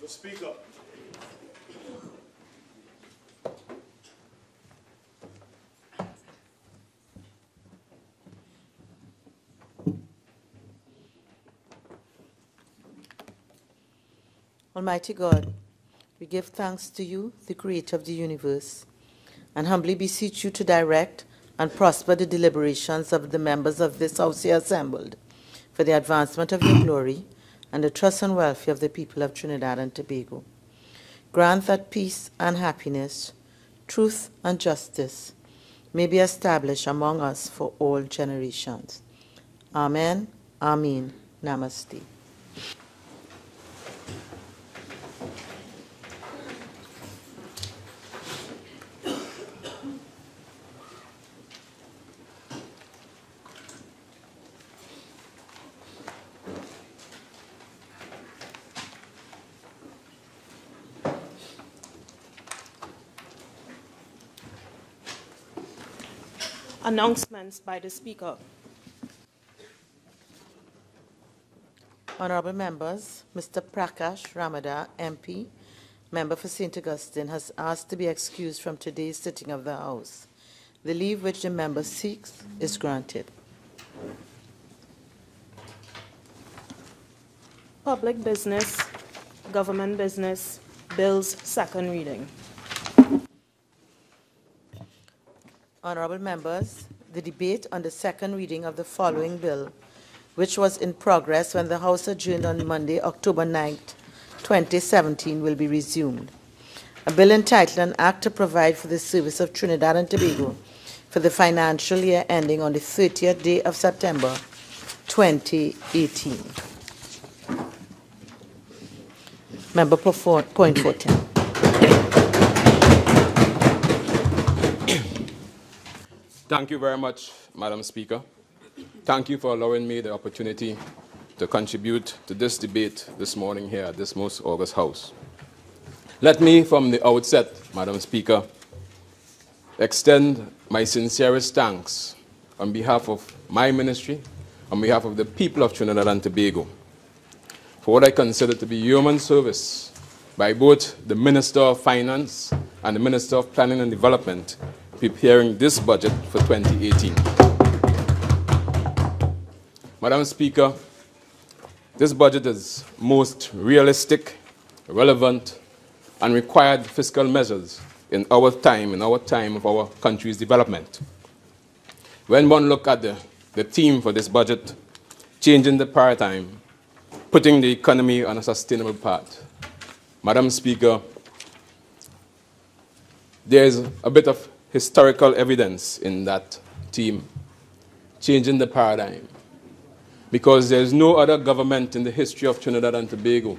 The Speaker. Almighty God, we give thanks to you, the Creator of the universe, and humbly beseech you to direct and prosper the deliberations of the members of this house here assembled, for the advancement of your glory and the trust and welfare of the people of Trinidad and Tobago. Grant that peace and happiness, truth and justice may be established among us for all generations. Amen. Amen. Namaste. Announcements by the Speaker. Honorable members, Mr. Prakash Ramada, MP, member for St. Augustine, has asked to be excused from today's sitting of the House. The leave which the member seeks is granted. Public business, government business, bills, second reading. Honorable members, the debate on the second reading of the following bill, which was in progress when the House adjourned on Monday, October 9th, 2017, will be resumed. A bill entitled An Act to Provide for the Service of Trinidad and Tobago for the financial year ending on the 30th day of September, 2018. Member for Point 410. Thank you very much, Madam Speaker. Thank you for allowing me the opportunity to contribute to this debate this morning here at this most august House. Let me, from the outset, Madam Speaker, extend my sincerest thanks on behalf of my ministry, on behalf of the people of Trinidad and Tobago, for what I consider to be human service by both the Minister of Finance and the Minister of Planning and Development preparing this budget for 2018. Madam Speaker, this budget is most realistic, relevant, and required fiscal measures in our time of our country's development. When one looks at the theme for this budget, changing the paradigm, putting the economy on a sustainable path, Madam Speaker, there is a bit of historical evidence in that theme, changing the paradigm, because there is no other government in the history of Trinidad and Tobago,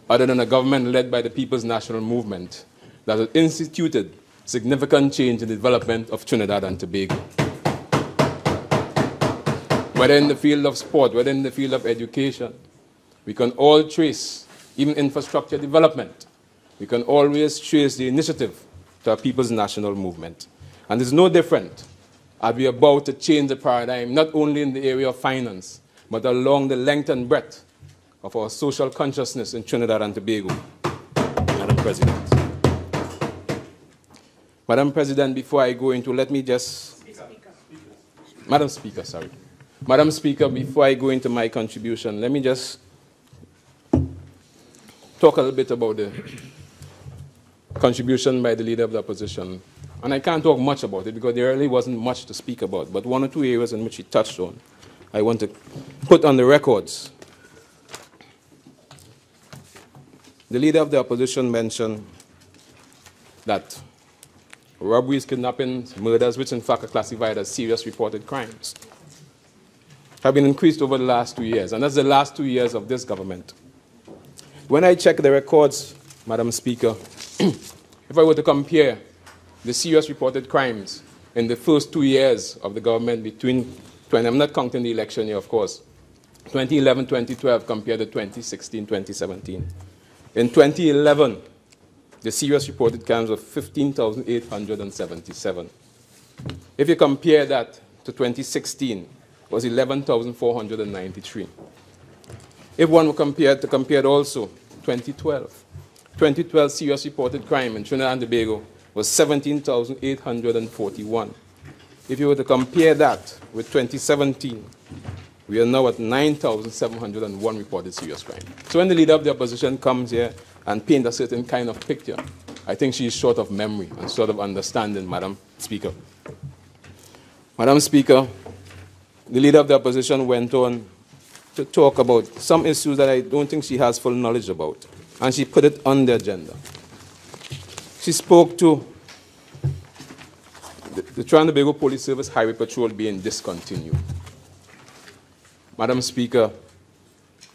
other than a government led by the People's National Movement, that has instituted significant change in the development of Trinidad and Tobago. Whether in the field of sport, whether in the field of education, we can all trace, even infrastructure development, we can always trace the initiative to our People's National Movement. And it's no different as we are about to change the paradigm, not only in the area of finance, but along the length and breadth of our social consciousness in Trinidad and Tobago. Madam President. Madam President, before I go into, let me just... Madam Speaker, sorry. Madam Speaker, before I go into my contribution, let me just talk a little bit about the contribution by the Leader of the Opposition. And I can't talk much about it because there really wasn't much to speak about, but one or two areas in which he touched on, I want to put on the records. The Leader of the Opposition mentioned that robberies, kidnappings, murders, which in fact are classified as serious reported crimes, have been increased over the last 2 years, and that's the last 2 years of this government. When I check the records, Madam Speaker, if I were to compare the serious reported crimes in the first 2 years of the government between, I'm not counting the election year, of course, 2011, 2012 compared to 2016, 2017. In 2011, the serious reported crimes were 15,877. If you compare that to 2016, it was 11,493. If one were compared also 2012, 2012 serious reported crime in Trinidad and Tobago was 17,841. If you were to compare that with 2017, we are now at 9,701 reported serious crime. So when the leader of the opposition comes here and paints a certain kind of picture, I think she is short of memory and short of understanding, Madam Speaker. Madam Speaker, the leader of the opposition went on to talk about some issues that I don't think she has full knowledge about, and she put it on the agenda. She spoke to the Trinidad and Tobago Police Service Highway Patrol being discontinued. Madam Speaker,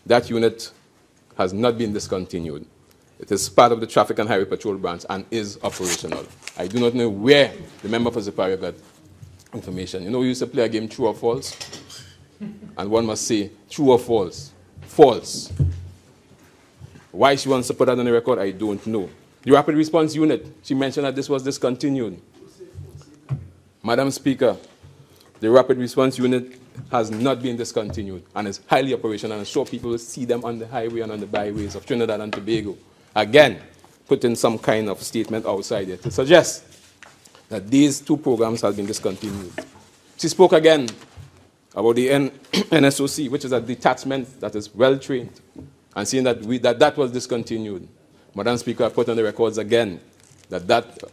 that unit has not been discontinued. It is part of the Traffic and Highway Patrol branch and is operational. I do not know where the member for Superior got information. You know, we used to play a game true or false, and one must say true or false. False. Why she wants to put that on the record, I don't know. The Rapid Response Unit, she mentioned that this was discontinued. Madam Speaker, the Rapid Response Unit has not been discontinued and is highly operational, and I'm sure people will see them on the highway and on the byways of Trinidad and Tobago. Again, put in some kind of statement outside it to suggest that these two programs have been discontinued. She spoke again about the NSOC, which is a detachment that is well-trained, and saying that that was discontinued. Madam Speaker, I put on the records again that that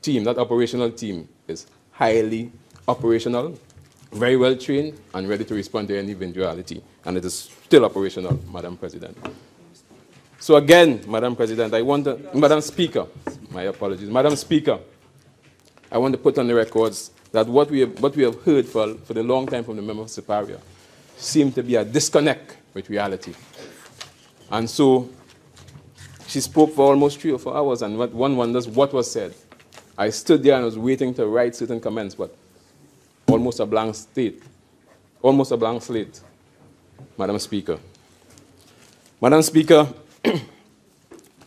team, that operational team, is highly operational, very well trained, and ready to respond to any eventuality. And it is still operational, Madam President. So again, Madam President, Madam Speaker, my apologies. Madam Speaker, I want to put on the records that what we have heard for the long time from the member of Superior seemed to be a disconnect with reality. And so she spoke for almost 3 or 4 hours, and one wonders what was said. I stood there and was waiting to write certain comments, but almost a blank slate, Madam Speaker. Madam Speaker,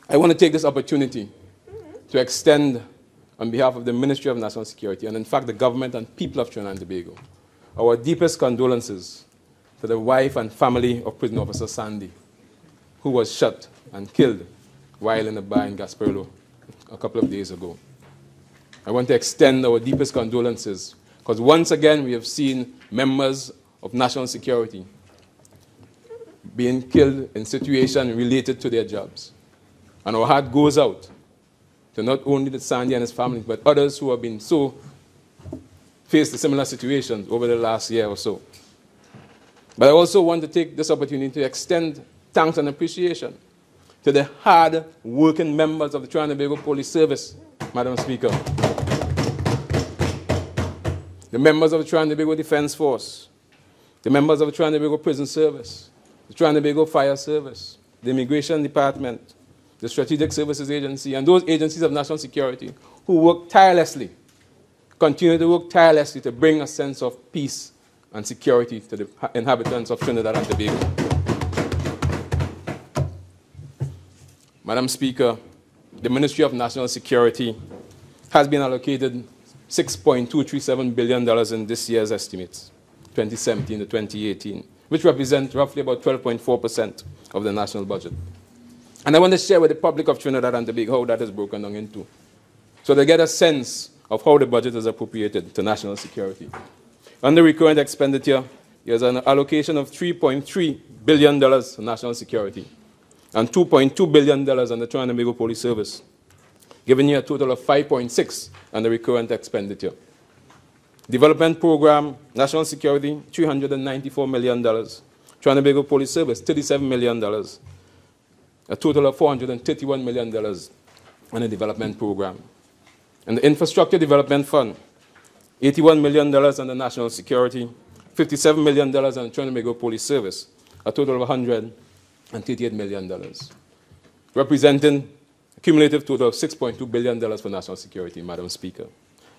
I want to take this opportunity to extend, on behalf of the Ministry of National Security, and in fact the government and people of Trinidad and Tobago, our deepest condolences to the wife and family of Prison Officer Sandy, who was shot and killed while in a bar in Gasperillo a couple of days ago. I want to extend our deepest condolences, because once again we have seen members of national security being killed in situations related to their jobs. And our heart goes out to not only the Sandy and his family, but others who have been faced similar situations over the last year or so. But I also want to take this opportunity to extend thanks and appreciation to the hard-working members of the Trinidad and Tobago Police Service, Madam Speaker. The members of the Trinidad and Tobago Defense Force, the members of the Trinidad and Tobago Prison Service, the Trinidad and Tobago Fire Service, the Immigration Department, the Strategic Services Agency, and those agencies of national security who work tirelessly, continue to work tirelessly to bring a sense of peace and security to the inhabitants of Trinidad and Tobago. Madam Speaker, the Ministry of National Security has been allocated $6.237 billion in this year's estimates, 2017 to 2018, which represent roughly about 12.4% of the national budget. And I want to share with the public of Trinidad and Tobago how that is broken down into, so they get a sense of how the budget is appropriated to national security. Under recurrent expenditure, there's an allocation of $3.3 billion to national security and $2.2 billion on the Trinidad and Tobago Police Service, giving you a total of 5.6 under recurrent expenditure. Development program, national security, $394 million. Trinidad and Tobago Police Service, $37 million. A total of $431 million on the development program. And the Infrastructure Development Fund, $81 million on the national security, $57 million on the Trinidad and Tobago Police Service, a total of $138 million, representing a cumulative total of $6.2 billion for national security, Madam Speaker.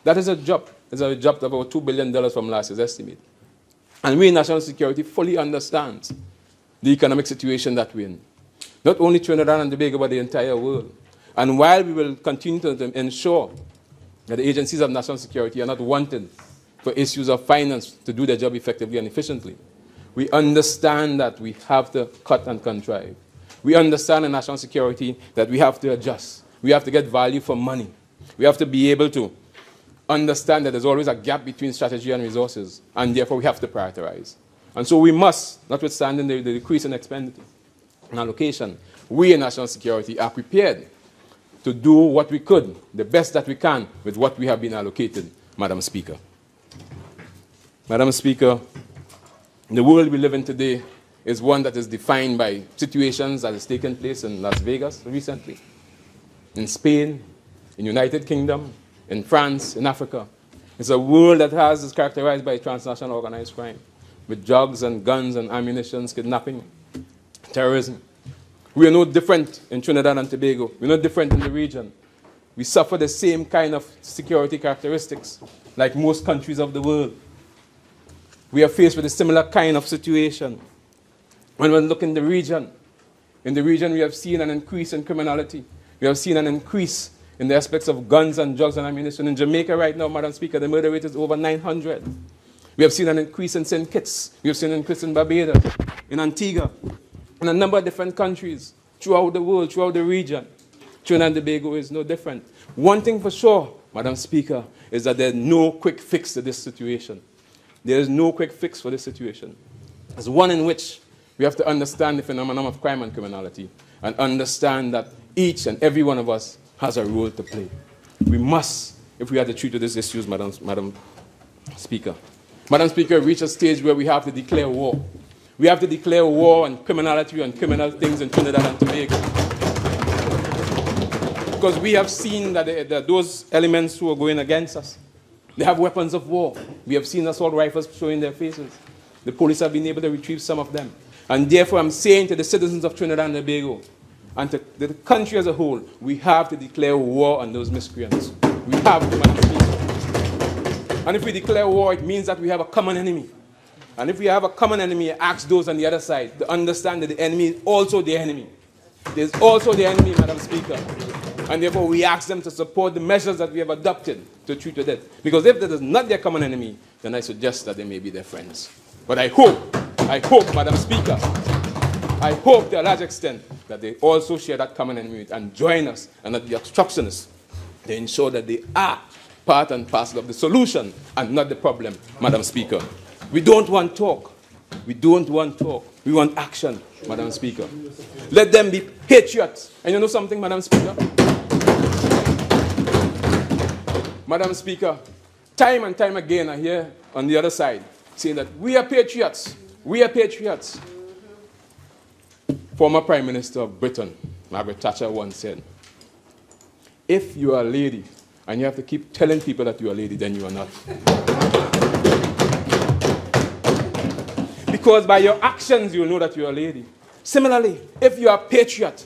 That is a drop. It's a drop of about $2 billion from last year's estimate. And we in national security fully understand the economic situation that we're in. Not only Trinidad and Tobago, but the entire world. And while we will continue to ensure that the agencies of national security are not wanted for issues of finance to do their job effectively and efficiently, we understand that we have to cut and contrive. we understand in national security that we have to adjust. We have to get value for money. We have to be able to understand that there's always a gap between strategy and resources, and therefore we have to prioritize. And so we must, notwithstanding the decrease in expenditure and allocation, we in national security are prepared to do what we could, the best that we can, with what we have been allocated, Madam Speaker. Madam Speaker, the world we live in today is one that is defined by situations that has taken place in Las Vegas recently, in Spain, in the United Kingdom, in France, in Africa. It's a world that is characterized by transnational organized crime, with drugs and guns and ammunition, kidnapping, terrorism. We are no different in Trinidad and Tobago. We're no different in the region. We suffer the same kind of security characteristics like most countries of the world. We are faced with a similar kind of situation. When we look in the region we have seen an increase in criminality. We have seen an increase in the aspects of guns and drugs and ammunition. In Jamaica right now, Madam Speaker, the murder rate is over 900. We have seen an increase in St. Kitts. We have seen an increase in Barbados, in Antigua, in a number of different countries throughout the world, throughout the region. Trinidad and Tobago is no different. One thing for sure, Madam Speaker, is that there's no quick fix to this situation. There is no quick fix for this situation. It's one in which we have to understand the phenomenon of crime and criminality and understand that each and every one of us has a role to play. We must, if we are to treat with these issues, Madam Speaker. Madam Speaker, reach a stage where we have to declare war. We have to declare war on criminality and criminal things in Trinidad and Tobago. Because we have seen that those elements who are going against us, they have weapons of war. We have seen assault rifles showing their faces. The police have been able to retrieve some of them. And therefore, I'm saying to the citizens of Trinidad and Tobago, and to the country as a whole, we have to declare war on those miscreants. We have to, Madam Speaker. And if we declare war, it means that we have a common enemy. And if we have a common enemy, ask those on the other side to understand that the enemy is also the enemy. There's also the enemy, Madam Speaker. And therefore, we ask them to support the measures that we have adopted to treat with it. Because if that is not their common enemy, then I suggest that they may be their friends. But I hope, Madam Speaker, I hope to a large extent that they also share that common enemy and join us and that the obstructionists, they ensure that they are part and parcel of the solution and not the problem, Madam Speaker. We don't want talk. We don't want talk. We want action, Madam Speaker. Let them be patriots. And you know something, Madam Speaker? Madam Speaker, time and time again I hear on the other side saying that we are patriots. We are patriots. Former Prime Minister of Britain, Margaret Thatcher, once said, if you are a lady and you have to keep telling people that you are a lady, then you are not. Because by your actions, you will know that you are a lady. Similarly, if you are a patriot,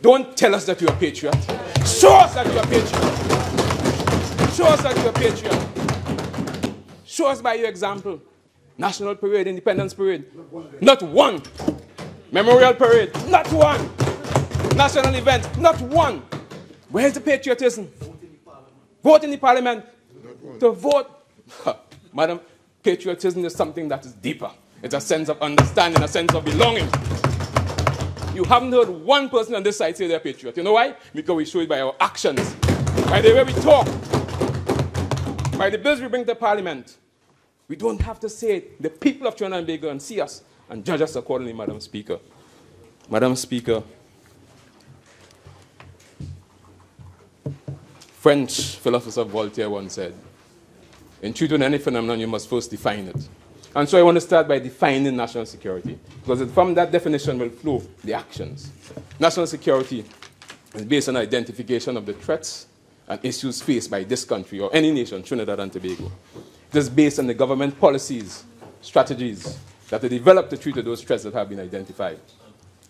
don't tell us that you are a patriot. Show us that you are a patriot. Show us that you are a patriot. Show us by your example. National Parade, Independence Parade. Not one. Memorial Parade. Not one. National event. Not one. Where's the patriotism? Vote in the parliament. To vote. Madam, patriotism is something that is deeper. It's a sense of understanding, a sense of belonging. You haven't heard one person on this side say they're patriot. You know why? Because we show it by our actions, by the way we talk, by the bills we bring to Parliament. We don't have to say it. The people of Trinidad and Tobago and see us and judge us accordingly, Madam Speaker. Madam Speaker, French philosopher Voltaire once said, in treating any phenomenon, you must first define it. And so I want to start by defining national security, because from that definition will flow the actions. National security is based on identification of the threats and issues faced by this country or any nation, Trinidad and Tobago. It is based on the government policies, strategies that are developed to treat those threats that have been identified.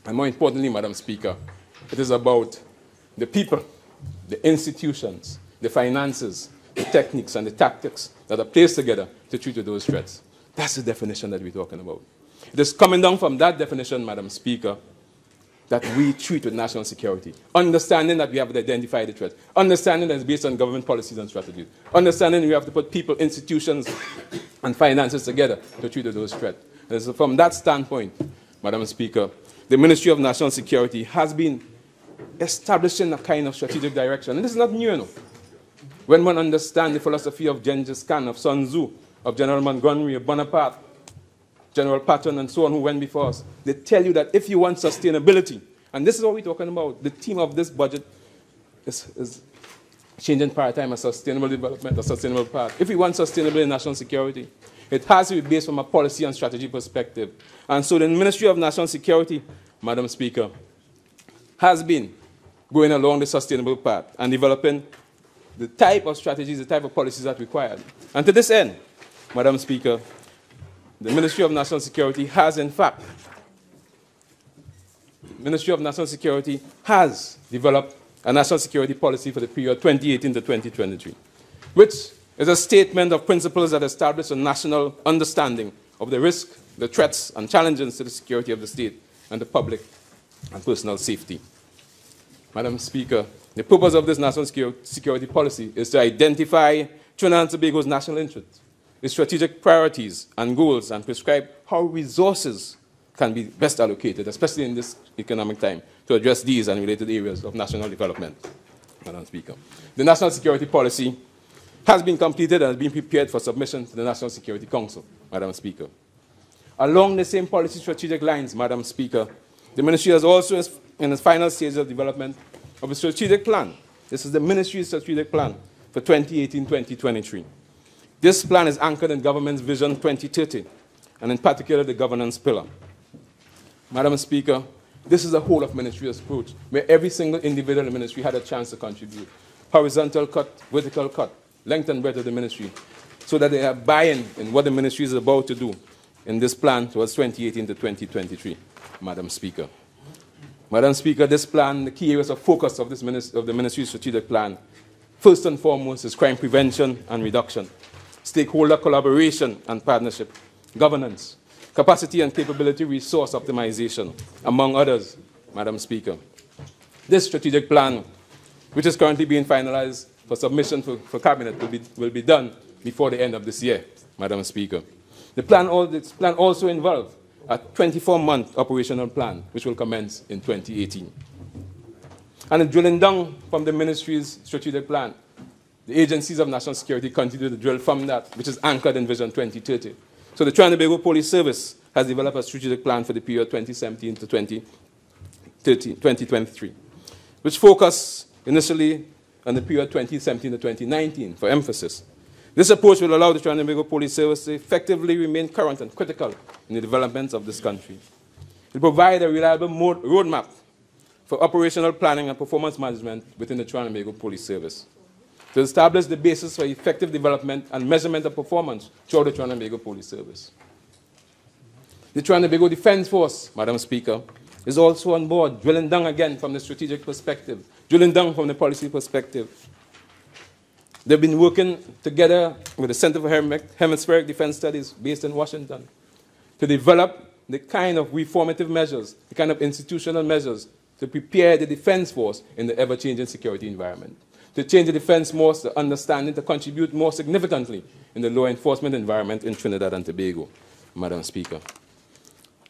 And more importantly, Madam Speaker, it is about the people, the institutions, the finances, the techniques and the tactics that are placed together to treat those threats. That's the definition that we're talking about. It is coming down from that definition, Madam Speaker, that we treat with national security. Understanding that we have to identify the threat. Understanding that it's based on government policies and strategies. Understanding we have to put people, institutions, and finances together to treat with those threats. And so from that standpoint, Madam Speaker, the Ministry of National Security has been establishing a kind of strategic direction. And this is not new, you know. When one understands the philosophy of Genghis Khan, of Sun Tzu, of General Montgomery, of Bonaparte, General Patton, and so on, who went before us, they tell you that if you want sustainability, and this is what we're talking about, the theme of this budget is changing paradigm of sustainable development, a sustainable path. If we want sustainability in national security, it has to be based from a policy and strategy perspective. And so the Ministry of National Security, Madam Speaker, has been going along the sustainable path and developing the type of strategies, the type of policies that are required. And to this end, Madam Speaker, the Ministry of National Security has, in fact, developed a national security policy for the period 2018 to 2023, which is a statement of principles that establish a national understanding of the risk, the threats, and challenges to the security of the state and the public and personal safety. Madam Speaker, the purpose of this national security policy is to identify Trinidad and Tobago's national interests, its strategic priorities and goals, and prescribe how resources can be best allocated, especially in this economic time, to address these and related areas of national development. Madam Speaker, the national security policy has been completed and has been prepared for submission to the National Security Council, Madam Speaker. Along the same policy strategic lines, Madam Speaker, the Ministry is also in its final stage of development of a strategic plan. This is the Ministry's strategic plan for 2018-2023. This plan is anchored in Government's Vision 2030, and in particular the governance pillar. Madam Speaker, this is a whole of ministry approach, where every single individual in the ministry had a chance to contribute. Horizontal cut, vertical cut, length and breadth of the ministry, so that they have buy-in in what the ministry is about to do in this plan towards 2018 to 2023, Madam Speaker. Madam Speaker, this plan, the key areas of focus of the ministry's strategic plan, first and foremost is crime prevention and reduction, stakeholder collaboration and partnership, governance, capacity and capability resource optimization, among others, Madam Speaker. This strategic plan, which is currently being finalized for submission for Cabinet, will be done before the end of this year, Madam Speaker. This plan also involves a 24-month operational plan, which will commence in 2018. And in drilling down from the ministry's strategic plan, the agencies of national security continue to drill from that, which is anchored in Vision 2030. So the Trinidad and Tobago Police Service has developed a strategic plan for the period 2017 to 2023, which focus initially on the period 2017 to 2019 for emphasis. This approach will allow the Trinidad and Tobago Police Service to effectively remain current and critical in the development of this country. It will provide a reliable roadmap for operational planning and performance management within the Trinidad and Tobago Police Service, to establish the basis for effective development and measurement of performance throughout the Trinidad and Tobago Police Service. The Trinidad and Tobago Defense Force, Madam Speaker, is also on board, drilling down again from the strategic perspective, drilling down from the policy perspective. They've been working together with the Center for Hemispheric Defense Studies based in Washington to develop the kind of reformative measures, the kind of institutional measures to prepare the defense force in the ever-changing security environment, to change the defense force to understand it, to contribute more significantly in the law enforcement environment in Trinidad and Tobago, Madam Speaker.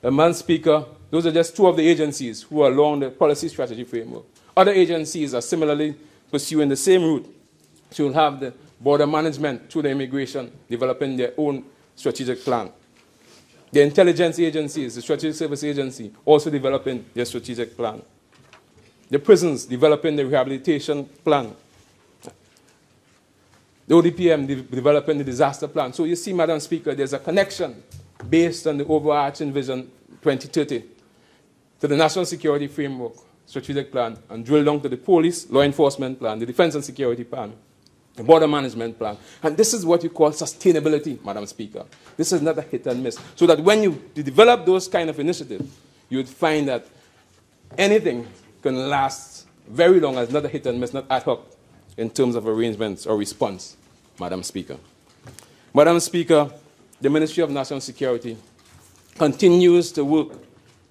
Madam Speaker, those are just two of the agencies who are along the policy strategy framework. Other agencies are similarly pursuing the same route. So you'll have the border management through the immigration developing their own strategic plan. The intelligence agencies, the strategic service agency, also developing their strategic plan. The prisons developing the rehabilitation plan. The ODPM developing the disaster plan. So you see, Madam Speaker, there's a connection based on the overarching Vision 2030 to the National Security Framework, strategic plan, and drill down to the police, law enforcement plan, the defense and security plan, the border management plan. And this is what you call sustainability, Madam Speaker. This is not a hit and miss. So that when you develop those kind of initiatives, you would find that anything can last very long as not a hit and miss, not ad hoc in terms of arrangements or response, Madam Speaker. Madam Speaker, the Ministry of National Security continues to work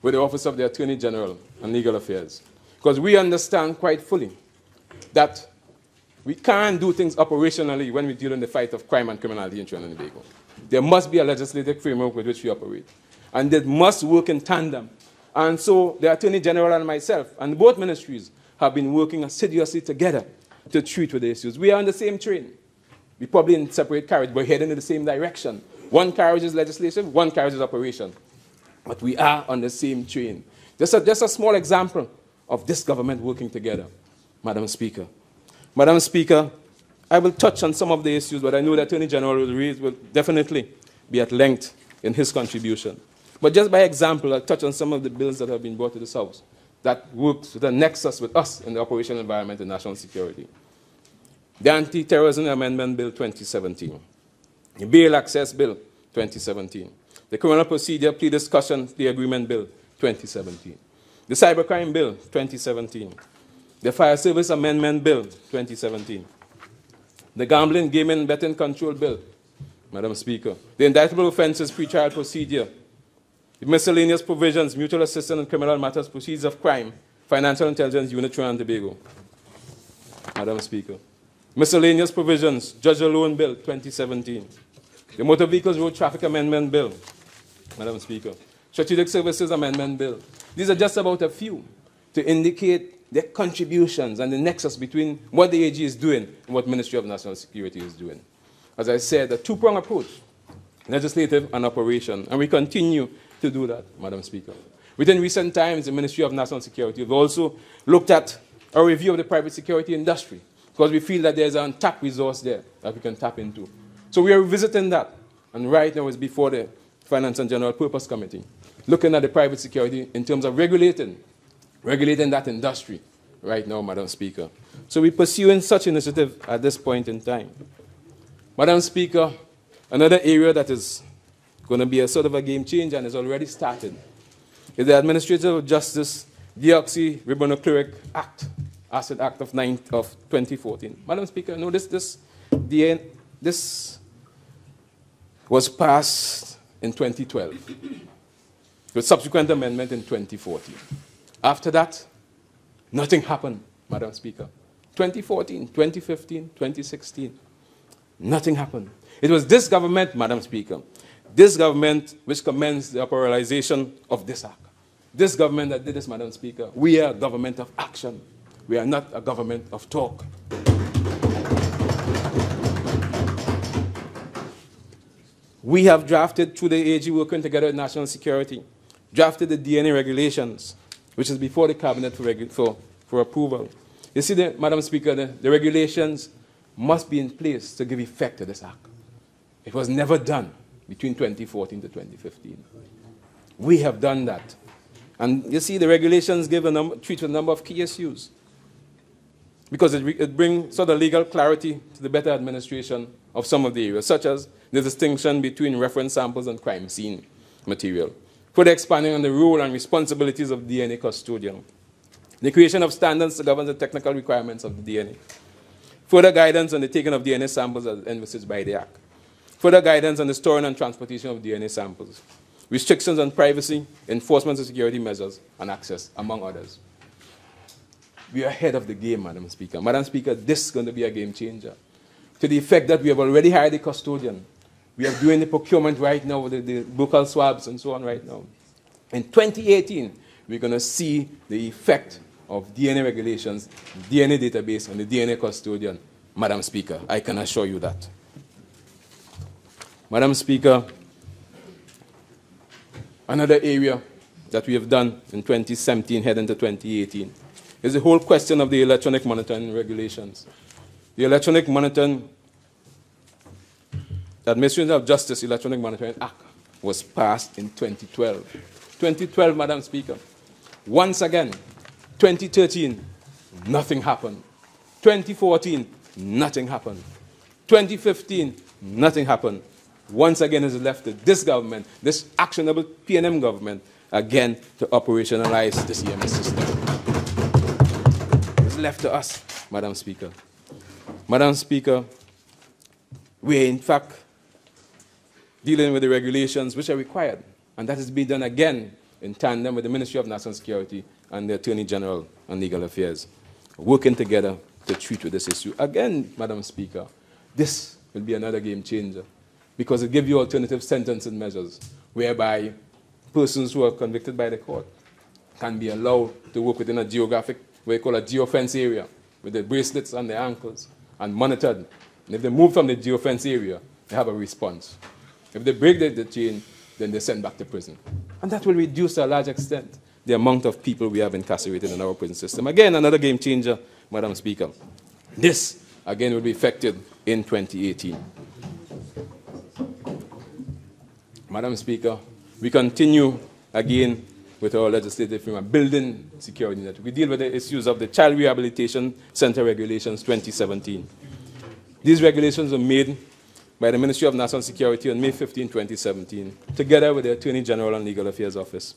with the Office of the Attorney General and Legal Affairs, because we understand quite fully that we can't do things operationally when we deal in the fight of crime and criminality in Trinidad and Tobago. There must be a legislative framework with which we operate, and it must work in tandem And so the Attorney General and myself, and both ministries, have been working assiduously together to treat with the issues. We are on the same train. We probably in separate carriages, but heading in the same direction. One carriage is legislation, one carriage is operation. But we are on the same train. Just a small example of this government working together, Madam Speaker. Madam Speaker, I will touch on some of the issues, but I know the Attorney General will definitely be at length in his contribution. But just by example, I'll touch on some of the bills that have been brought to this House that works with a nexus with us in the operational environment and national security. The Anti-Terrorism Amendment Bill 2017, the Bail Access Bill 2017, the Criminal Procedure Plea Discussion Plea Agreement Bill 2017, the Cybercrime Bill 2017, the Fire Service Amendment Bill 2017, the Gambling, Gaming, and Betting Control Bill, Madam Speaker, the Indictable Offences Pre-Trial Procedure, the Miscellaneous Provisions, Mutual Assistance in Criminal Matters, Proceeds of Crime, Financial Intelligence Unit, Trinidad and Tobago, Madam Speaker. Miscellaneous Provisions, Judge Alone Bill, 2017. The Motor Vehicles Road Traffic Amendment Bill, Madam Speaker. Strategic Services Amendment Bill. These are just about a few to indicate their contributions and the nexus between what the AG is doing and what Ministry of National Security is doing. As I said, a two-pronged approach, legislative and operation, and we continue to do that, Madam Speaker. Within recent times, the Ministry of National Security have also looked at a review of the private security industry because we feel that there's an untapped resource there that we can tap into. So we are revisiting that, and right now it's before the Finance and General Purpose Committee, looking at the private security in terms of regulating that industry right now, Madam Speaker. So we're pursuing such initiative at this point in time. Madam Speaker, another area that is going to be a sort of a game changer and has already started is the Administrative Justice Deoxyribonucleic Act, Acid Act of 2014. Madam Speaker, no, this was passed in 2012 with subsequent amendment in 2014. After that, nothing happened, Madam Speaker. 2014, 2015, 2016, nothing happened. It was this government, Madam Speaker, this government which commenced the operationalization of this act. This government that did this, Madam Speaker. We are a government of action. We are not a government of talk. We have drafted, through the AG working together with National Security, drafted the DNA regulations, which is before the Cabinet for approval. You see, Madam Speaker, the regulations must be in place to give effect to this act. It was never done between 2014 to 2015. We have done that. And you see, the regulations treat a number of key issues because it brings sort of legal clarity to the better administration of some of the areas, such as the distinction between reference samples and crime scene material, further expanding on the role and responsibilities of DNA custodian, the creation of standards to govern the technical requirements of the DNA, further guidance on the taking of DNA samples as envisaged by the Act, further guidance on the storing and transportation of DNA samples, restrictions on privacy, enforcement of security measures, and access, among others. We are ahead of the game, Madam Speaker. Madam Speaker, this is going to be a game changer. To the effect that we have already hired a custodian. We are doing the procurement right now with the local swabs and so on right now. In 2018, we're going to see the effect of DNA regulations, DNA database, and the DNA custodian. Madam Speaker, I can assure you that. Madam Speaker, another area that we have done in 2017, heading to 2018, is the whole question of the electronic monitoring regulations. The Electronic Monitoring, the Administration of Justice Electronic Monitoring Act was passed in 2012. 2012, Madam Speaker. Once again, 2013, nothing happened. 2014, nothing happened. 2015, nothing happened. Once again, is left to this government, this actionable PNM government, again to operationalize the CMS system. It's left to us, Madam Speaker. Madam Speaker, we are in fact dealing with the regulations which are required, and that is being done again in tandem with the Ministry of National Security and the Attorney General and Legal Affairs, working together to treat with this issue. Again, Madam Speaker, this will be another game changer because it gives you alternative sentencing measures whereby persons who are convicted by the court can be allowed to work within a geographic, what we call a geofence area, with the bracelets on their ankles, and monitored. And if they move from the geofence area, they have a response. If they break the chain, then they're sent back to prison. And that will reduce to a large extent the amount of people we have incarcerated in our prison system. Again, another game changer, Madam Speaker. This, again, will be effective in 2018. Madam Speaker, we continue again with our legislative framework, building security net. We deal with the issues of the Child Rehabilitation Center Regulations 2017. These regulations were made by the Ministry of National Security on May 15, 2017, together with the Attorney General and Legal Affairs Office.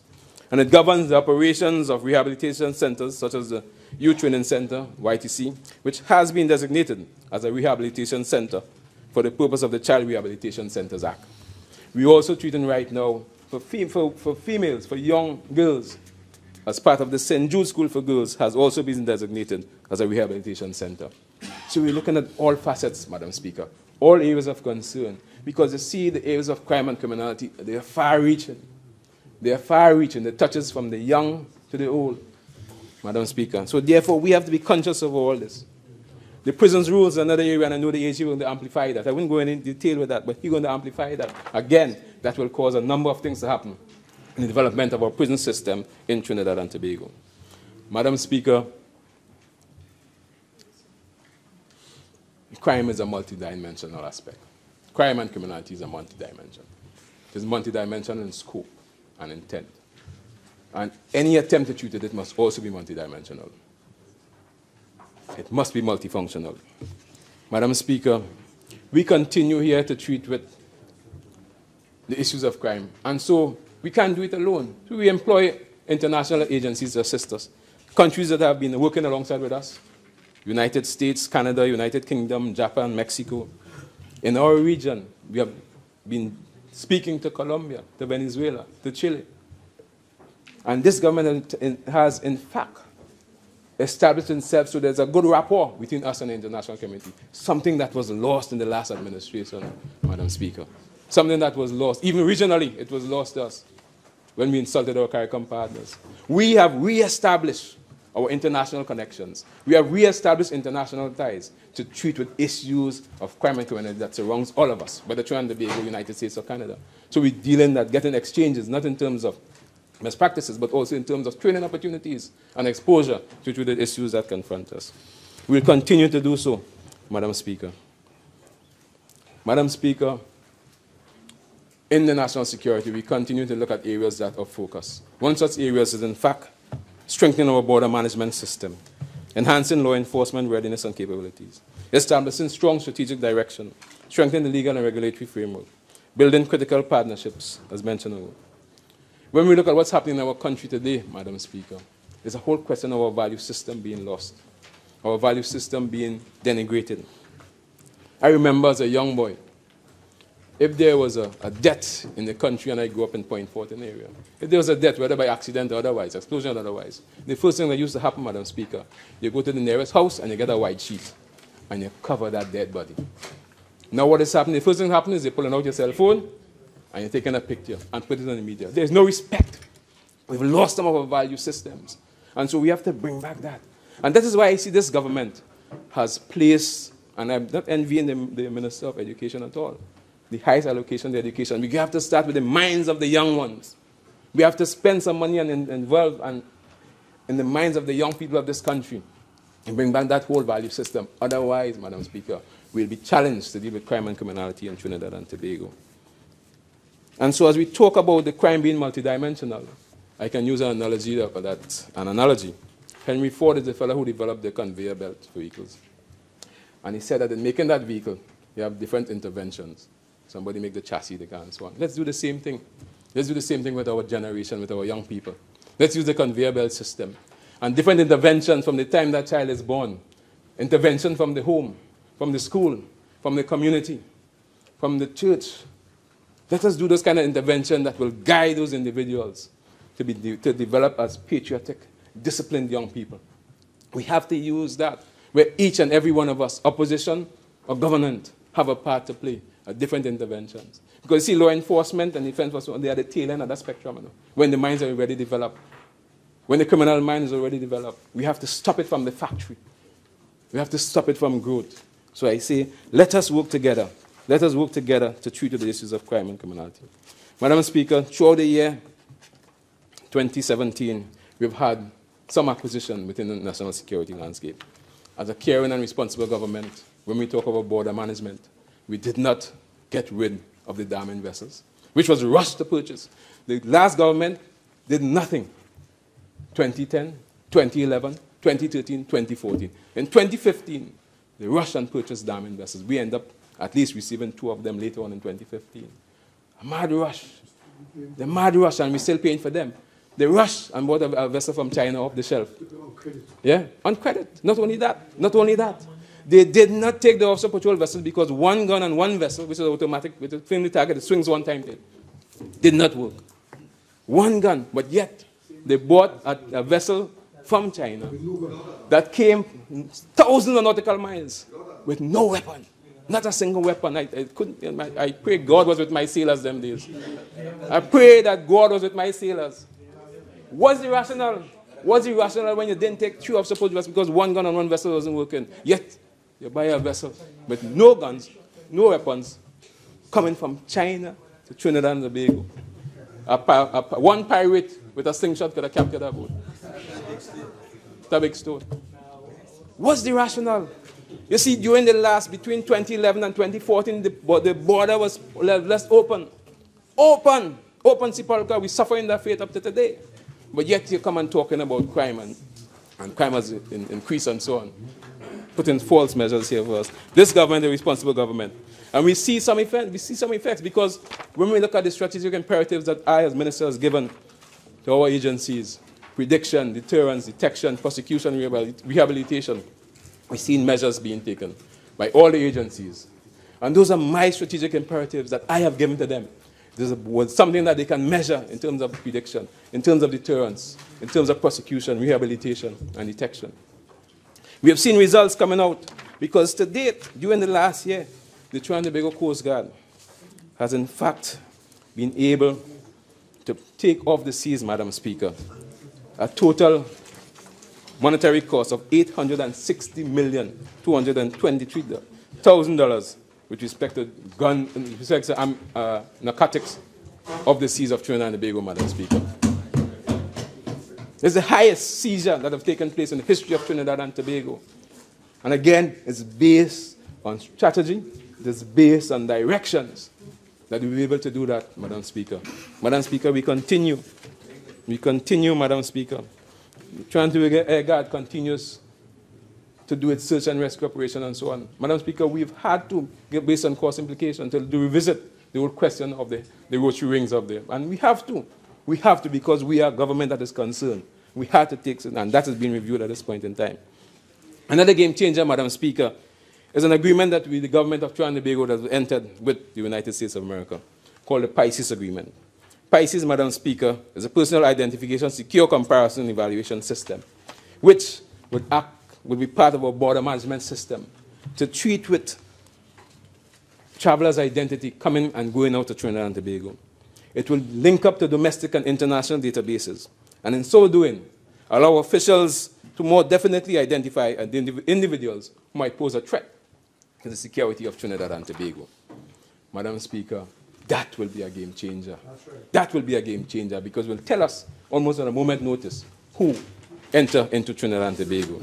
And it governs the operations of rehabilitation centers such as the Youth Training Center, YTC, which has been designated as a rehabilitation center for the purpose of the Child Rehabilitation Centers Act. We're also treating right now for females, for young girls, as part of the St. Jude School for Girls, has also been designated as a rehabilitation center. So we're looking at all facets, Madam Speaker, all areas of concern, because you see the areas of crime and criminality, they are far-reaching. They are far-reaching. They touches from the young to the old, Madam Speaker. So therefore, we have to be conscious of all this. The prisons rules is another area, and I know the AG will amplify that. I wouldn't go into detail with that, but he's going to amplify that. Again, that will cause a number of things to happen in the development of our prison system in Trinidad and Tobago. Madam Speaker, crime is a multidimensional aspect. Crime and criminality is a multidimensional. It is multidimensional in scope and intent. And any attempt to treat it must also be multidimensional. It must be multifunctional. Madam Speaker, we continue here to treat with the issues of crime. And so we can't do it alone. So we employ international agencies to assist us. Countries that have been working alongside with us: United States, Canada, United Kingdom, Japan, Mexico. In our region, we have been speaking to Colombia, to Venezuela, to Chile. And this government has, in fact, established itself so there's a good rapport between us and the international community, something that was lost in the last administration, Madam Speaker. Something that was lost. Even regionally, it was lost to us when we insulted our CARICOM partners. We have reestablished our international connections. We have reestablished international ties to treat with issues of crime and criminality that surrounds all of us, whether Trinidad and Tobago, United States, or Canada. So we deal in that, getting exchanges, not in terms of best practices, but also in terms of training opportunities and exposure to the issues that confront us. We'll continue to do so, Madam Speaker. Madam Speaker, in the national security, we continue to look at areas that are focused. One such area is, in fact, strengthening our border management system, enhancing law enforcement readiness and capabilities, establishing strong strategic direction, strengthening the legal and regulatory framework, building critical partnerships, as mentioned earlier. When we look at what's happening in our country today, Madam Speaker, there's a whole question of our value system being lost, our value system being denigrated. I remember as a young boy, if there was a death in the country, and I grew up in Point Fortin area, if there was a death, whether by accident or otherwise, explosion or otherwise, the first thing that used to happen, Madam Speaker, you go to the nearest house and you get a white sheet and you cover that dead body. Now what is happening, the first thing that happens is you're pulling out your cell phone and you're taking a picture and put it on the media. There's no respect. We've lost some of our value systems. And so we have to bring back that. And that is why I see this government has placed, and I'm not envying the Minister of Education at all, the highest allocation to education. We have to start with the minds of the young ones. We have to spend some money and involve in the minds of the young people of this country and bring back that whole value system. Otherwise, Madam Speaker, we'll be challenged to deal with crime and criminality in Trinidad and Tobago. And so as we talk about the crime being multidimensional, I can use an analogy for that. An analogy. Henry Ford is the fellow who developed the conveyor belt vehicles. And he said that in making that vehicle, you have different interventions. Somebody make the chassis, the car, and so on. Let's do the same thing. Let's do the same thing with our generation, with our young people. Let's use the conveyor belt system. And different interventions from the time that child is born. Intervention from the home, from the school, from the community, from the church. Let us do those kind of intervention that will guide those individuals to develop as patriotic, disciplined young people. We have to use that, where each and every one of us, opposition or government, have a part to play. Different interventions. Because you see, law enforcement and defense, they are the tail end of that spectrum, when the minds are already developed. when the criminal mind is already developed. We have to stop it from the factory. We have to stop it from growth. So I say, let us work together. Let us work together to treat the issues of crime and criminality. Madam Speaker, throughout the year 2017, we've had some acquisition within the national security landscape. As a caring and responsible government, when we talk about border management, we did not get rid of the damning vessels, which was rushed to purchase. The last government did nothing. 2010, 2011, 2013, 2014. In 2015, they rushed and purchased damning vessels. We end up at least receiving 2 of them later on in 2015. A mad rush. The mad rush, and we're still paying for them. They rushed and bought a vessel from China off the shelf. On credit. Yeah, on credit. Not only that. They did not take the officer patrol vessels because one gun and one vessel, which is automatic, with a friendly target, it swings one time. Did not work. One gun, but yet they bought a vessel from China that came thousands of nautical miles with no weapon. Not a single weapon. I pray God was with my sailors them days. I pray that God was with my sailors. Was it rational? Was it rational when you didn't take 2 officer patrol vessels because one gun and one vessel wasn't working? Yet, you buy a vessel with no guns, no weapons, coming from China to Trinidad and Tobago. One pirate with a slingshot could have captured that boat. It's a big stone. What's the rationale? You see, during between 2011 and 2014, the border was less open. Open sepulchre. We're suffering that fate up to today. But yet you come and talking about crime, and crime has increased and so on. Putting false measures here for us. This government is a responsible government. And we see some effects because when we look at the strategic imperatives that I as minister has given to our agencies, prediction, deterrence, detection, prosecution, rehabilitation, we've seen measures being taken by all the agencies. And those are my strategic imperatives that I have given to them. This was something that they can measure in terms of prediction, in terms of deterrence, in terms of prosecution, rehabilitation, and detection. We have seen results coming out because to date, during the last year, the Trinidad and Tobago Coast Guard has in fact been able to take off the seas, Madam Speaker, a total monetary cost of $860,223,000 with respect to narcotics of the seas of Trinidad and Tobago, Madam Speaker. It's the highest seizure that have taken place in the history of Trinidad and Tobago. And again, it's based on strategy, it's based on directions that we'll be able to do that, Madam Speaker. Madam Speaker, we continue, Madam Speaker. Trying to Air Guard continues to do its search and rescue operation and so on. Madam Speaker, we've had to, based on cost implications, to revisit the whole question of the rotary rings of them. And we have to. We have to because we are government that is concerned. We have to take, and that has been reviewed at this point in time. Another game changer, Madam Speaker, is an agreement that the government of Trinidad and Tobago has entered with the United States of America, called the PISIS Agreement. PISIS, Madam Speaker, is a personal identification, secure comparison and evaluation system, which would be part of our border management system to treat with travelers' identity coming and going out of Trinidad and Tobago. It will link up to domestic and international databases, and in so doing, allow officials to more definitely identify individuals who might pose a threat to the security of Trinidad and Tobago. Madam Speaker, that will be a game changer. That's right. That will be a game changer because it will tell us almost on a moment's notice who enter into Trinidad and Tobago.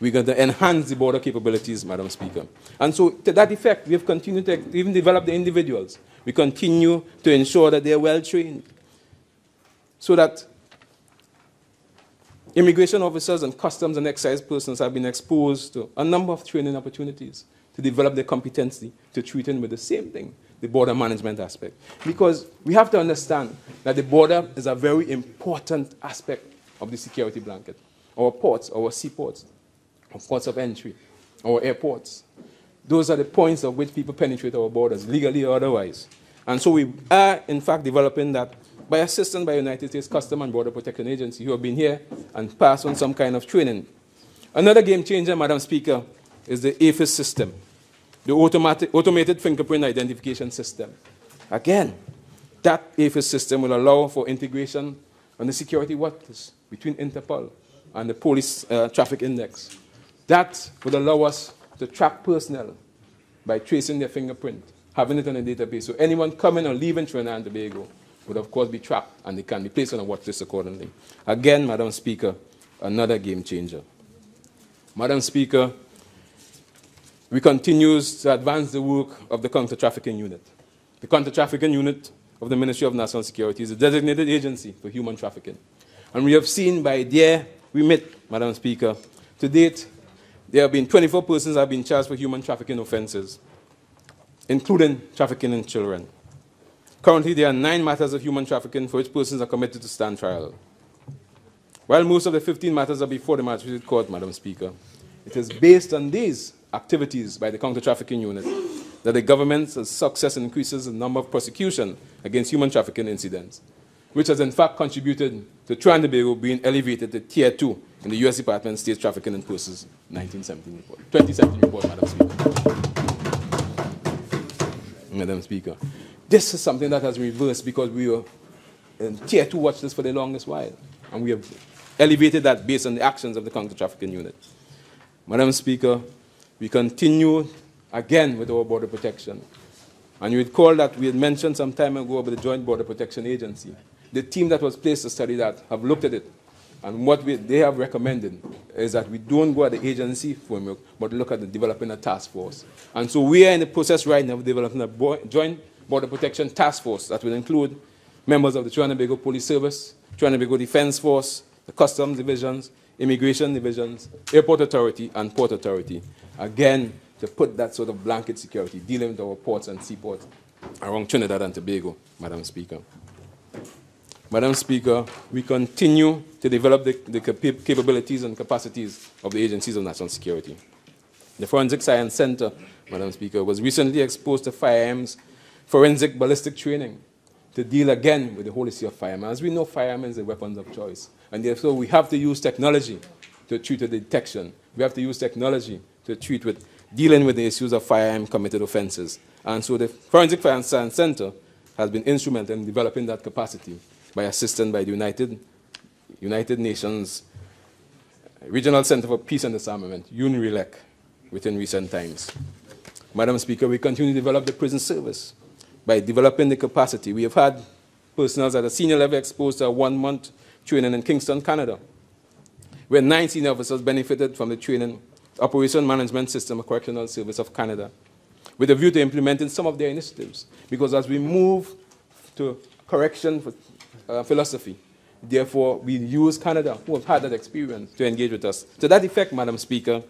We're going to enhance the border capabilities, Madam Speaker. And so to that effect, we have continued to even develop the individuals. We continue to ensure that they are well trained so that immigration officers and customs and excise persons have been exposed to a number of training opportunities to develop their competency to treat in with the same thing, the border management aspect. Because we have to understand that the border is a very important aspect of the security blanket. Our ports, our seaports, our ports of entry, our airports. Those are the points of which people penetrate our borders, legally or otherwise. And so we are, in fact, developing that by assistance by United States Customs and Border Protection Agency, who have been here and passed on some kind of training. Another game changer, Madam Speaker, is the AFIS system, the automated fingerprint identification system. Again, that AFIS system will allow for integration on the security watches between Interpol and the police traffic index. That would allow us to track personnel by tracing their fingerprint, having it in a database. So anyone coming or leaving Trinidad and Tobago would, of course, be tracked, and they can be placed on a watch list accordingly. Again, Madam Speaker, another game changer. Madam Speaker, we continue to advance the work of the counter-trafficking unit. The counter-trafficking unit of the Ministry of National Security is a designated agency for human trafficking. And we have seen by their remit, Madam Speaker, to date, there have been 24 persons have been charged for human trafficking offenses, including trafficking in children. Currently, there are 9 matters of human trafficking for which persons are committed to stand trial. While most of the 15 matters are before the Magistrate Court, Madam Speaker, it is based on these activities by the counter-trafficking unit that the government's success increases the number of prosecution against human trafficking incidents, which has in fact contributed to Trinidad and Tobago being elevated to Tier 2 in the U.S. Department of State Trafficking in Persons 2017 report, Madam Speaker. Madam Speaker, this is something that has reversed because we were in Tier 2 watch list for the longest while, and we have elevated that based on the actions of the counter-trafficking unit. Madam Speaker, we continue again with our border protection. And you recall that we had mentioned some time ago about the Joint Border Protection Agency. The team that was placed to study that have looked at it. And what they have recommended is that we don't go at the agency framework, but look at developing a task force. And so we are in the process right now of developing a Joint Border Protection Task Force that will include members of the Trinidad and Tobago Police Service, Trinidad and Tobago Defense Force, the Customs Divisions, Immigration Divisions, Airport Authority, and Port Authority. Again, to put that sort of blanket security, dealing with our ports and seaports around Trinidad and Tobago, Madam Speaker. Madam Speaker, we continue to develop the capabilities and capacities of the agencies of national security. The Forensic Science Center, Madam Speaker, was recently exposed to firearms forensic ballistic training to deal again with the whole issue of firearms. As we know, firearms are weapons of choice, and therefore we have to use technology to treat the detection. We have to use technology to treat with dealing with the issues of firearm committed offenses. And so the Forensic Science Center has been instrumental in developing that capacity by assistance by the United Nations Regional Center for Peace and Disarmament, UNRELEC, within recent times. Madam Speaker, we continue to develop the prison service by developing the capacity. We have had personnel at a senior level exposed to a 1-month training in Kingston, Canada, where 9 senior officers benefited from the training Operation Management System of Correctional Service of Canada, with a view to implementing some of their initiatives. Because as we move to correction philosophy, therefore we use Canada, who have had that experience, to engage with us. To that effect, Madam Speaker,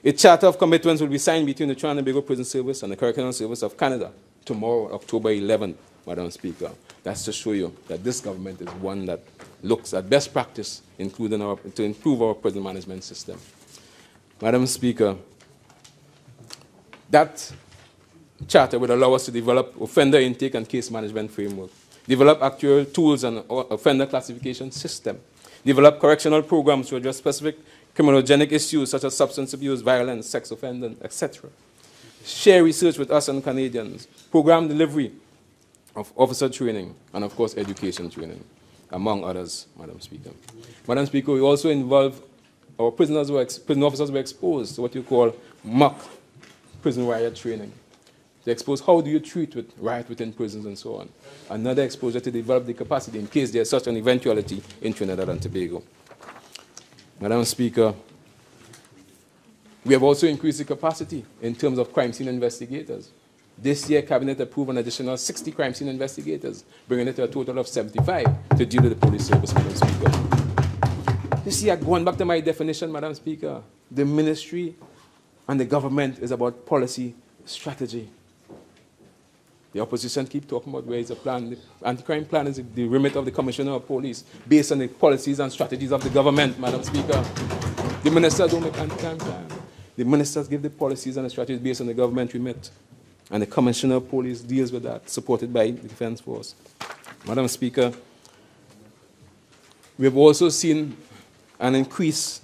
a charter of commitments will be signed between the Trinidad and Tobago Prison Service and the Correctional Service of Canada tomorrow, October 11th, Madam Speaker. That's to show you that this government is one that looks at best practice, including to improve our prison management system. Madam Speaker, that charter would allow us to develop offender intake and case management framework, develop actual tools and offender classification system, develop correctional programs to address specific criminogenic issues such as substance abuse, violence, sex offending, etc. Share research with us and Canadians, program delivery of officer training, and of course education training, among others, Madam Speaker. Madam Speaker, we also involve our prison officers were exposed to what you call mock prison riot training. To expose how do you treat with riot within prisons and so on. Another exposure to develop the capacity in case there's such an eventuality in Trinidad and Tobago. Madam Speaker, we have also increased the capacity in terms of crime scene investigators. This year, Cabinet approved an additional 60 crime scene investigators, bringing it to a total of 75 to deal with the police service, Madam Speaker. You see, going back to my definition, Madam Speaker, the ministry and the government is about policy strategy. The opposition keep talking about where is the plan. The anti-crime plan is the remit of the Commissioner of Police, based on the policies and strategies of the government, Madam Speaker. The ministers don't make anti-crime plan. The ministers give the policies and the strategies based on the government remit. And the Commissioner of Police deals with that, supported by the Defense Force. Madam Speaker, we have also seen an increase,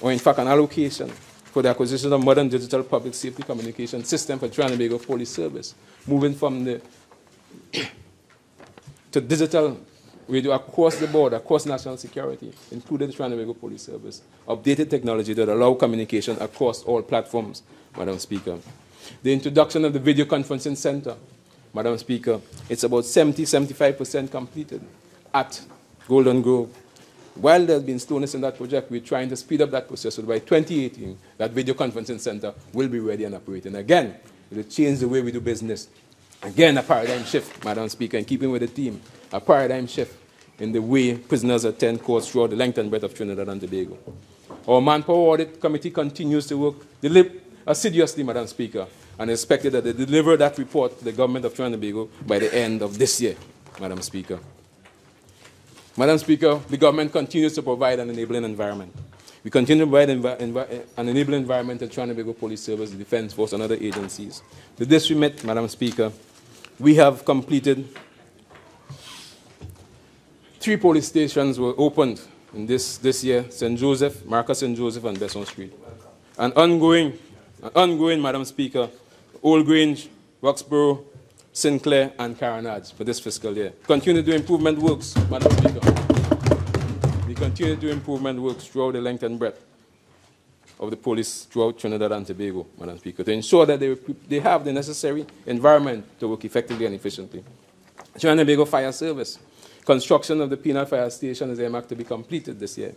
or in fact an allocation, for the acquisition of modern digital public safety communication system for Trinidad and Tobago Police Service, moving from the to digital radio across the board, across national security, including the Trinidad Police Service. Updated technology that allow communication across all platforms, Madam Speaker. The introduction of the video conferencing center, Madam Speaker, it's about 70–75% completed at Golden Grove. While there's been slowness in that project, we're trying to speed up that process so by 2018, that video conferencing center will be ready and operating. Again, it will change the way we do business. Again, a paradigm shift, Madam Speaker, in keeping with the theme, a paradigm shift in the way prisoners attend courts throughout the length and breadth of Trinidad and Tobago. Our Manpower Audit Committee continues to work assiduously, Madam Speaker, and expected that they deliver that report to the government of Trinidad and Tobago by the end of this year, Madam Speaker. Madam Speaker, the government continues to provide an enabling environment. We continue to provide an enabling environment to Trinidad and Tobago Police Service, the Defense Force, and other agencies. To this remit, Madam Speaker, we have completed 3 police stations were opened in this year: St. Joseph, Marcus St. Joseph, and Besson Street. And ongoing, Madam Speaker, Old Grange, Roxborough, Sinclair, and Caranage for this fiscal year. Continue to do improvement works, Madam Speaker. We continue to do improvement works throughout the length and breadth of the police throughout Trinidad and Tobago, Madam Speaker, to ensure that they have the necessary environment to work effectively and efficiently. Trinidad and Tobago Fire Service. Construction of the penal fire station is earmarked to be completed this year.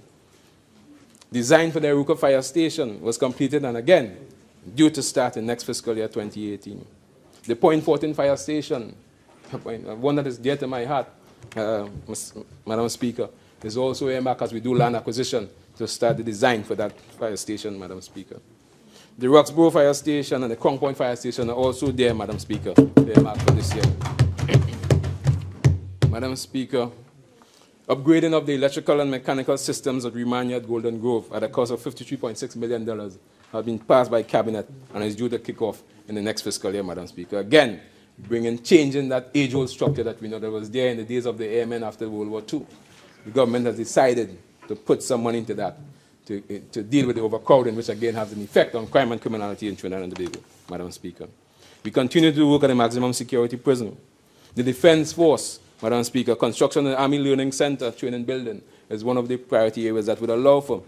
Design for the Aruca Fire Station was completed and again due to start in next fiscal year 2018. The Point 14 Fire Station, one that is dear to my heart, Madam Speaker, is also earmarked as we do land acquisition to start the design for that fire station, Madam Speaker. The Roxborough Fire Station and the Crown Point Fire Station are also there, Madam Speaker, earmarked for this year. Madam Speaker, upgrading of the electrical and mechanical systems at Remania at Golden Grove at a cost of $53.6 million has been passed by Cabinet and is due to kick off in the next fiscal year, Madam Speaker. Again, changing that age-old structure that we know that was there in the days of the airmen after World War II. The government has decided to put some money into that to deal with the overcrowding, which again has an effect on crime and criminality in Trinidad and Tobago, Madam Speaker. We continue to work at the maximum security prison. The Defense Force, Madam Speaker, construction of the Army Learning Center training building is one of the priority areas that would allow for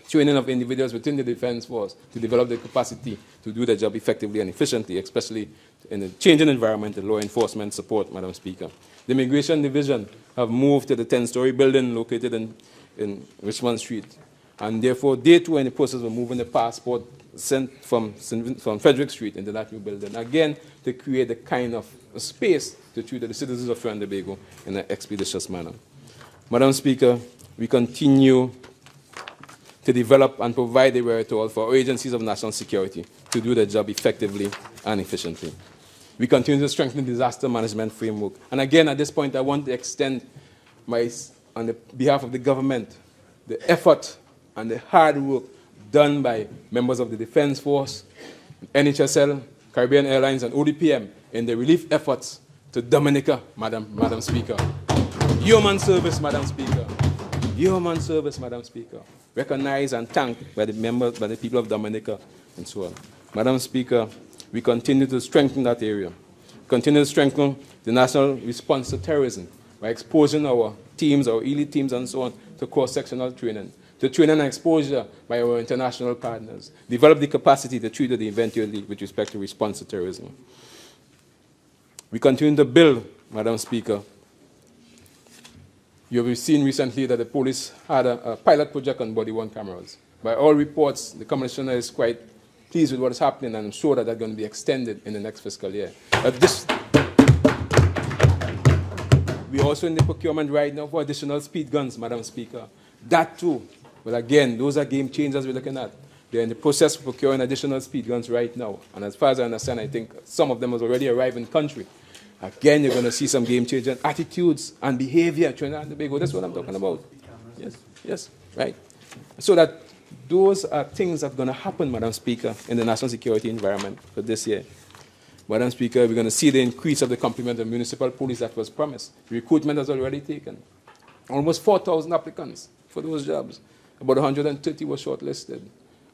training of individuals within the Defense Force to develop the capacity to do their job effectively and efficiently, especially in the changing environment and law enforcement support, Madam Speaker. The Immigration Division have moved to the 10-story building located in Richmond Street, and therefore they too are in the process of moving the passport sent from Frederick Street into that new building, again to create the kind of space to treat the citizens of Trinidad and Tobago in an expeditious manner. Madam Speaker, we continue to develop and provide the wherewithal for our agencies of national security to do their job effectively and efficiently. We continue to strengthen the disaster management framework. And again, at this point, I want to extend on the behalf of the government, the effort and the hard work done by members of the Defense Force, NHSL, Caribbean Airlines, and ODPM in the relief efforts to Dominica, Madam Speaker. Yeoman service, Madam Speaker. Yeoman service, Madam Speaker. Recognized and thanked by the people of Dominica, and so on. Madam Speaker, we continue to strengthen that area. Continue to strengthen the national response to terrorism by exposing our teams, our elite teams, and so on, to cross-sectional training, to training and exposure by our international partners. Develop the capacity to treat the eventually with respect to response to terrorism. We continue to build, Madam Speaker. You have seen recently that the police had a pilot project on body-worn cameras. By all reports, the Commissioner is quite pleased with what is happening, and I'm sure that that's going to be extended in the next fiscal year. We're also in the procurement right now for additional speed guns, Madam Speaker. That too, well again, those are game changers we're looking at. They're in the process of procuring additional speed guns right now. And as far as I understand, I think some of them have already arrived in the country. Again, you're going to see some game-changing attitudes and behavior in Trinidad and Tobago. That's what I'm talking about. Yes, yes, right. So that those are things that are going to happen, Madam Speaker, in the national security environment for this year. Madam Speaker, we're going to see the increase of the complement of municipal police that was promised. Recruitment has already taken. Almost 4,000 applicants for those jobs. About 130 were shortlisted.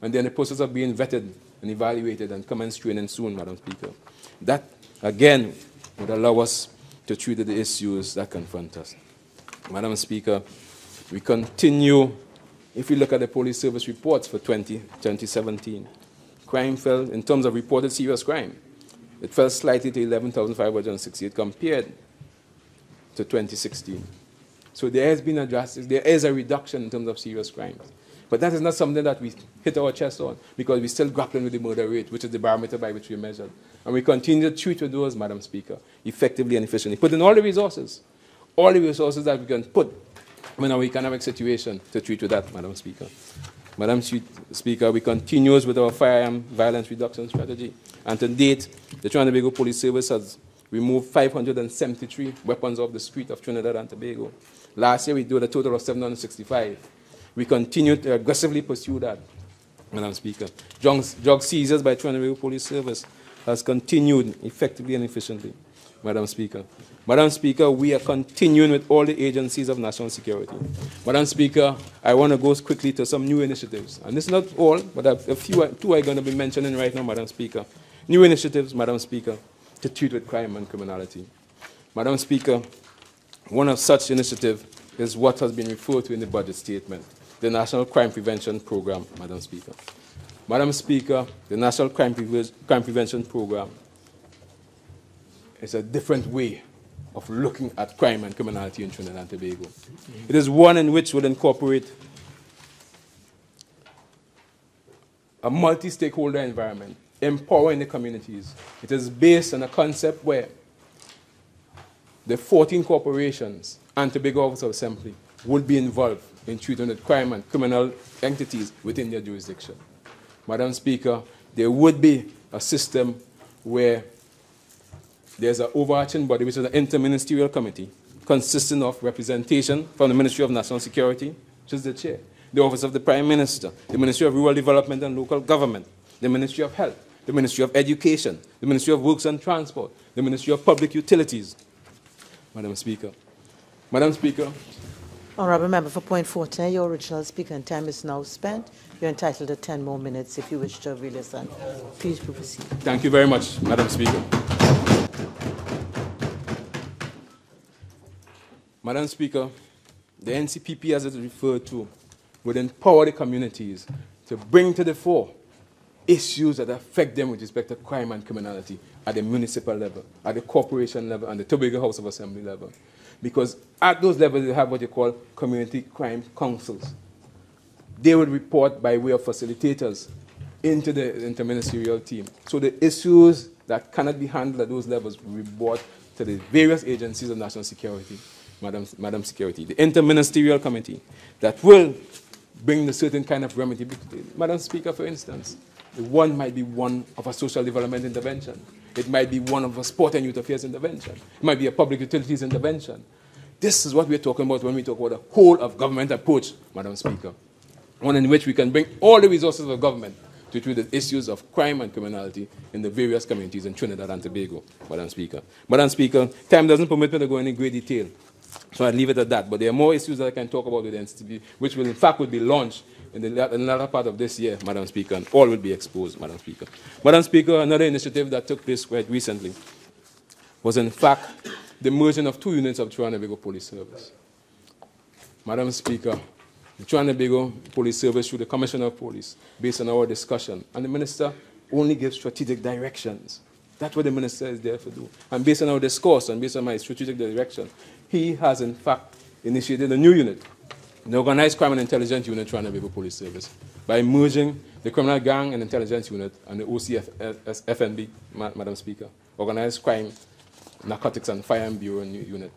And they're in the process of being vetted and evaluated and commence training soon, Madam Speaker. That, again, would allow us to treat the issues that confront us. Madam Speaker, we continue, if we look at the police service reports for 2017, crime fell, in terms of reported serious crime, it fell slightly to 11,568 compared to 2016. So there has been a drastic, there is a reduction in terms of serious crimes. But that is not something that we hit our chest on, because we're still grappling with the murder rate, which is the barometer by which we measure. And we continue to treat with those, Madam Speaker, effectively and efficiently. Put in all the resources that we can put in our economic situation to treat with that, Madam Speaker. Madam Speaker, we continue with our firearm violence reduction strategy. And to date, the Trinidad and Tobago Police Service has removed 573 weapons off the street of Trinidad and Tobago. Last year, we did a total of 765. We continue to aggressively pursue that, Madam Speaker. Drug seizures by Trinidad and Tobago Police Service has continued effectively and efficiently, Madam Speaker. Madam Speaker, we are continuing with all the agencies of national security. Madam Speaker, I want to go quickly to some new initiatives. And this is not all, but two are going to be mentioning right now, Madam Speaker. New initiatives, Madam Speaker, to treat with crime and criminality. Madam Speaker, one of such initiatives is what has been referred to in the budget statement, the National Crime Prevention Program, Madam Speaker. Madam Speaker, the National Crime Prevention Program is a different way of looking at crime and criminality in Trinidad and Tobago. It is one in which will incorporate a multi-stakeholder environment, empowering the communities. It is based on a concept where the 14 corporations and Tobago Office of Assembly would be involved in treating with crime and criminal entities within their jurisdiction. Madam Speaker, there would be a system where there's an overarching body, which is an interministerial committee, consisting of representation from the Ministry of National Security, which is the chair, the Office of the Prime Minister, the Ministry of Rural Development and Local Government, the Ministry of Health, the Ministry of Education, the Ministry of Works and Transport, the Ministry of Public Utilities. Madam Speaker. Madam Speaker. Honourable Member for Point Fortin, your original speaking time is now spent. You're entitled to 10 more minutes if you wish to avail yourself. Please proceed. Thank you very much, Madam Speaker. Madam Speaker, the NCPP, as it is referred to, would empower the communities to bring to the fore issues that affect them with respect to crime and criminality at the municipal level, at the corporation level, and the Tobago House of Assembly level. Because at those levels, you have what you call community crime councils. They would report by way of facilitators into the interministerial team. So the issues that cannot be handled at those levels will be brought to the various agencies of national security, Madam Security. The interministerial committee that will bring a certain kind of remedy. Madam Speaker, for instance, one might be one of a social development intervention. It might be one of a sport and youth affairs intervention. It might be a public utilities intervention. This is what we're talking about when we talk about a whole of government approach, Madam Speaker. One in which we can bring all the resources of government to treat the issues of crime and criminality in the various communities in Trinidad and Tobago, Madam Speaker. Madam Speaker, time doesn't permit me to go into great detail, so I'll leave it at that. But there are more issues that I can talk about with the NCTB, which will in fact be launched in the latter part of this year, Madam Speaker, and all will be exposed, Madam Speaker. Madam Speaker, another initiative that took place quite recently was in fact the merging of two units of Trinidad and Tobago Police Service. Madam Speaker, the Trinidad and Tobago Police Service through the Commissioner of Police, based on our discussion, and the Minister only gives strategic directions. That's what the Minister is there to do. And based on our discourse and based on my strategic direction, he has in fact initiated a new unit, the Organized Crime and Intelligence Unit, Trinidad and Tobago Police Service, by merging the Criminal Gang and Intelligence Unit and the OCFNB, Madam Speaker, Organized Crime, Narcotics and Firearm Bureau Unit.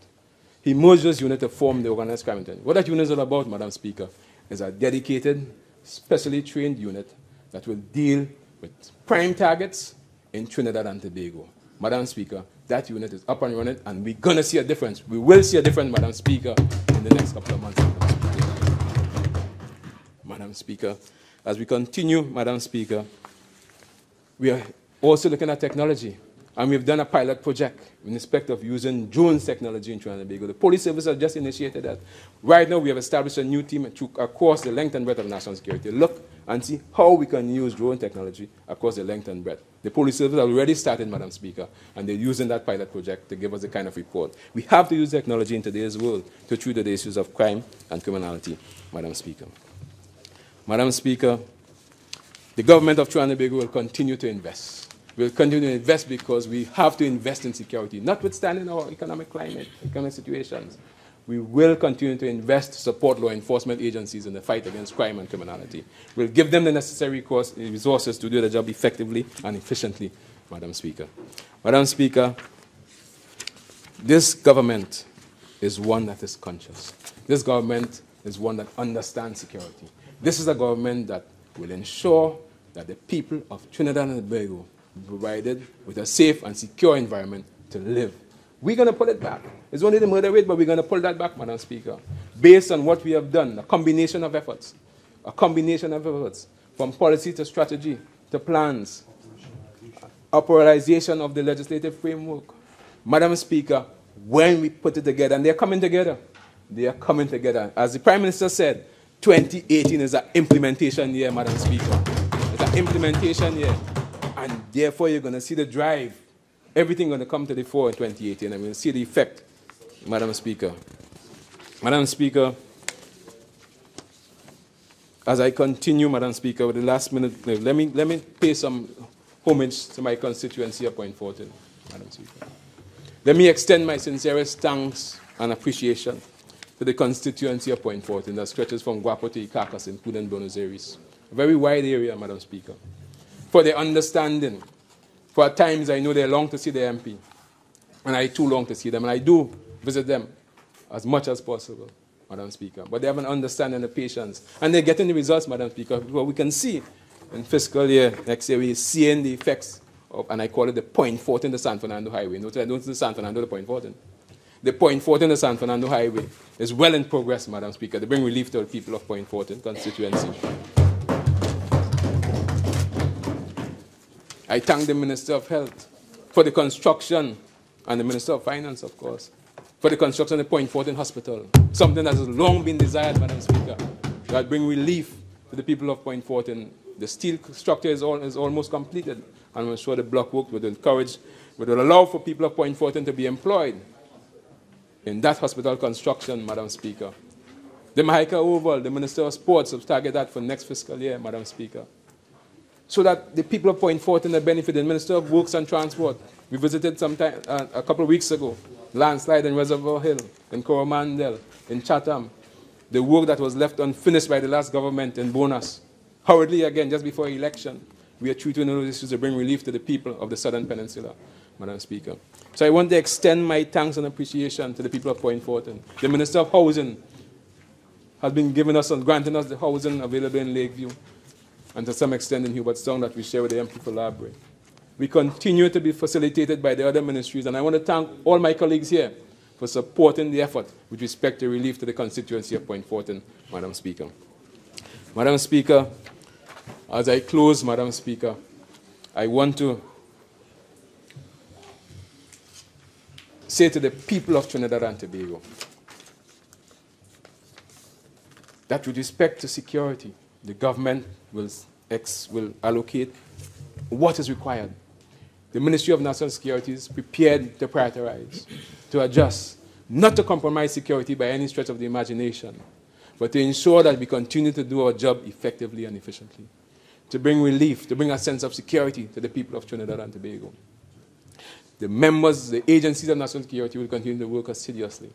He merged this unit to form the Organized Crime Intelligence. What that unit is all about, Madam Speaker, is a dedicated, specially trained unit that will deal with prime targets in Trinidad and Tobago. Madam Speaker, that unit is up and running, and we're going to see a difference. We will see a difference, Madam Speaker, in the next couple of months. Madam Speaker, as we continue, Madam Speaker, we are also looking at technology. And we've done a pilot project in respect of using drones technology in Trinidad and Tobago. The police service has just initiated that. Right now, we have established a new team across the length and breadth of national security. Look and see how we can use drone technology across the length and breadth. The police service has already started, Madam Speaker, and they're using that pilot project to give us the kind of report. We have to use technology in today's world to treat the issues of crime and criminality, Madam Speaker. Madam Speaker, the government of Trinidad and Tobago will continue to invest. We'll continue to invest because we have to invest in security, notwithstanding our economic climate, economic situations. We will continue to invest to support law enforcement agencies in the fight against crime and criminality. We'll give them the necessary resources to do their job effectively and efficiently, Madam Speaker. Madam Speaker, this government is one that is conscious. This government is one that understands security. This is a government that will ensure that the people of Trinidad and Tobago be provided with a safe and secure environment to live. We're going to pull it back. It's only the murder rate, but we're going to pull that back, Madam Speaker, based on what we have done, a combination of efforts, from policy to strategy to plans, operationalization of the legislative framework. Madam Speaker, when we put it together, and they're coming together, As the Prime Minister said, 2018 is an implementation year, Madam Speaker. It's an implementation year, and therefore you're going to see the drive. Everything going to come to the fore in 2018, and we'll see the effect, Madam Speaker. Madam Speaker, as I continue, Madam Speaker, with the last minute, let me pay some homage to my constituency of Point Fortin, Madam Speaker. Let me extend my sincerest thanks and appreciation to the constituency of Point Fortin that stretches from Guapo to Icacos, including Buenos Aires. A very wide area, Madam Speaker, for their understanding. For at times, I know they long to see the MP, and I too long to see them, and I do visit them as much as possible, Madam Speaker. But they have an understanding and a patience, and they're getting the results, Madam Speaker. What we can see in fiscal year next year, we're seeing the effects of, and I call it the Point Fortin to San Fernando Highway. Notice I don't say San Fernando to Point Fortin. The Point Fortin to San Fernando Highway is well in progress, Madam Speaker, to bring relief to the people of Point Fortin constituency. I thank the Minister of Health for the construction, and the Minister of Finance, of course, for the construction of the Point Fortin Hospital, something that has long been desired, Madam Speaker, that bring relief to the people of Point Fortin. The steel structure is almost completed, and I'm sure the block work would encourage, would allow for people of Point Fortin to be employed in that hospital construction, Madam Speaker. The Mahika Oval, the Minister of Sports have targeted that for next fiscal year, Madam Speaker, so that the people of Point Fortin are benefited. The Minister of Works and Transport, we visited a couple of weeks ago, landslide in Reservoir Hill, in Coromandel, in Chatham, the work that was left unfinished by the last government in Bonus. Hurriedly again, just before election, we are treating those issues to bring relief to the people of the Southern Peninsula, Madam Speaker. So I want to extend my thanks and appreciation to the people of Point Fortin. The Minister of Housing has been giving us and granting us the housing available in Lakeview, and to some extent in Hubertstown that we share with the MP for Library. We continue to be facilitated by the other ministries, and I want to thank all my colleagues here for supporting the effort with respect to relief to the constituency of Point Fortin, Madam Speaker. Madam Speaker, as I close, Madam Speaker, I want to say to the people of Trinidad and Tobago that with respect to security, the government will allocate what is required. The Ministry of National Security is prepared to prioritize, to adjust, not to compromise security by any stretch of the imagination, but to ensure that we continue to do our job effectively and efficiently, to bring relief, to bring a sense of security to the people of Trinidad and Tobago. The members, the agencies of national security will continue to work assiduously,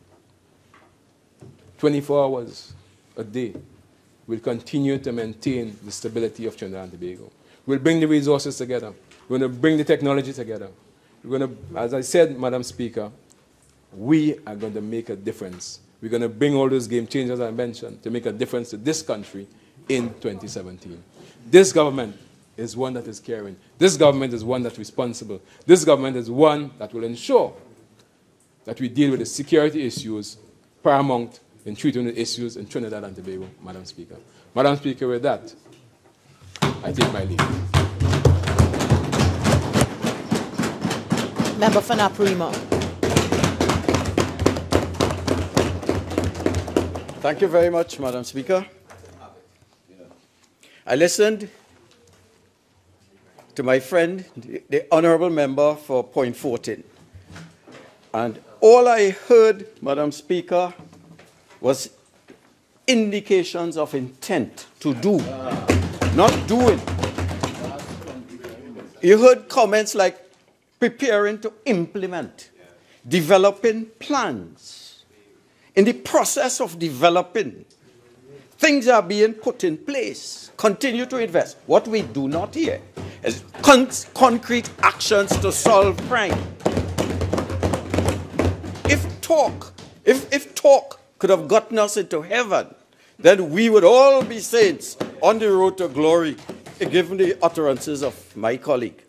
24 hours a day. We'll continue to maintain the stability of Trinidad and Tobago. We'll bring the resources together. We're going to bring the technology together. We're going to, as I said, Madam Speaker, we are going to make a difference. We're going to bring all those game changers I mentioned to make a difference to this country in 2017. This government is one that is caring. This government is one that's responsible. This government is one that will ensure that we deal with the security issues paramount in treating the issues in Trinidad and Tobago, Madam Speaker. Madam Speaker, with that, I take my leave. Member for Naparima. Thank you very much, Madam Speaker. I listened to my friend, the honorable member for Point 14. And all I heard, Madam Speaker, was indications of intent to do, not doing. You heard comments like preparing to implement, developing plans. In the process of developing, things are being put in place. Continue to invest. What we do not hear is concrete actions to solve crime. If talk could have gotten us into heaven, then we would all be saints on the road to glory, given the utterances of my colleague.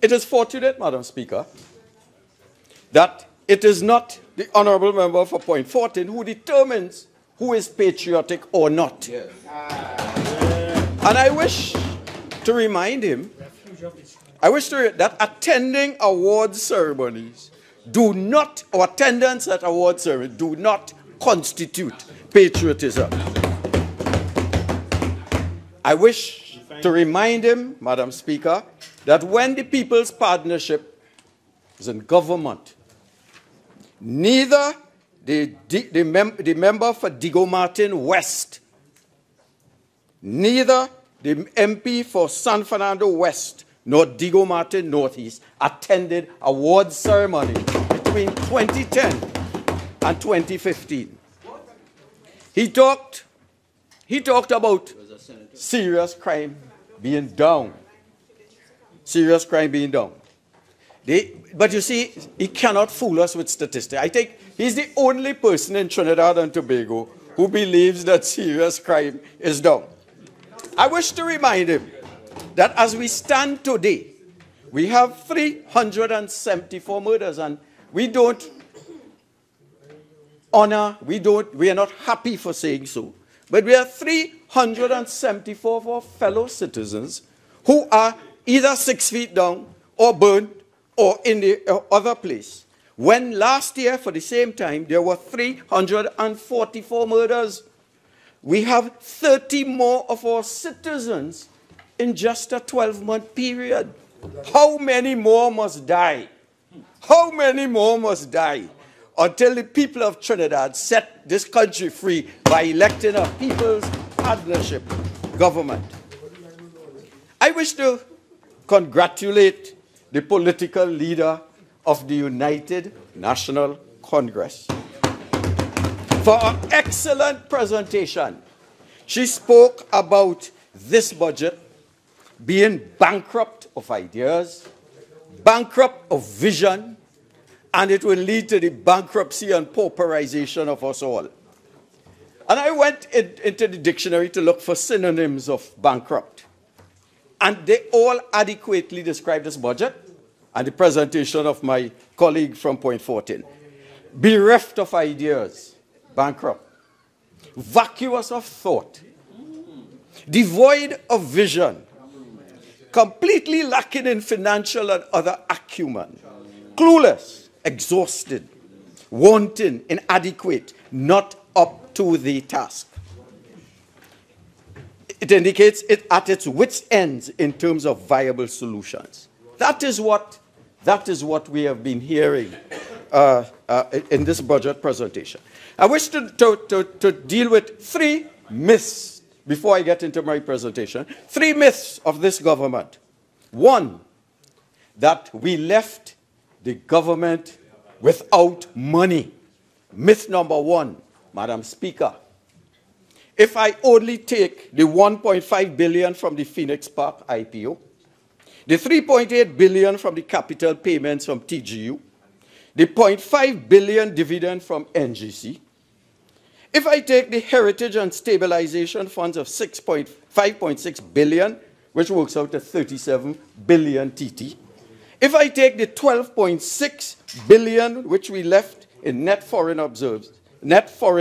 It is fortunate, Madam Speaker, that it is not the honourable member for Point 14 who determines who is patriotic or not. Yes. And I wish to remind him, that attending awards ceremonies do not, or attendance at awards ceremonies do not constitute patriotism. I wish to remind him, Madam Speaker, that when the People's Partnership is in government, neither the member for Digo Martin West, neither the MP for San Fernando West, nor Digo Martin Northeast attended award ceremony between 2010 and 2015. He talked about serious crime being down. Serious crime being down. But you see, he cannot fool us with statistics. I think he's the only person in Trinidad and Tobago who believes that serious crime is down. I wish to remind him that as we stand today, we have 374 murders, and we don't honor, we are not happy for saying so, but we have 374 of our fellow citizens who are either 6 feet down or burned or in the other place. When last year, for the same time, there were 344 murders. We have 30 more of our citizens in just a 12-month period. How many more must die? How many more must die until the people of Trinidad set this country free by electing a People's Partnership government? I wish to congratulate the political leader of the United National Congress for an excellent presentation. She spoke about this budget being bankrupt of ideas, bankrupt of vision, and it will lead to the bankruptcy and pauperization of us all. And I went into the dictionary to look for synonyms of bankrupt. And they all adequately describe this budget and the presentation of my colleague from Point 14. Bereft of ideas, bankrupt. Vacuous of thought. Devoid of vision. Completely lacking in financial and other acumen. Clueless, exhausted, wanting, inadequate, not up to the task. It indicates it at its wit's ends in terms of viable solutions. That is what we have been hearing in this budget presentation. I wish to deal with 3 myths before I get into my presentation. 3 myths of this government. 1, that we left the government without money. Myth number 1, Madam Speaker. If I only take the 1.5 billion from the Phoenix Park IPO, the 3.8 billion from the capital payments from TGU, the 0.5 billion dividend from NGC, if I take the heritage and stabilization funds of 5.6 billion, which works out to 37 billion TT, if I take the 12.6 billion which we left in net foreign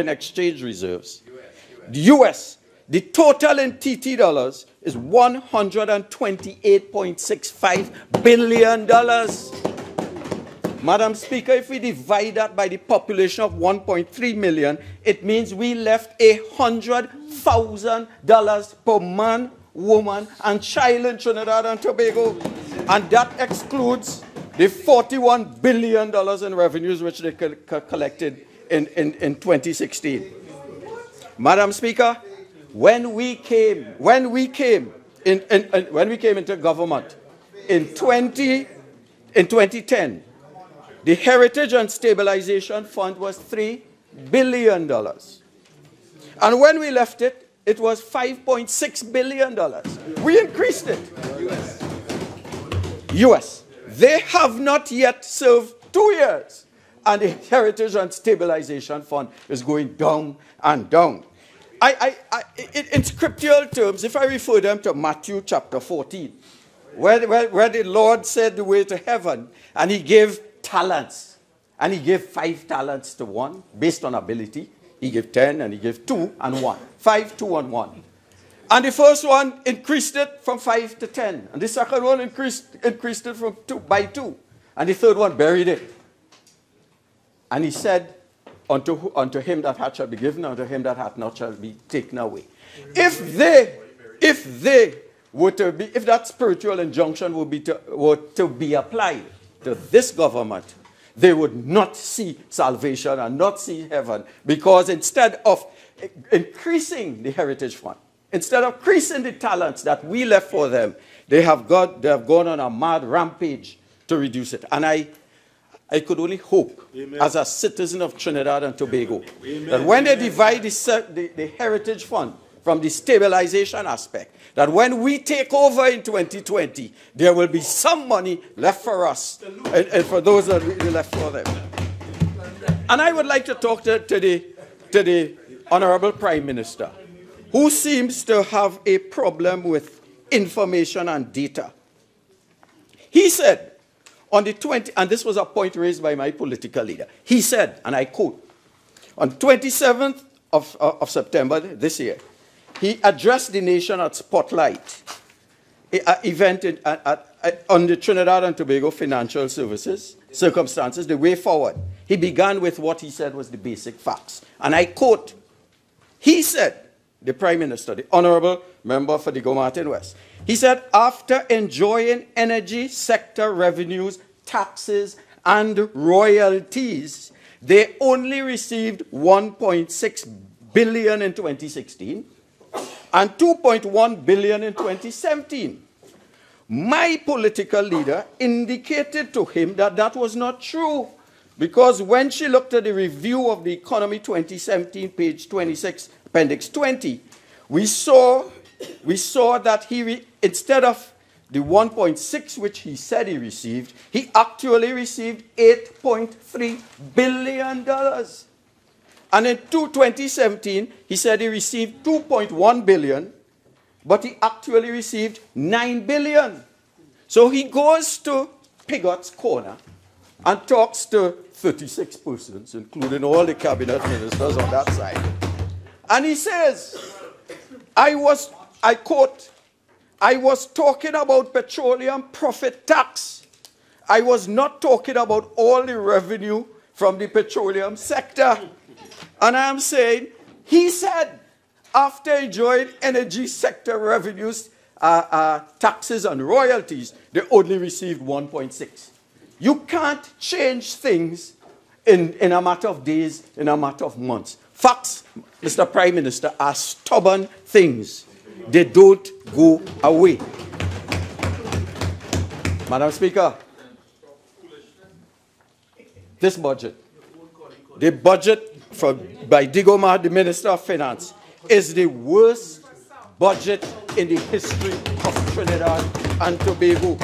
exchange reserves, the US, the total in TT dollars is $128.65 billion. Madam Speaker, if we divide that by the population of 1.3 million, it means we left $100,000 per man, woman, and child in Trinidad and Tobago. And that excludes the $41 billion in revenues which they collected in 2016. Madam Speaker, when we came into government in 2010, the Heritage and Stabilization Fund was $3 billion. And when we left it, it was $5.6 billion. We increased it. US. They have not yet served 2 years. And the Heritage and Stabilization Fund is going down and down. In scriptural terms, if I refer them to Matthew chapter 14, where the Lord said the way to heaven, and he gave talents. And he gave 5 talents to one, based on ability. He gave 10, and he gave 2 and 1. 5, 2, and 1. And the first one increased it from 5 to 10. And the second one increased it from 2 by 2. And the third one buried it. And he said, unto him that hath shall be given, unto him that hath not shall be taken away. If that spiritual injunction were to be applied to this government, they would not see salvation and not see heaven, because instead of increasing the Heritage Fund, instead of increasing the talents that we left for them, they have gone on a mad rampage to reduce it. And I could only hope, Amen, as a citizen of Trinidad and Tobago, Amen, that when they divide the Heritage Fund from the stabilization aspect, that when we take over in 2020, there will be some money left for us and for those that we left for them. And I would like to talk to the Honorable Prime Minister, who seems to have a problem with information and data. He said on the 20th, and this was a point raised by my political leader, he said, and I quote, on 27th of September this year, he addressed the nation at Spotlight, an event on the Trinidad and Tobago financial services, circumstances, the way forward. He began with what he said was the basic facts. And I quote, he said, the Prime Minister, the Honorable Member for the Gomartin West, he said, after enjoying energy sector revenues, taxes, and royalties, they only received $1.6 billion in 2016 and $2.1 billion in 2017. My political leader indicated to him that that was not true, because when she looked at the review of the Economy 2017, page 26, Appendix 20, we saw that instead of the 1.6 which he said he received, he actually received $8.3 billion. And in 2017, he said he received $2.1 billion, but he actually received $9 billion. So he goes to Pigot's Corner and talks to 36 persons, including all the cabinet ministers on that side. And he says, I quote, I was talking about petroleum profit tax. I was not talking about all the revenue from the petroleum sector. And I'm saying, he said, after enjoying energy sector revenues, taxes and royalties, they only received 1.6. You can't change things in a matter of days, in a matter of months. Facts, Mr. Prime Minister, are stubborn things. They don't go away. Madam Speaker, this budget, the budget by Digomar, the Minister of Finance, is the worst budget in the history of Trinidad and Tobago.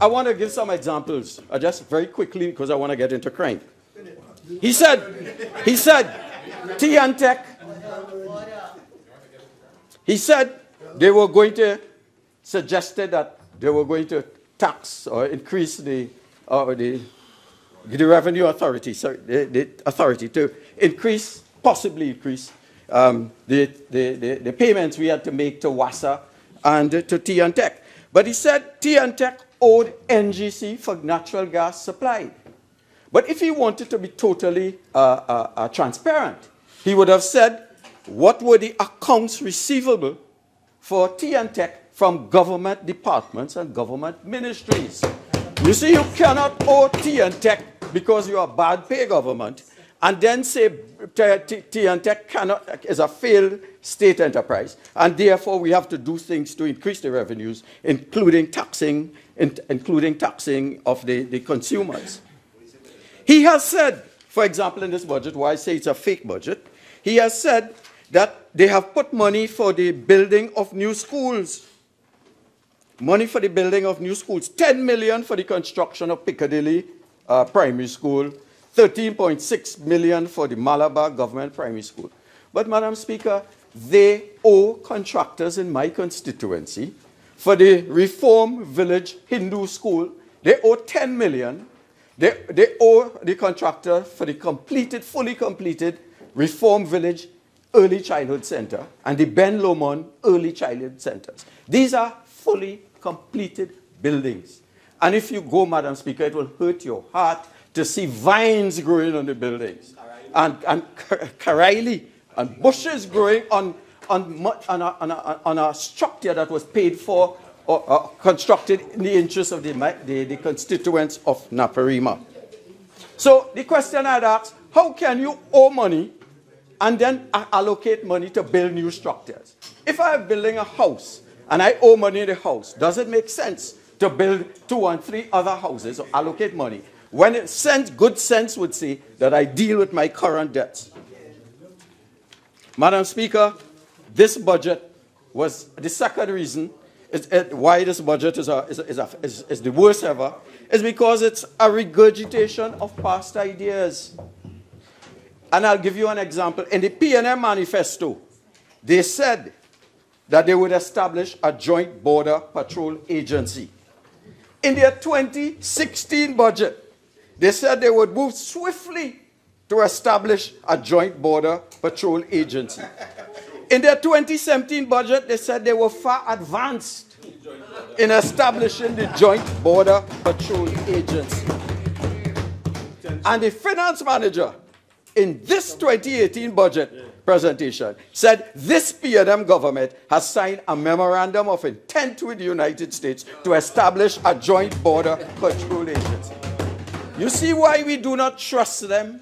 I want to give some examples, just very quickly, because I want to get into crime. He said, T&Tech, he said they were going to, suggested that they were going to tax or increase the revenue authority, sorry, the authority to increase, possibly increase the payments we had to make to WASA and to T&Tech. But he said T&Tech owed NGC for natural gas supply. But if he wanted to be totally transparent, he would have said, what were the accounts receivable for Tech from government departments and government ministries? You see, you cannot owe Tech because you are bad pay government, and then say Tech is a failed state enterprise, and therefore we have to do things to increase the revenues, including taxing of the consumers. He has said, for example, in this budget, why I say it's a fake budget, he has said that they have put money for the building of new schools. Money for the building of new schools. 10 million for the construction of Piccadilly Primary School. 13.6 million for the Malabar Government Primary School. But, Madam Speaker, they owe contractors in my constituency for the Reform Village Hindu School. They owe 10 million. They owe the contractor for the fully completed Reform Village Early Childhood Center and the Ben Lomond Early Childhood Centers. These are fully completed buildings. And if you go, Madam Speaker, it will hurt your heart to see vines growing on the buildings and Karaili and bushes growing on a structure that was paid for or constructed in the interest of the constituents of Naparima. So the question I'd ask, how can you owe money and then allocate money to build new structures? If I'm building a house and I owe money in the house, does it make sense to build 2 and 3 other houses or allocate money? When good sense would say that I deal with my current debts. Madam Speaker, this budget was the second reason why this budget is the worst ever, is because it's a regurgitation of past ideas. And I'll give you an example. In the PNM manifesto, they said that they would establish a joint border patrol agency. In their 2016 budget, they said they would move swiftly to establish a joint border patrol agency. In their 2017 budget, they said they were far advanced in establishing the joint border patrol agency. And the finance manager in this 2018 budget presentation said this PNM government has signed a memorandum of intent with the United States to establish a joint border patrol agency. You see why we do not trust them?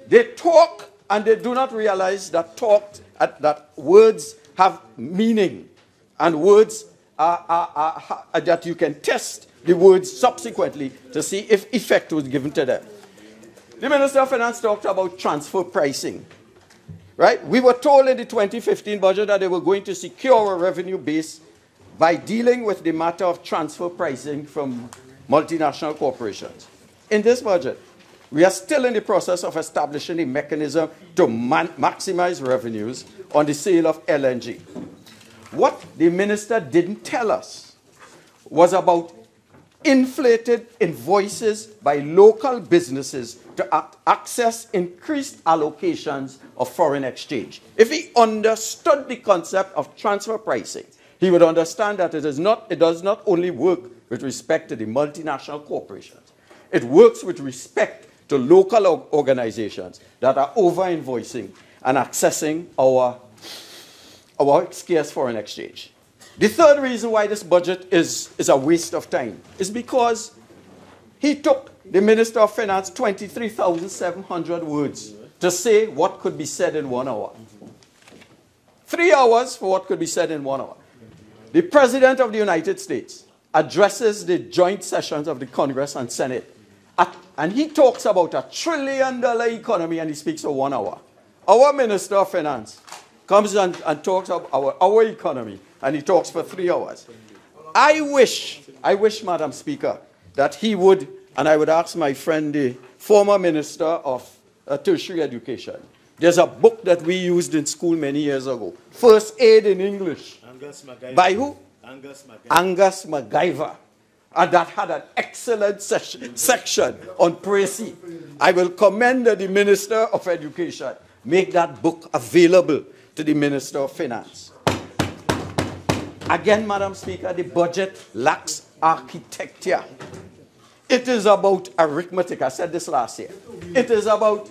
They talk and they do not realize that that words have meaning, and words that you can test the words subsequently to see if effect was given to them. The Minister of Finance talked about transfer pricing. Right? We were told in the 2015 budget that they were going to secure a revenue base by dealing with the matter of transfer pricing from multinational corporations. In this budget, we are still in the process of establishing a mechanism to maximize revenues on the sale of LNG. What the minister didn't tell us was about inflated invoices by local businesses to access increased allocations of foreign exchange. If he understood the concept of transfer pricing, he would understand that it does not only work with respect to the multinational corporations. It works with respect to local organizations that are over-invoicing and accessing our scarce foreign exchange. The third reason why this budget is a waste of time is because he took the Minister of Finance 23,700 words to say what could be said in 1 hour. 3 hours for what could be said in 1 hour. The President of the United States addresses the joint sessions of the Congress and Senate, and he talks about $1 trillion economy, and he speaks for 1 hour. Our Minister of Finance comes and talks about our economy, and he talks for 3 hours. I wish, Madam Speaker, that he would, and I would ask my friend, the former Minister of Tertiary Education, there's a book that we used in school many years ago, First Aid in English. By who? Angus MacGyver. And that had an excellent section on Précy. I will commend the Minister of Education. Make that book available to the Minister of Finance. Again, Madam Speaker, the budget lacks architecture. It is about arithmetic. I said this last year. It is about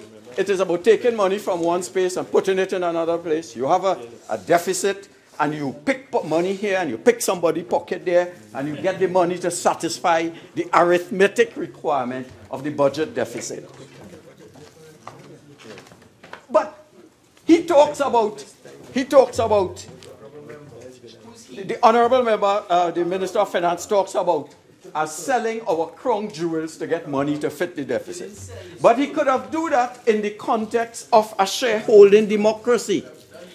taking money from one space and putting it in another place. You have a deficit, and you pick money here, and you pick somebody's pocket there, and you get the money to satisfy the arithmetic requirement of the budget deficit. But he talks about the honorable member, the Minister of Finance talks about us selling our crown jewels to get money to fit the deficit. But he could have done that in the context of a shareholding democracy,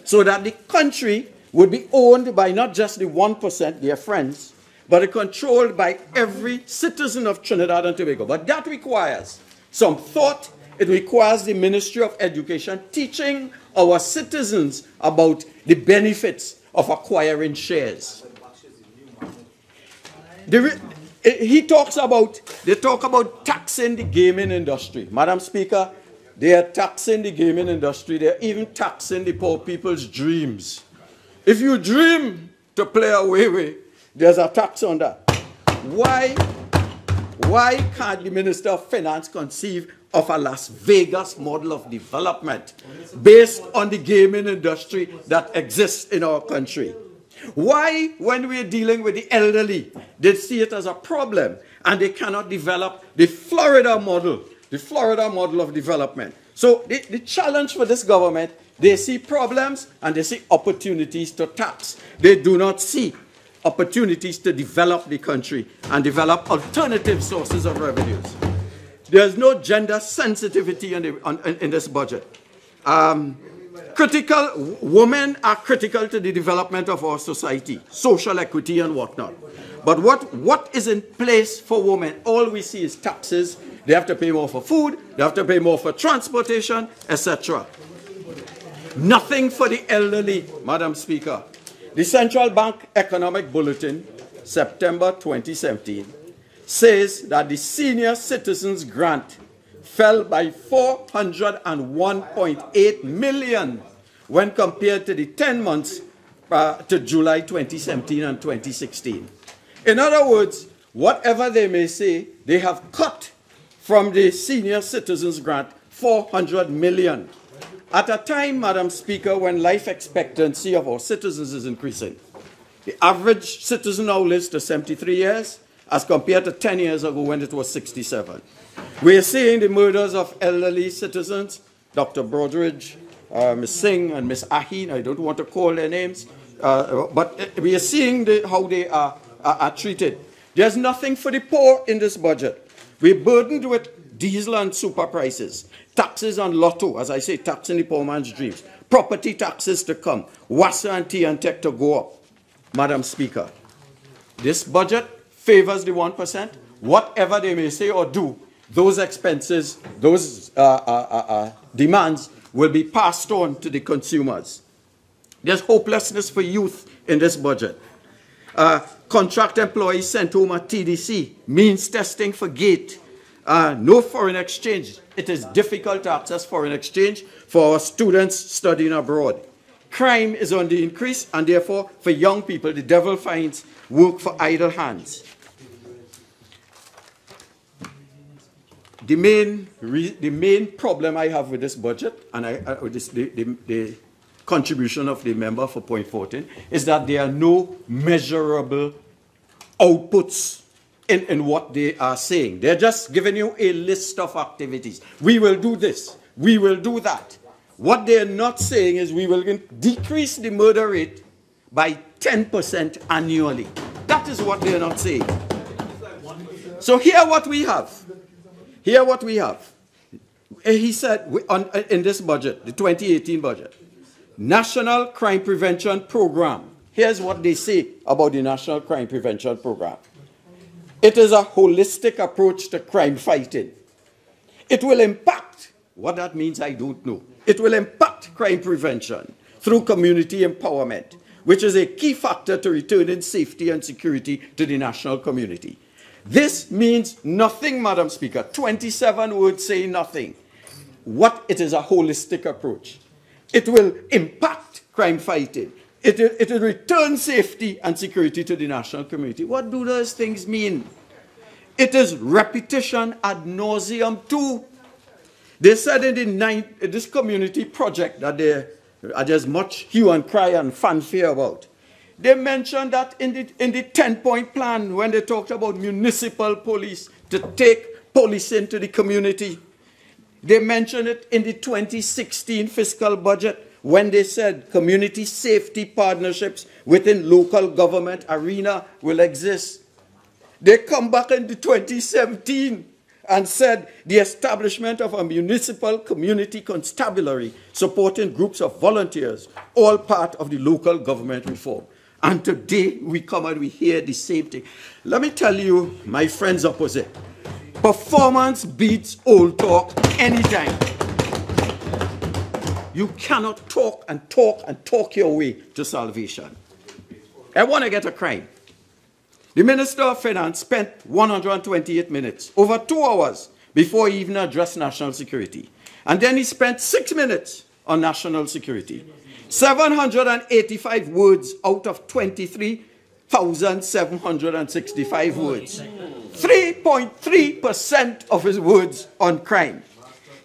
so that the country would be owned by not just the 1%, their friends, but controlled by every citizen of Trinidad and Tobago. But that requires some thought. It requires the Ministry of Education teaching our citizens about the benefits of acquiring shares. They talk about taxing the gaming industry. Madam Speaker, they are taxing the gaming industry. They are even taxing the poor people's dreams. If you dream to play away, there's a tax on that. Why can't the Minister of Finance conceive of a Las Vegas model of development based on the gaming industry that exists in our country? Why, when we're dealing with the elderly, they see it as a problem and they cannot develop the Florida model of development? So the challenge for this government, they see problems and they see opportunities to tax. They do not see opportunities to develop the country and develop alternative sources of revenues. There's no gender sensitivity in this budget. Women are critical to the development of our society, social equity and whatnot. But what is in place for women? All we see is taxes. They have to pay more for food, they have to pay more for transportation, etc. Nothing for the elderly, Madam Speaker. The Central Bank Economic Bulletin, September 2017, says that the senior citizens grant fell by 401.8 million when compared to the 10 months to July 2017 and 2016. In other words, whatever they may say, they have cut from the senior citizens grant 400 million. At a time, Madam Speaker, when life expectancy of our citizens is increasing. The average citizen now lives to 73 years as compared to 10 years ago when it was 67. We are seeing the murders of elderly citizens, Dr. Brodridge, Ms. Singh and Ms. Aheen. I don't want to call their names, but we are seeing how they are treated. There's nothing for the poor in this budget. We're burdened with diesel and super prices, taxes on lotto, as I say, taxing the poor man's dreams, property taxes to come, WASA and T&Tech to go up. Madam Speaker, this budget favors the 1%. Whatever they may say or do, those expenses, those demands will be passed on to the consumers. There's hopelessness for youth in this budget. Contract employees sent home at TDC, means testing for gate, no foreign exchange. It is difficult to access foreign exchange for our students studying abroad. Crime is on the increase, and therefore, for young people, the devil finds work for idle hands. The main problem I have with this budget, and the contribution of the member for point 14, is that there are no measurable outputs in what they are saying. They're just giving you a list of activities. We will do this. We will do that. What they're not saying is we will decrease the murder rate by 10% annually. That is what they're not saying. So here what we have. Here what we have. He said in this budget, the 2018 budget, National Crime Prevention Program. Here's what they say about the National Crime Prevention Program. It is a holistic approach to crime fighting. It will impact, what that means I don't know. It will impact crime prevention through community empowerment, which is a key factor to returning safety and security to the national community. This means nothing, Madam Speaker. 27 words say nothing. What it is a holistic approach. It will impact crime fighting. It will return safety and security to the national community. What do those things mean? It is repetition ad nauseum too. They said in this community project that there's much hue and cry and fanfare about. They mentioned that in the 10-point plan when they talked about municipal police to take police into the community. They mentioned it in the 2016 fiscal budget when they said community safety partnerships within local government arena will exist. They come back in the 2017 and said the establishment of a municipal community constabulary supporting groups of volunteers, all part of the local government reform. And today we come and we hear the same thing. Let me tell you, my friends opposite, performance beats old talk anytime. You cannot talk and talk and talk your way to salvation. I want to get a crime. The Minister of Finance spent 128 minutes, over 2 hours, before he even addressed national security. And then he spent 6 minutes on national security. 785 words out of 23,765 words. 3.3% of his words on crime.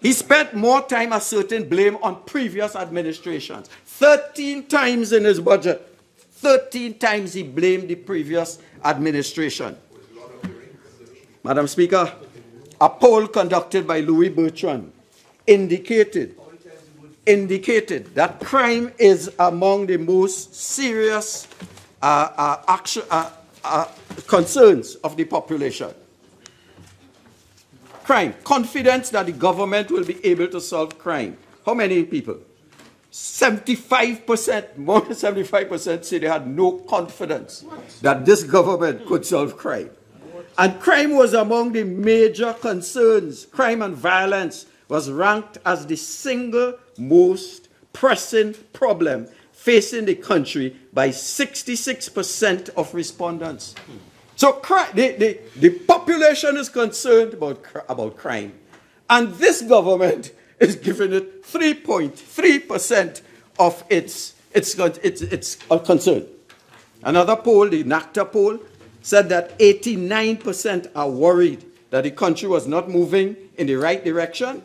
He spent more time asserting blame on previous administrations. 13 times in his budget. 13 times he blamed the previous administration. Madam Speaker, a poll conducted by Louis Bertrand indicated that crime is among the most serious concerns of the population. Crime. Confidence that the government will be able to solve crime. How many people? 75%, more than 75% say they had no confidence that this government could solve crime. And crime was among the major concerns. Crime and violence was ranked as the single most pressing problem facing the country by 66% of respondents. So the population is concerned about crime. And this government is giving it 3.3% of its concern. Another poll, the NACTA poll, said that 89% are worried that the country was not moving in the right direction,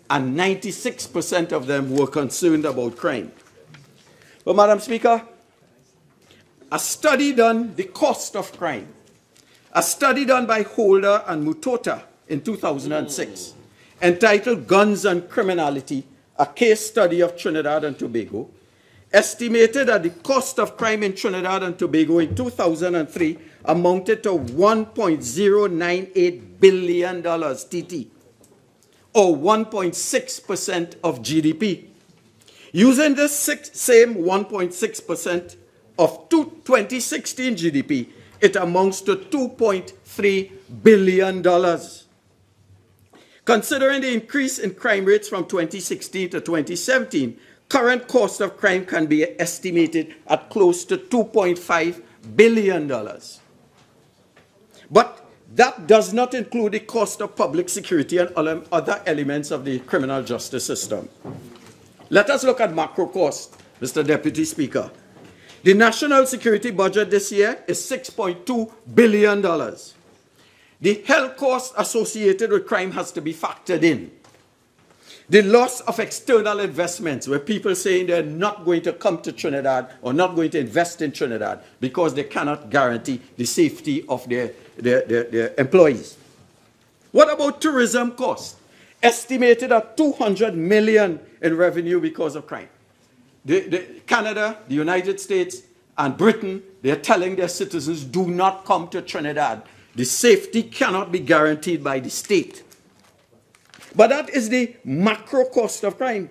and 96% of them were concerned about crime. But, Madam Speaker, a study done, the cost of crime, a study done by Holder and Mutota in 2006, entitled Guns and Criminality, a case study of Trinidad and Tobago, estimated that the cost of crime in Trinidad and Tobago in 2003 amounted to $1.098 billion TT, or 1.6% of GDP. Using this same 1.6% of 2016 GDP, it amounts to $2.3 billion. Considering the increase in crime rates from 2016 to 2017, current cost of crime can be estimated at close to $2.5 billion. But that does not include the cost of public security and other elements of the criminal justice system. Let us look at macro cost, Mr. Deputy Speaker. The national security budget this year is $6.2 billion. The health cost associated with crime has to be factored in. The loss of external investments, where people saying they're not going to come to Trinidad or not going to invest in Trinidad because they cannot guarantee the safety of their employees. What about tourism costs? Estimated at $200 million in revenue because of crime. Canada, the United States, and Britain, they're telling their citizens, do not come to Trinidad. The safety cannot be guaranteed by the state. But that is the macro cost of crime.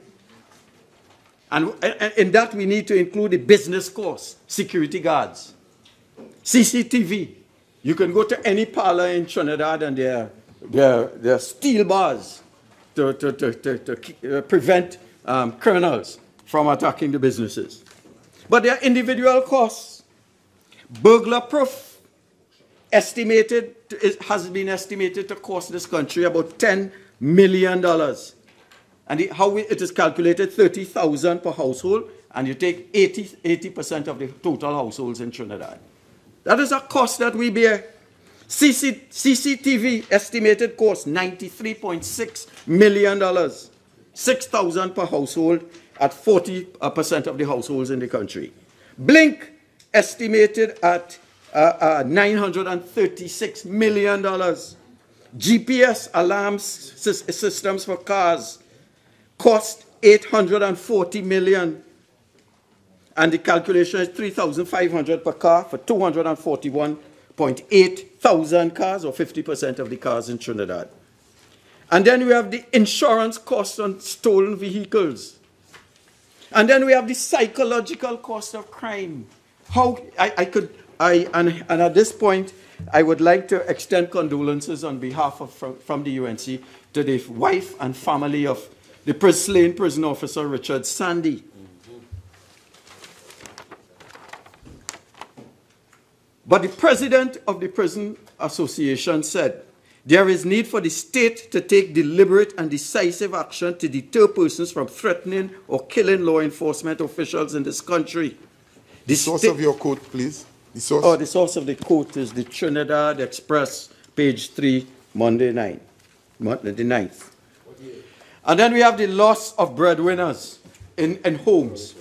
And in that we need to include the business cost, security guards, CCTV. You can go to any parlor in Trinidad and there are steel bars to prevent criminals from attacking the businesses. But there are individual costs. Burglar proof has been estimated to cost this country about $10 million. And how it is calculated, $30,000 per household and you take 80% of the total households in Trinidad. That is a cost that we bear. CCTV estimated cost $93.6 million, $6,000 per household at 40% of the households in the country. Blink estimated at $936 million. GPS alarm systems for cars cost $840 million. And the calculation is $3,500 per car for 241.8 thousand cars, or 50% of the cars in Trinidad. And then we have the insurance cost on stolen vehicles. And then we have the psychological cost of crime. And at this point, I would like to extend condolences on behalf of, from the UNC to the wife and family of the slain prison officer Richard Sandy. But the president of the Prison Association said, there is need for the state to take deliberate and decisive action to deter persons from threatening or killing law enforcement officials in this country. The source of your quote, please. The source. Oh, the source of the quote is the Trinidad Express, page 3, Monday 9, the 9th. And then we have the loss of breadwinners in homes.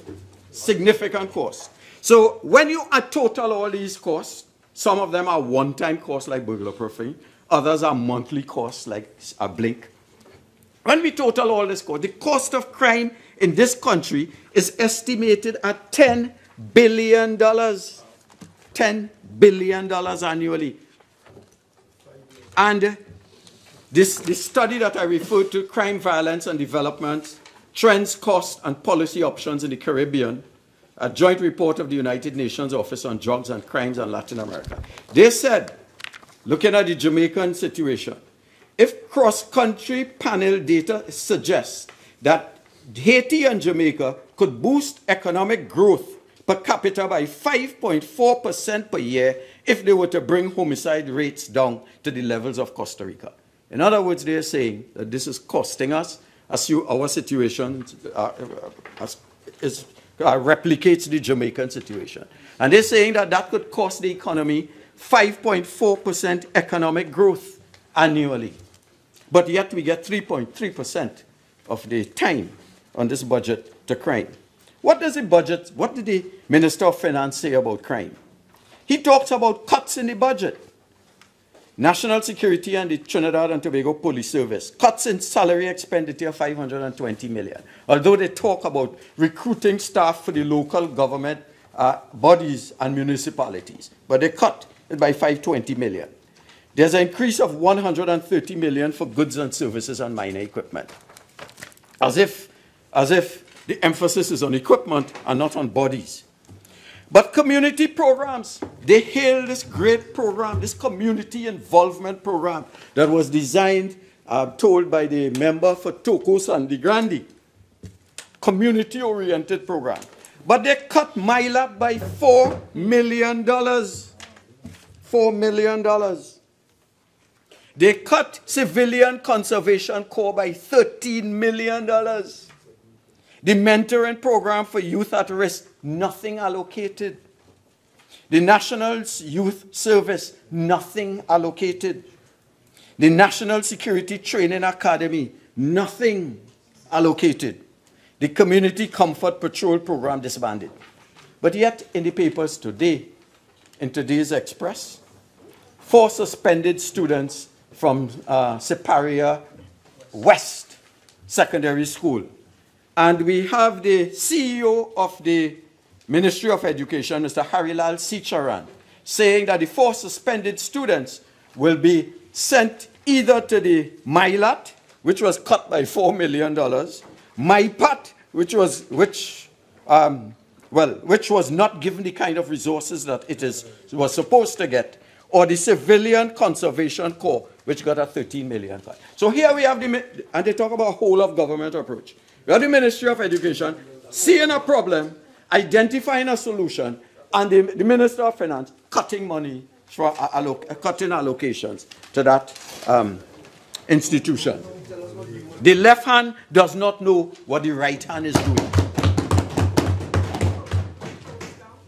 Significant cost. So when you total all these costs, some of them are one-time costs like burglar proofing, others are monthly costs like a Blink. When we total all this cost, the cost of crime in this country is estimated at $10 billion. $10 billion annually. And this study that I referred to, Crime, Violence and Development, Trends, Costs and Policy Options in the Caribbean, a joint report of the United Nations Office on Drugs and Crimes in Latin America. They said, looking at the Jamaican situation, if cross-country panel data suggests that Haiti and Jamaica could boost economic growth per capita by 5.4% per year if they were to bring homicide rates down to the levels of Costa Rica. In other words, they are saying that this is costing us, our situation replicates the Jamaican situation. And they're saying that that could cost the economy 5.4% economic growth annually. But yet we get 3.3% of the time on this budget to crime. What did the Minister of Finance say about crime? He talks about cuts in the budget. National Security and the Trinidad and Tobago Police Service, cuts in salary expenditure of $520 million. Although they talk about recruiting staff for the local government bodies and municipalities, but they cut it by $520 million. There's an increase of $130 million for goods and services and minor equipment. As if the emphasis is on equipment and not on bodies. But community programs, they hail this great program, this community involvement program that was designed, told by the member for Toko Sandy Grande. Community-oriented program. But they cut MILAP by $4 million. $4 million. They cut Civilian Conservation Corps by $13 million. The mentoring program for youth at risk, nothing allocated. The National Youth Service, nothing allocated. The National Security Training Academy, nothing allocated. The Community Comfort Patrol program disbanded. But yet, in the papers today, in today's Express, 4 suspended students from Siparia West Secondary School. And we have the CEO of the Ministry of Education, Mr. Harilal Sicharan, saying that the 4 suspended students will be sent either to the MILAT, which was cut by $4 million, MIPAT, which was not given the kind of resources that it was supposed to get, or the Civilian Conservation Corps, which got a $13 million cut. So here we have and they talk about a whole of government approach. We have the Ministry of Education seeing a problem, identifying a solution, and the Minister of Finance cutting money, for cutting allocations to that institution. The left hand does not know what the right hand is doing.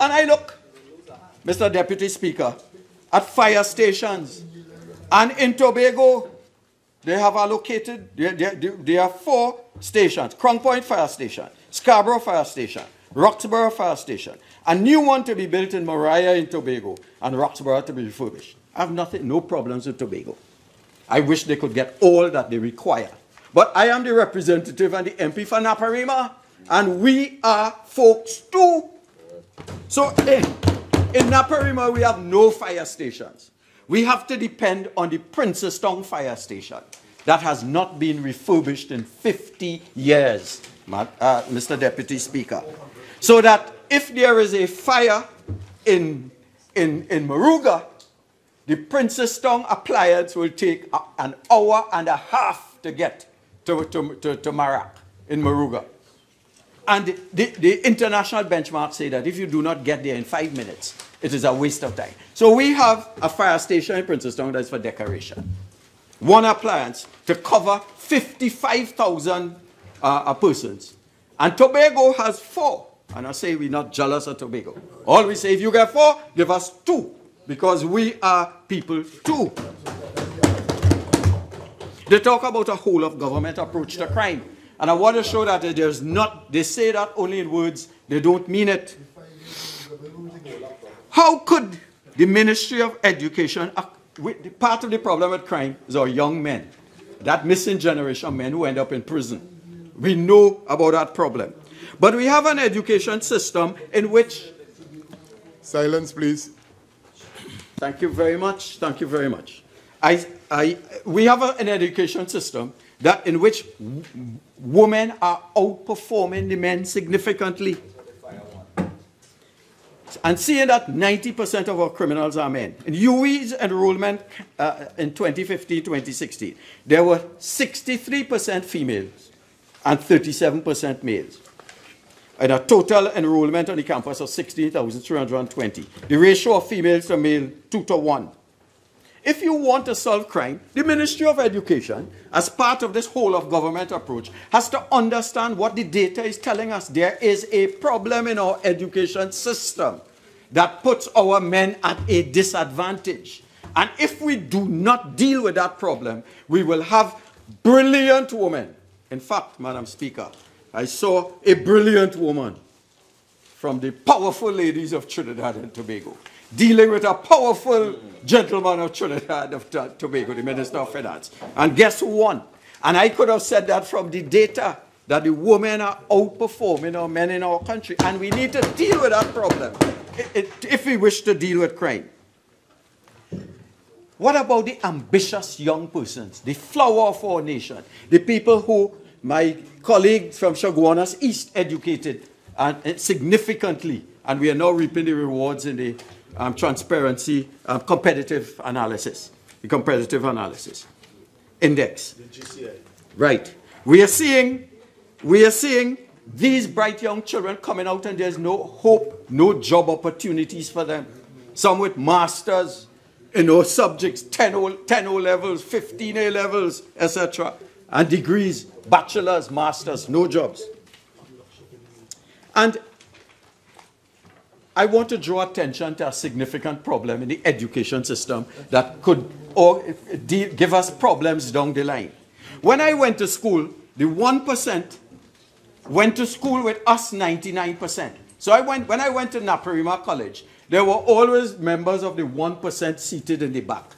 And I look, Mr. Deputy Speaker, at fire stations. And in Tobago, they have allocated, there are 4 stations. Crown Point Fire Station, Scarborough Fire Station, Roxborough Fire Station, a new one to be built in Maria in Tobago, and Roxborough to be refurbished. I have no problems with Tobago. I wish they could get all that they require. But I am the representative and the MP for Naparima, and we are folks too. So in Naparima, we have no fire stations. We have to depend on the Princestown Fire Station that has not been refurbished in 50 years, Mr. Deputy Speaker. So that if there is a fire in Moruga, the Princestown appliance will take an hour and a half to get to Marak in Moruga. And the international benchmarks say that if you do not get there in 5 minutes, it is a waste of time. So we have a fire station in Princestown that's for decoration. One appliance to cover 55,000 persons. And Tobago has 4. And I say we're not jealous of Tobago. All we say, if you get 4, give us 2. Because we are people too. They talk about a whole of government approach to crime. And I want to show that there's not, they say that only in words, they don't mean it. How could the Ministry of Education, part of the problem with crime is our young men, that missing generation of men who end up in prison. We know about that problem. But we have an education system in which... Silence, please. Thank you very much. Thank you very much. We have an education system that in which women are outperforming the men significantly. And seeing that 90% of our criminals are men. In UWE's enrollment in 2015-2016, there were 63% females and 37% males. And a total enrollment on the campus of 16,320. The ratio of females to male, 2 to 1. If you want to solve crime, the Ministry of Education, as part of this whole of government approach, has to understand what the data is telling us. There is a problem in our education system that puts our men at a disadvantage. And if we do not deal with that problem, we will have brilliant women. In fact, Madam Speaker, I saw a brilliant woman from the powerful ladies of Trinidad and Tobago dealing with a powerful gentleman of Trinidad and Tobago, the Minister of Finance. And guess who won? And I could have said that from the data that the women are outperforming our men in our country. And we need to deal with that problem if we wish to deal with crime. What about the ambitious young persons, the flower of our nation, the people who my colleague from Chaguanas East educated significantly, and we are now reaping the rewards in the transparency, competitive analysis, the competitive analysis index. The GCI. Right. We are seeing these bright young children coming out and there's no hope, no job opportunities for them. Some with masters in all subjects, 10 O levels, 15 A levels, etc. And degrees, bachelors, masters, no jobs. And I want to draw attention to a significant problem in the education system that could give us problems down the line. When I went to school, the 1% went to school with us 99%. So when I went to Naparima College, there were always members of the 1% seated in the back.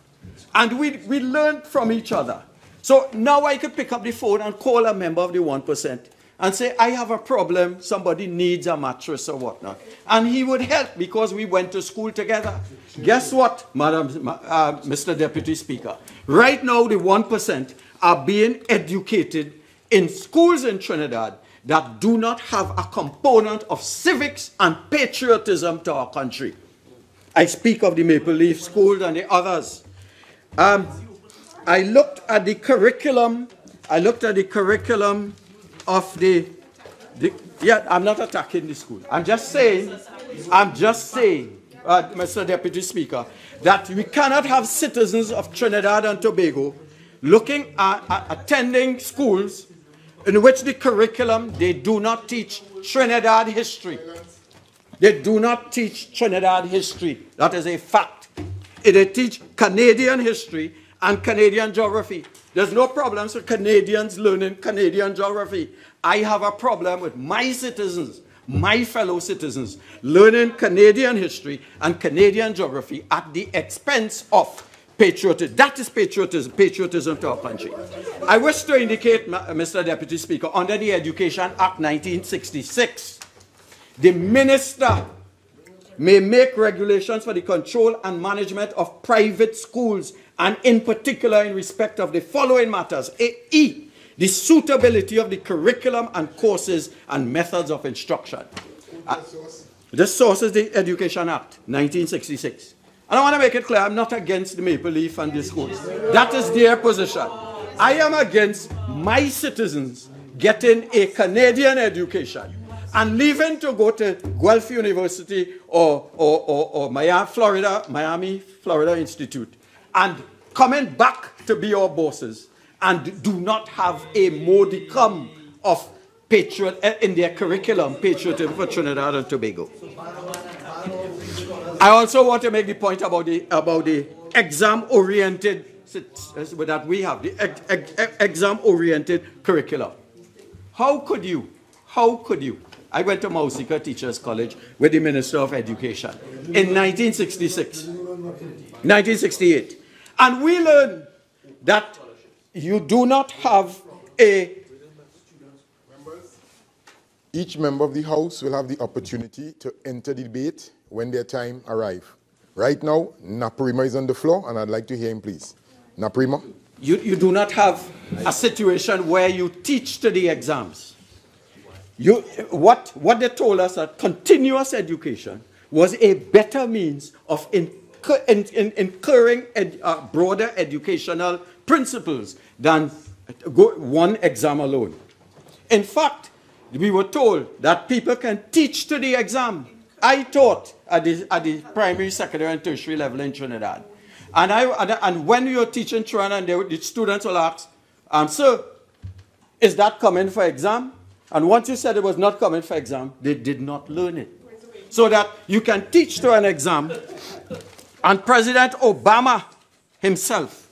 And we learned from each other. So now I could pick up the phone and call a member of the 1% and say, I have a problem, somebody needs a mattress or whatnot. And he would help because we went to school together. Guess what, Mr. Deputy Speaker? Right now, the 1% are being educated in schools in Trinidad that do not have a component of civics and patriotism to our country. I speak of the Maple Leaf School and the others. I looked at the curriculum. Of yeah, I'm not attacking the school. I'm just saying, Mr. Deputy Speaker, that we cannot have citizens of Trinidad and Tobago looking at attending schools in which the curriculum, they do not teach Trinidad history. They do not teach Trinidad history. That is a fact. They teach Canadian history and Canadian geography. There's no problems with Canadians learning Canadian geography. I have a problem with my citizens, my fellow citizens, learning Canadian history and Canadian geography at the expense of patriotism. That is patriotism, patriotism to our country. I wish to indicate, Mr. Deputy Speaker, under the Education Act 1966, the minister may make regulations for the control and management of private schools, and in particular in respect of the following matters. E, the suitability of the curriculum and courses and methods of instruction. The source is the Education Act, 1966. And I want to make it clear, I'm not against the Maple Leaf and the schools. That is their position. I am against my citizens getting a Canadian education and leaving to go to Guelph University or Miami, Florida Institute, and coming back to be our bosses and do not have a modicum of in their curriculum, patriotism for Trinidad and Tobago. I also want to make the point about the exam-oriented that we have, the exam-oriented curriculum. How could you? I went to Mausika Teachers College with the Minister of Education in 1968. And we learned that you do not have a... Each member of the House will have the opportunity to enter the debate when their time arrives. Right now, Naprima is on the floor, and I'd like to hear him, please. Naprima? You do not have a situation where you teach to the exams. What they told us that continuous education was a better means of incurring broader educational principles than one exam alone. In fact, we were told that people can teach to the exam. I taught at the primary, secondary, and tertiary level in Trinidad. And when you're teaching Trinidad, the students will ask, sir, is that coming for exam? And once you said it was not coming for exam, they did not learn it. So that you can teach to an exam, and President Obama himself,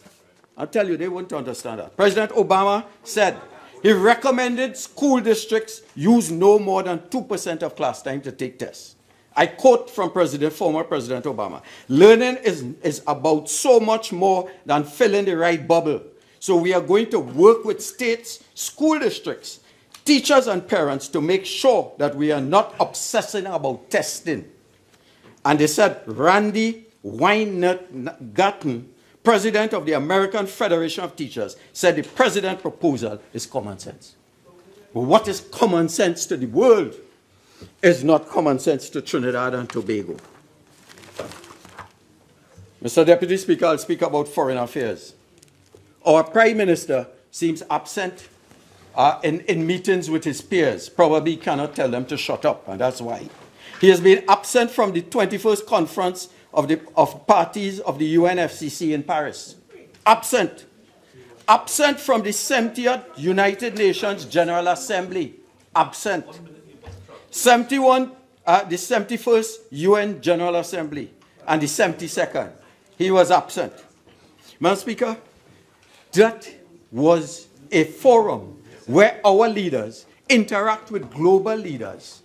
I'll tell you, they wouldn't understand that. President Obama said he recommended school districts use no more than 2% of class time to take tests. I quote from former President Obama, learning is about so much more than filling the right bubble. So we are going to work with states, school districts, teachers and parents to make sure that we are not obsessing about testing. And they said, Randy Weingarten, president of the American Federation of Teachers, said the president's proposal is common sense. But what is common sense to the world is not common sense to Trinidad and Tobago. Mr. Deputy Speaker, I'll speak about foreign affairs. Our Prime Minister seems absent in meetings with his peers. Probably cannot tell them to shut up, and that's why. He has been absent from the 21st conference of parties of the UNFCCC in Paris. Absent. Absent from the 70th United Nations General Assembly. Absent. The 71st UN General Assembly and the 72nd. He was absent. Madam Speaker, that was a forum where our leaders interact with global leaders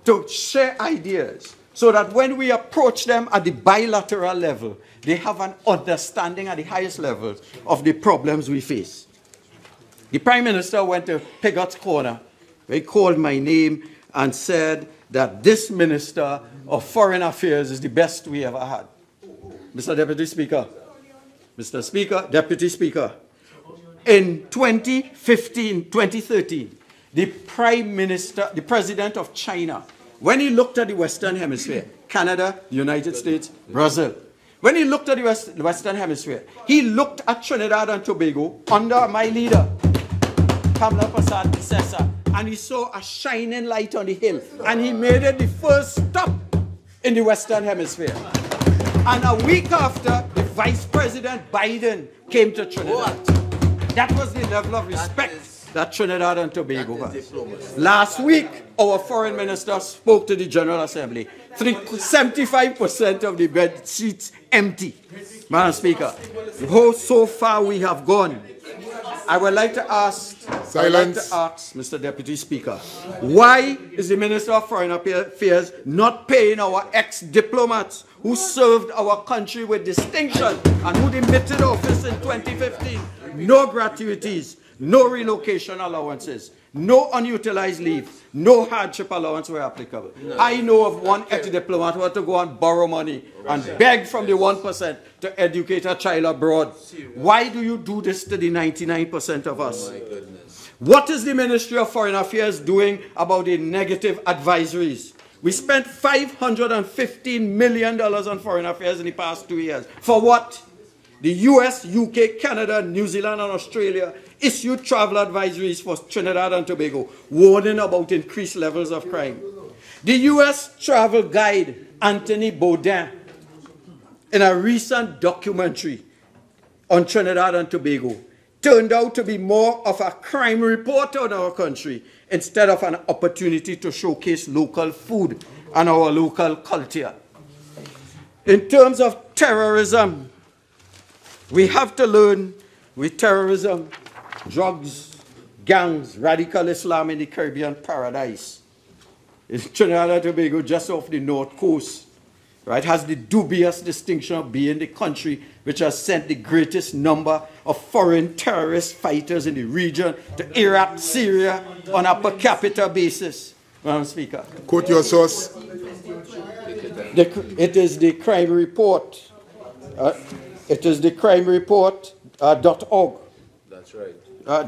to share ideas so that when we approach them at the bilateral level, they have an understanding at the highest levels of the problems we face. The Prime Minister went to Pigot's Corner. He called my name and said that this Minister of Foreign Affairs is the best we ever had. Mr. Deputy Speaker, Mr. Speaker, Deputy Speaker, in 2013, the Prime Minister, the President of China, when he looked at the Western Hemisphere, Canada, the United States, Brazil, when he looked at the Western Hemisphere, he looked at Trinidad and Tobago under my leader, Kamla Prasad Sessa, and he saw a shining light on the hill, and he made it the first stop in the Western Hemisphere. And a week after, the Vice President Biden came to Trinidad. That was the level of respect that Trinidad and Tobago has. Last week, our foreign minister spoke to the General Assembly. 75% of the bed seats empty. Madam Speaker, how so far we have gone. I would like to ask, Mr. Deputy Speaker, why is the Minister of Foreign Affairs not paying our ex-diplomats who served our country with distinction and who demitted office in 2015? No gratuities, no relocation allowances, no unutilized leave, no hardship allowance were applicable. No. I know of one ex-diplomat who had to go and borrow money and beg from the 1% to educate a child abroad. Why do you do this to the 99% of us? Oh my goodness. What is the Ministry of Foreign Affairs doing about the negative advisories? We spent $515 million on foreign affairs in the past 2 years. For what? The US, UK, Canada, New Zealand, and Australia issued travel advisories for Trinidad and Tobago, warning about increased levels of crime. The US travel guide, Anthony Bourdain, in a recent documentary on Trinidad and Tobago, turned out to be more of a crime report on our country instead of an opportunity to showcase local food and our local culture. In terms of terrorism, we have to learn with terrorism, drugs, gangs, radical Islam in the Caribbean paradise. In Trinidad and Tobago, just off the north coast, right, has the dubious distinction of being the country which has sent the greatest number of foreign terrorist fighters in the region to Iraq, Syria, on a per capita basis. Madam Speaker. Quote your source. It is the crime report. It is the crime report.org. That's right.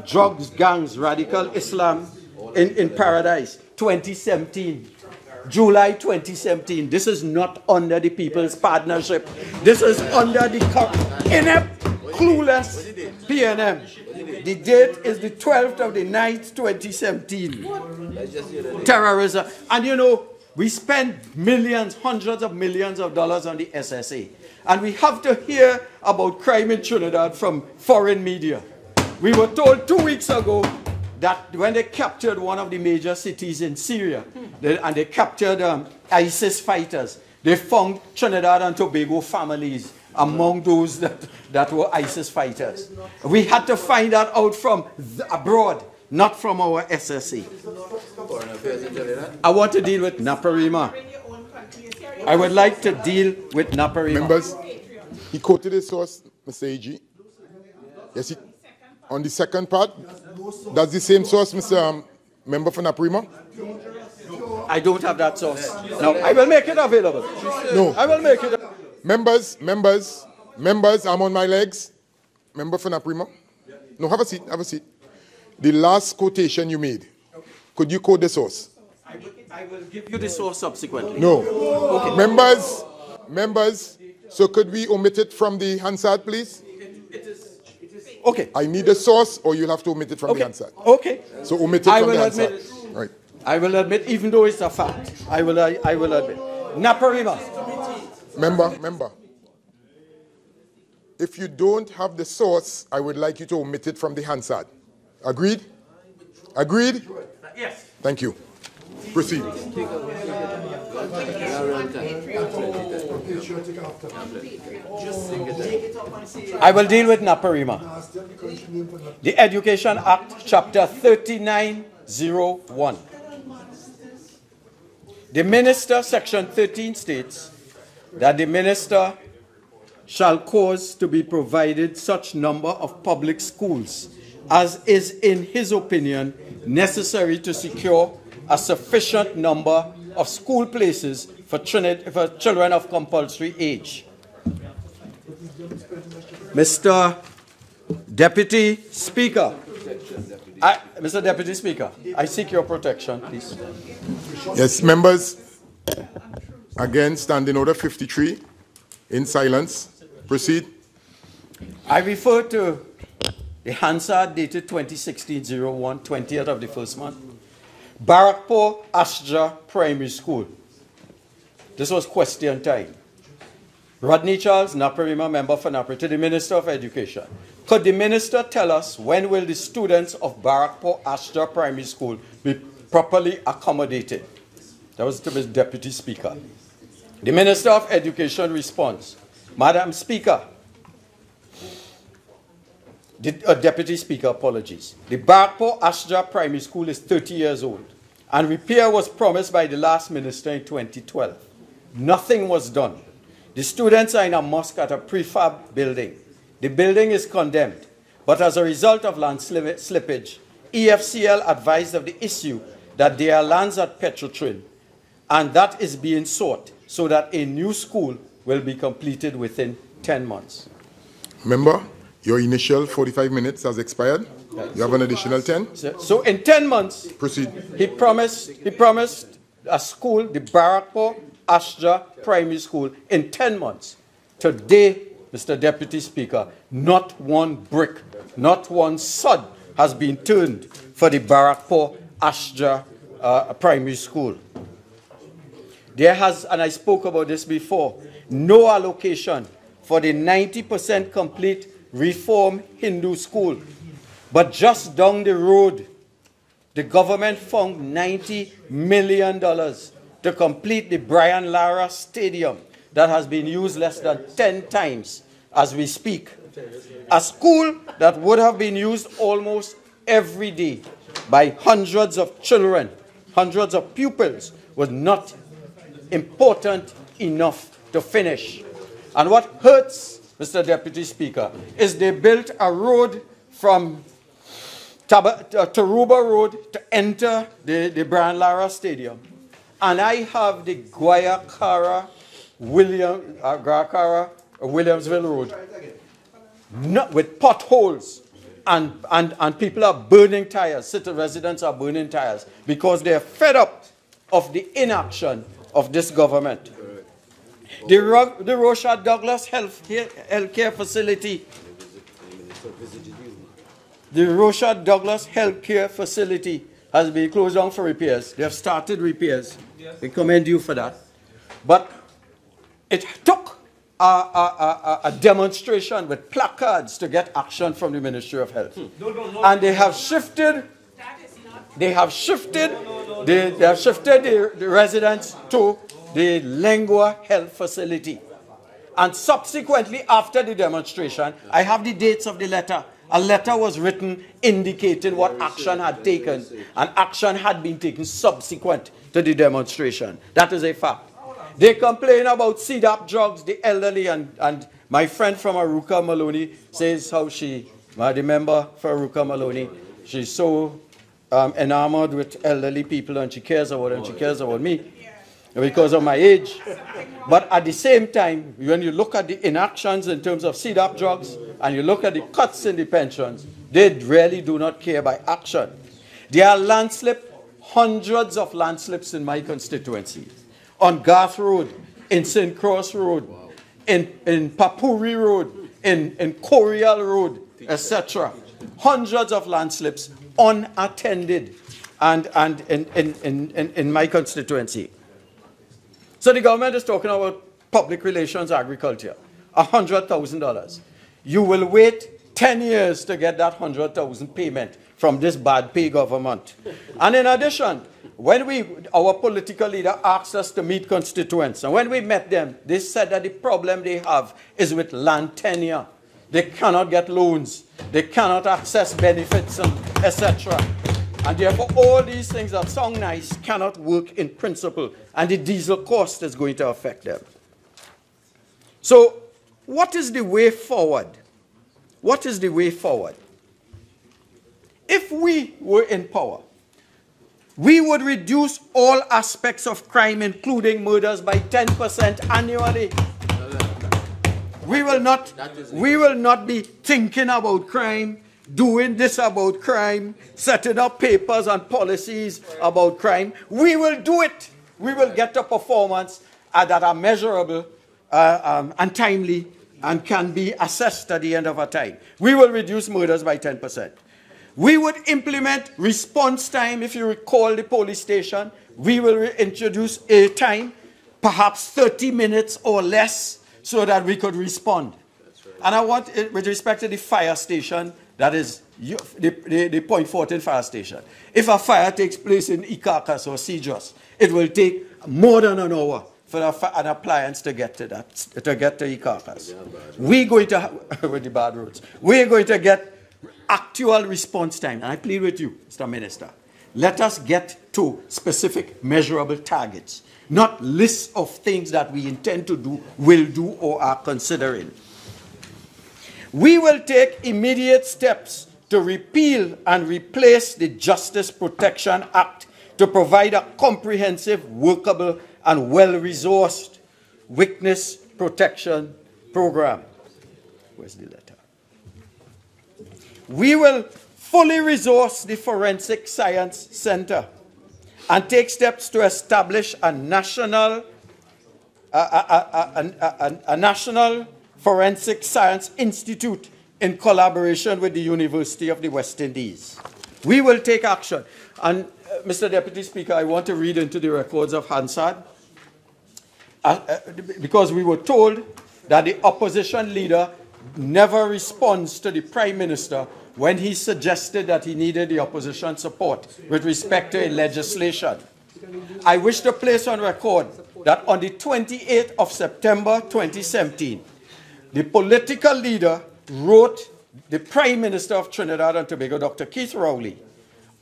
Drugs, gangs, radical Islam in paradise, 2017. July 2017. This is not under the People's Partnership. This is under the inept, clueless PNM. The date is the 12th of the 9th, 2017. Terrorism. And you know, we spend millions, hundreds of millions of dollars on the SSA. And we have to hear about crime in Trinidad from foreign media. We were told 2 weeks ago that when they captured one of the major cities in Syria, and they captured ISIS fighters, they found Trinidad and Tobago families among those that were ISIS fighters. We had to find that out from abroad, not from our SSA. I want to deal with Naparima. I would like to deal with Naparima. Members, he quoted his source, Mr. AG. Yes, on the second part, that's the same source, Mr. Member for Naparima? I don't have that source. No, I will make it available. No. I will make it available. Members, I'm on my legs. Member for Naparima? No, have a seat, have a seat. The last quotation you made, could you quote the source? I will give you the source subsequently. No. Okay. Members, so could we omit it from the Hansard, please? Okay. I need a source, or you'll have to omit it from the Hansard. Okay. So omit it from the Hansard. Right. I will admit, even though it's a fact, I will admit. Naparima. Member. If you don't have the source, I would like you to omit it from the Hansard. Agreed? Agreed? Yes. Thank you. Proceed. I will deal with Naparima. The Education Act, Chapter 3901. The Minister, Section 13 states that the Minister shall cause to be provided such number of public schools as is, in his opinion, necessary to secure a sufficient number of school places for children of compulsory age. Mr. Deputy Speaker, I seek your protection, please. Yes, members. Again, Standing Order 53, in silence. Proceed. I refer to the Hansard dated 2016-01, 20th of the first month. Barakpur Ashja Primary School. This was question time. Rodney Charles, Naparima member for Napari, to the Minister of Education. Could the Minister tell us when will the students of Barakpur Ashra Primary School be properly accommodated? That was to the Deputy Speaker. The Minister of Education responds, Madam Speaker, Deputy Speaker, apologies. The Barakpur Ashra Primary School is 30 years old, and repair was promised by the last minister in 2012. Nothing was done. The students are in a mosque at a prefab building. The building is condemned, but as a result of land slippage, EFCL advised of the issue that there are lands at Petrotrin, and that is being sought so that a new school will be completed within 10 months. Member, your initial 45 minutes has expired. You have an additional 10. So in 10 months, proceed. He promised a school, the Barakpur Ashra Primary School, in 10 months. Today, Mr. Deputy Speaker, not one brick, not one sod has been turned for the Barakpur Ashra Primary School. There has, and I spoke about this before, no allocation for the 90% complete Reform Hindu School. But just down the road, the government found $90 million to complete the Brian Lara Stadium that has been used less than 10 times as we speak. A school that would have been used almost every day by hundreds of children, hundreds of pupils, was not important enough to finish. And what hurts, Mr. Deputy Speaker, is they built a road from Taruba Road to enter the Brian Lara Stadium. And I have the Guayakara Williamsville Road with potholes, and people are burning tires. City residents are burning tires because they're fed up of the inaction of this government. The Rochard Douglas Healthcare Facility. The Rochard Douglas Healthcare Facility has been closed down for repairs. They have started repairs. We commend you for that. But it took a demonstration with placards to get action from the Ministry of Health. And they have shifted the residents to the Lengua Health Facility. And subsequently, after the demonstration, I have the dates of the letter. A letter was written indicating what action had taken, and action had been taken subsequent to the demonstration. That is a fact. They complain about CDAP drugs, the elderly, and my friend from Aruka Maloney says how she, the member for Aruka Maloney, she's so enamored with elderly people, and she cares about them, she cares about me because of my age. But at the same time, when you look at the inactions in terms of CDAP drugs, and you look at the cuts in the pensions, they really do not care by action. There are landslips, hundreds of landslips in my constituency. On Garth Road, in St. Cross Road, in Papuri Road, in Corial Road, etc. Hundreds of landslips unattended and in my constituency. So the government is talking about public relations agriculture, $100,000. You will wait 10 years to get that $100,000 payment from this bad pay government. And in addition, when our political leader asked us to meet constituents, and when we met them, they said that the problem they have is with land tenure. They cannot get loans, they cannot access benefits, etc. And therefore, all these things that sound nice cannot work in principle, and the diesel cost is going to affect them. So, what is the way forward? What is the way forward? If we were in power, we would reduce all aspects of crime, including murders, by 10% annually. We will not be thinking about crime, doing this about crime, setting up papers and policies about crime. We will do it. We will get a performance that are measurable and timely and can be assessed at the end of a time. We will reduce murders by 10%. We would implement response time. If you recall the police station, we will introduce a time, perhaps 30 minutes or less, so that we could respond. And I want, with respect to the fire station, that is the Point 14 fire station. If a fire takes place in Ikakas or Cedros, it will take more than an hour for an appliance to get to that, to get to Ikakas. We're going to, with the bad roads, we're going to get actual response time. And I plead with you, Mr. Minister, let us get to specific measurable targets, not lists of things that we intend to do, will do, or are considering. We will take immediate steps to repeal and replace the Justice Protection Act to provide a comprehensive, workable, and well-resourced witness protection program. Where's the letter? We will fully resource the Forensic Science Center and take steps to establish a national Forensic Science Institute in collaboration with the University of the West Indies. We will take action. And Mr. Deputy Speaker, I want to read into the records of Hansard, because we were told that the opposition leader never responds to the Prime Minister when he suggested that he needed the opposition support with respect to legislation. I wish to place on record that on the 28th of September 2017, the political leader wrote the Prime Minister of Trinidad and Tobago, Dr. Keith Rowley,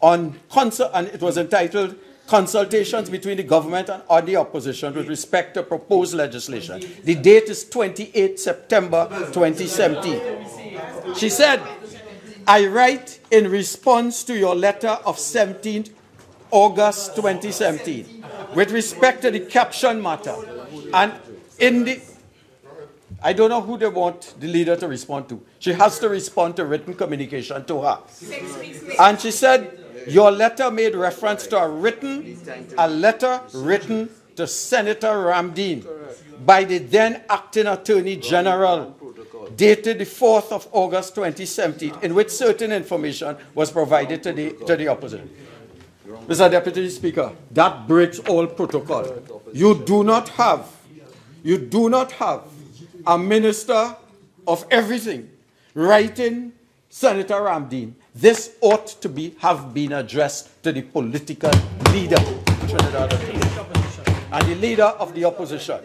and it was entitled Consultations between the government and the opposition with respect to proposed legislation. The date is 28 September 2017. She said, I write in response to your letter of 17th August 2017 with respect to the caption matter, and in the I don't know who they want the leader to respond to. She has to respond to written communication to her. And she said, your letter made reference to a letter written to Senator Ramdeen by the then acting Attorney General, dated the 4th of August 2017, in which certain information was provided to the opposition. Mr. Deputy Speaker, that breaks all protocol. You do not have a minister of everything writing Senator Ramdeen. This ought to have been addressed to the political leader of Trinidad and the leader of the opposition.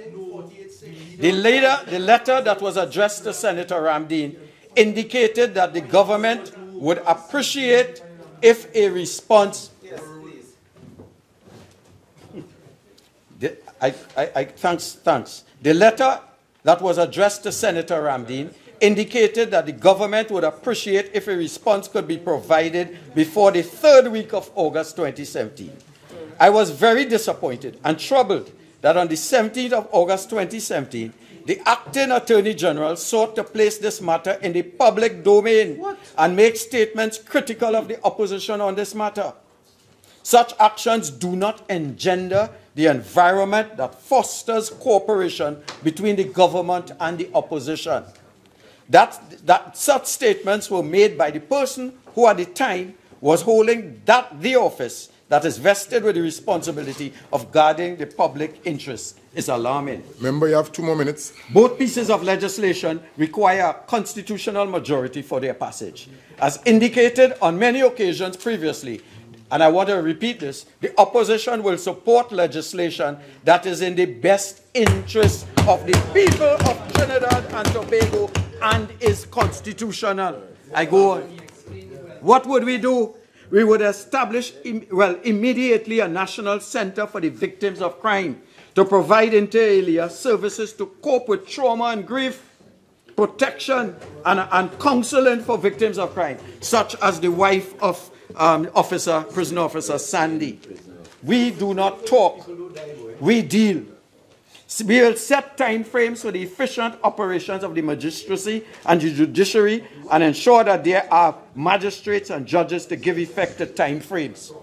The letter that was addressed to Senator Ramdeen indicated that the government would appreciate if a response. Thanks. The letter that was addressed to Senator Ramdeen indicated that the government would appreciate if a response could be provided before the 3rd week of August 2017. I was very disappointed and troubled that on the 17th of August 2017, the acting Attorney General sought to place this matter in the public domain and make statements critical of the opposition on this matter. Such actions do not engender the environment that fosters cooperation between the government and the opposition. That such statements were made by the person who at the time was holding the office that is vested with the responsibility of guarding the public interest is alarming. Member, you have 2 more minutes. Both pieces of legislation require a constitutional majority for their passage. As indicated on many occasions previously, and I want to repeat this, the opposition will support legislation that is in the best interest of the people of Trinidad and Tobago and is constitutional. I go on. What would we do? We would establish, immediately a national center for the victims of crime to provide inter alia services to cope with trauma and grief, protection and counseling for victims of crime, such as the wife of prison officer Sandy. We do not talk, we deal. We will set time frames for the efficient operations of the magistracy and the judiciary and ensure that there are magistrates and judges to give effect to time frames.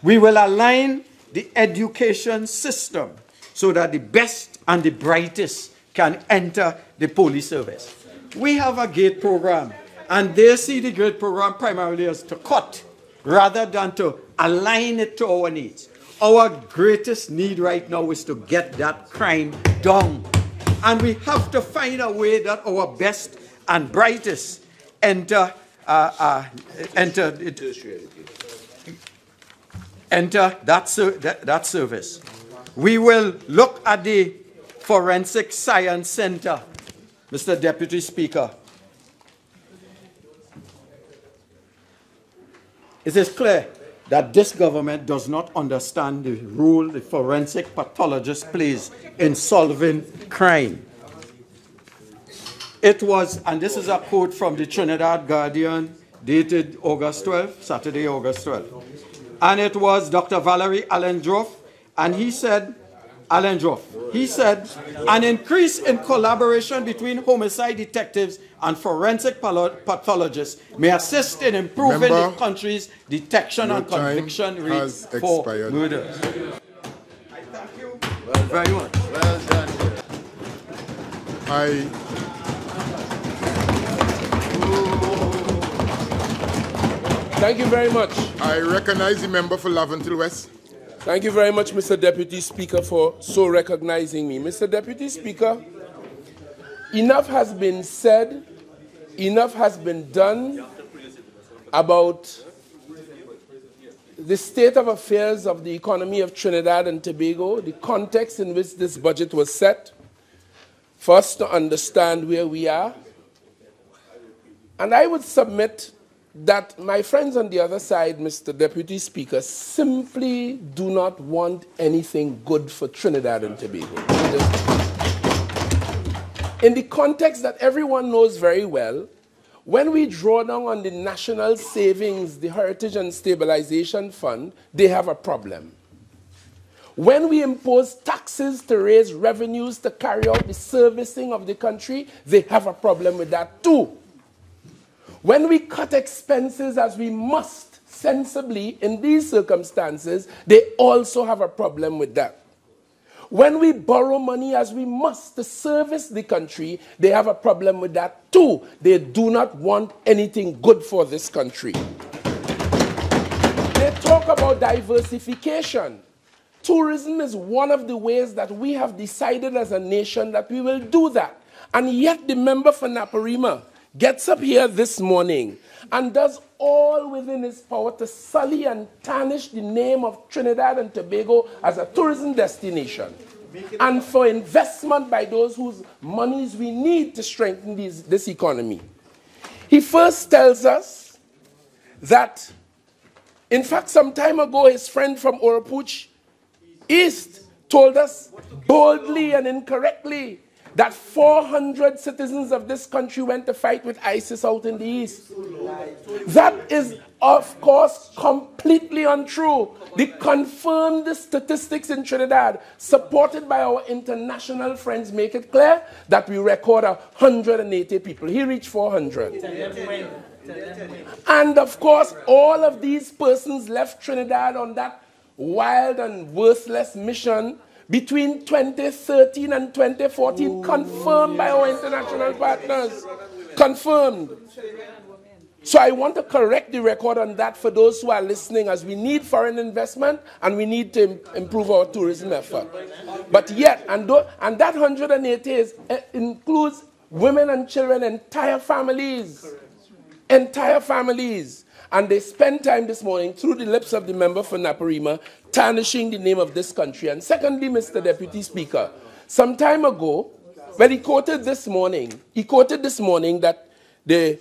We will align the education system so that the best and the brightest can enter the police service. We have a GATE program, and they see the GATE program primarily as to cut rather than to align it to our needs. Our greatest need right now is to get that crime down. And we have to find a way that our best and brightest enter that service. We will look at the Forensic Science Center, Mr. Deputy Speaker. It is clear that this government does not understand the role the forensic pathologist plays in solving crime. It was, and this is a quote from the Trinidad Guardian, dated August 12, Saturday, August 12. And it was Dr. Valerie Allendroff, and he said, an increase in collaboration between homicide detectives and forensic pathologists may assist in improving the country's detection and conviction rates for murders. I thank you very much. Well done. Thank you very much. I recognize the member for Laventille West. Thank you very much, Mr. Deputy Speaker, for so recognizing me. Mr. Deputy Speaker, enough has been said, enough has been done about the state of affairs of the economy of Trinidad and Tobago, the context in which this budget was set, for us to understand where we are. And I would submit that my friends on the other side, Mr. Deputy Speaker, simply do not want anything good for Trinidad and Tobago. In the context that everyone knows very well, when we draw down on the National Savings, the Heritage and Stabilization Fund, they have a problem. When we impose taxes to raise revenues to carry out the servicing of the country, they have a problem with that too. When we cut expenses, as we must sensibly in these circumstances, they also have a problem with that. When we borrow money, as we must to service the country, they have a problem with that too. They do not want anything good for this country. They talk about diversification. Tourism is one of the ways that we have decided as a nation that we will do that. And yet the member for Naparima gets up here this morning and does all within his power to sully and tarnish the name of Trinidad and Tobago as a tourism destination and for investment by those whose monies we need to strengthen this economy. He first tells us that, in fact, some time ago, his friend from Oropuch East told us boldly and incorrectly that 400 citizens of this country went to fight with ISIS out in the East. That is, of course, completely untrue. The confirmed statistics in Trinidad, supported by our international friends, make it clear that we record 180 people. He reached 400. And, of course, all of these persons left Trinidad on that wild and worthless mission between 2013 and 2014, confirmed by our international partners. Confirmed. So I want to correct the record on that for those who are listening, as we need foreign investment and we need to improve our tourism effort. But yet, and that 180 includes women and children, entire families. Entire families. And they spent time this morning, through the lips of the member for Naparima, tarnishing the name of this country. And secondly, Mr. Deputy Speaker, some time ago, when he quoted this morning that the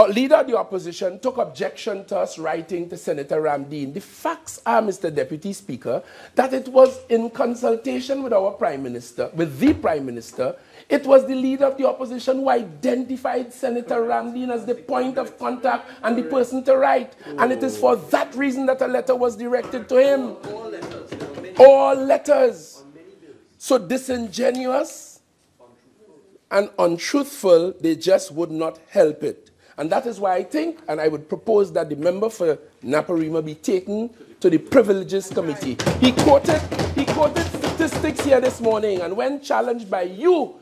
leader of the opposition took objection to us writing to Senator Ramdeen. The facts are, Mr. Deputy Speaker, that it was in consultation with our Prime Minister, with the Prime Minister. It was the leader of the opposition who identified Senator Ramdeen as the point of contact and the person to write. And it is for that reason that a letter was directed to him. All letters. So disingenuous and untruthful, they just would not help it. And that is why I think, and I would propose that the member for Naparima be taken to the Privileges Committee. He quoted statistics here this morning, and when challenged by you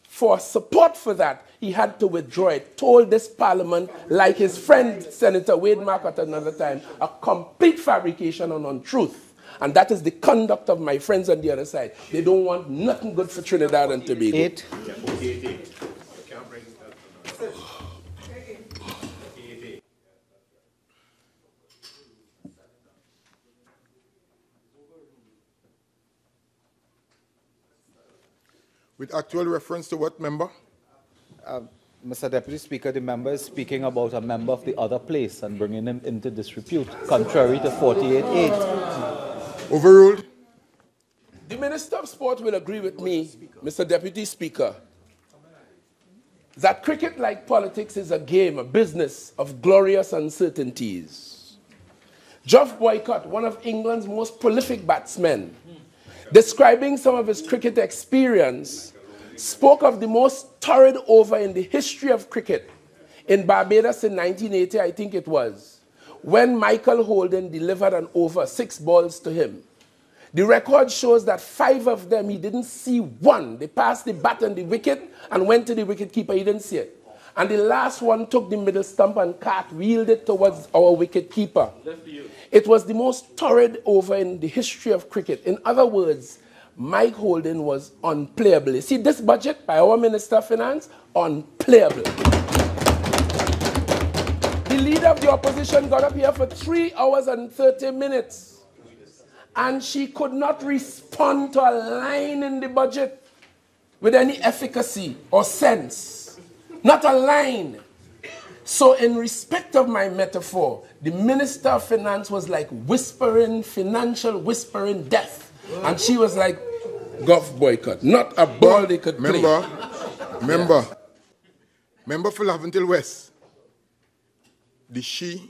for support for that, he had to withdraw it. Told this parliament, like his friend Senator Wade Mark at another time, a complete fabrication and untruth. And that is the conduct of my friends on the other side. They don't want nothing good for Trinidad and Tobago. 8. With actual reference to what member? Mr. Deputy Speaker, the member is speaking about a member of the other place and bringing him into disrepute, contrary to 48.8. Overruled. The Minister of Sport will agree with me, Mr. Deputy Speaker, that cricket, like politics, is a game, a business of glorious uncertainties. Geoff Boycott, one of England's most prolific batsmen, describing some of his cricket experience, spoke of the most torrid over in the history of cricket in Barbados in 1980, I think it was, when Michael Holden delivered an over, 6 balls to him. The record shows that 5 of them, he didn't see one. They passed the bat on the wicket and went to the wicketkeeper. He didn't see it. And the last one took the middle stump and cartwheeled it towards our wicketkeeper. It was the most torrid over in the history of cricket. In other words, Mike Holden was unplayable. You see, this budget by our Minister of Finance, unplayable. The leader of the opposition got up here for 3 hours and 30 minutes. And she could not respond to a line in the budget with any efficacy or sense. Not a line. So in respect of my metaphor, the Minister of Finance was like whispering, financial whispering death. And she was like, Geoff Boycott. Not a ball they could play. Member for Laventille West. The she,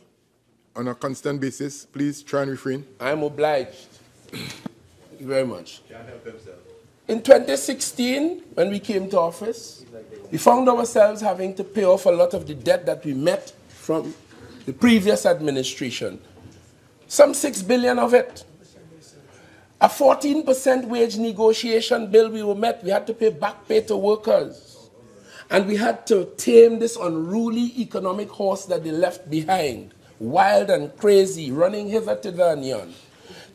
on a constant basis, please try and refrain. I'm obliged. Thank you very much. In 2016, when we came to office, we found ourselves having to pay off a lot of the debt that we met from the previous administration. Some 6 billion of it. A 14% wage negotiation bill we were met. We had to pay back pay to workers. And we had to tame this unruly economic horse that they left behind. Wild and crazy, running hither, thither and yon.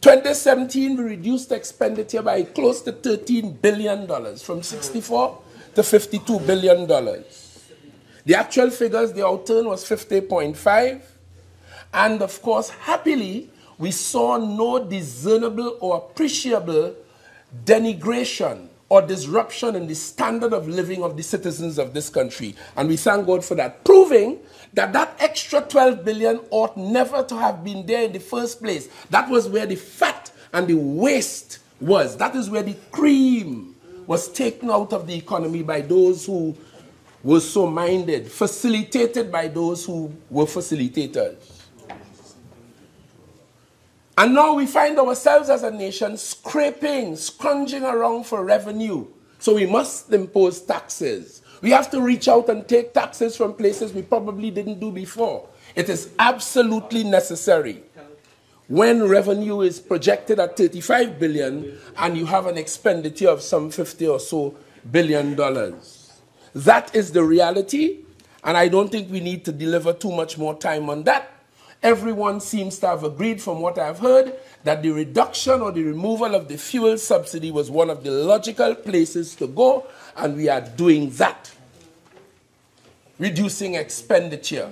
2017, we reduced expenditure by close to $13 billion, from $64 to $52 billion. The actual figures, the outturn was 50.5. And of course, happily, we saw no discernible or appreciable denigration or disruption in the standard of living of the citizens of this country. And we thank God for that, proving that that extra 12 billion ought never to have been there in the first place. That was where the fat and the waste was. That is where the cream was taken out of the economy by those who were so minded, facilitated by those who were facilitators. And now we find ourselves as a nation scraping, scrounging around for revenue. So we must impose taxes. We have to reach out and take taxes from places we probably didn't do before. It is absolutely necessary. When revenue is projected at 35 billion and you have an expenditure of some 50 or so billion dollars. That is the reality, and I don't think we need to deliver too much more time on that. Everyone seems to have agreed from what I've heard that the reduction or the removal of the fuel subsidy was one of the logical places to go, and we are doing that. Reducing expenditure.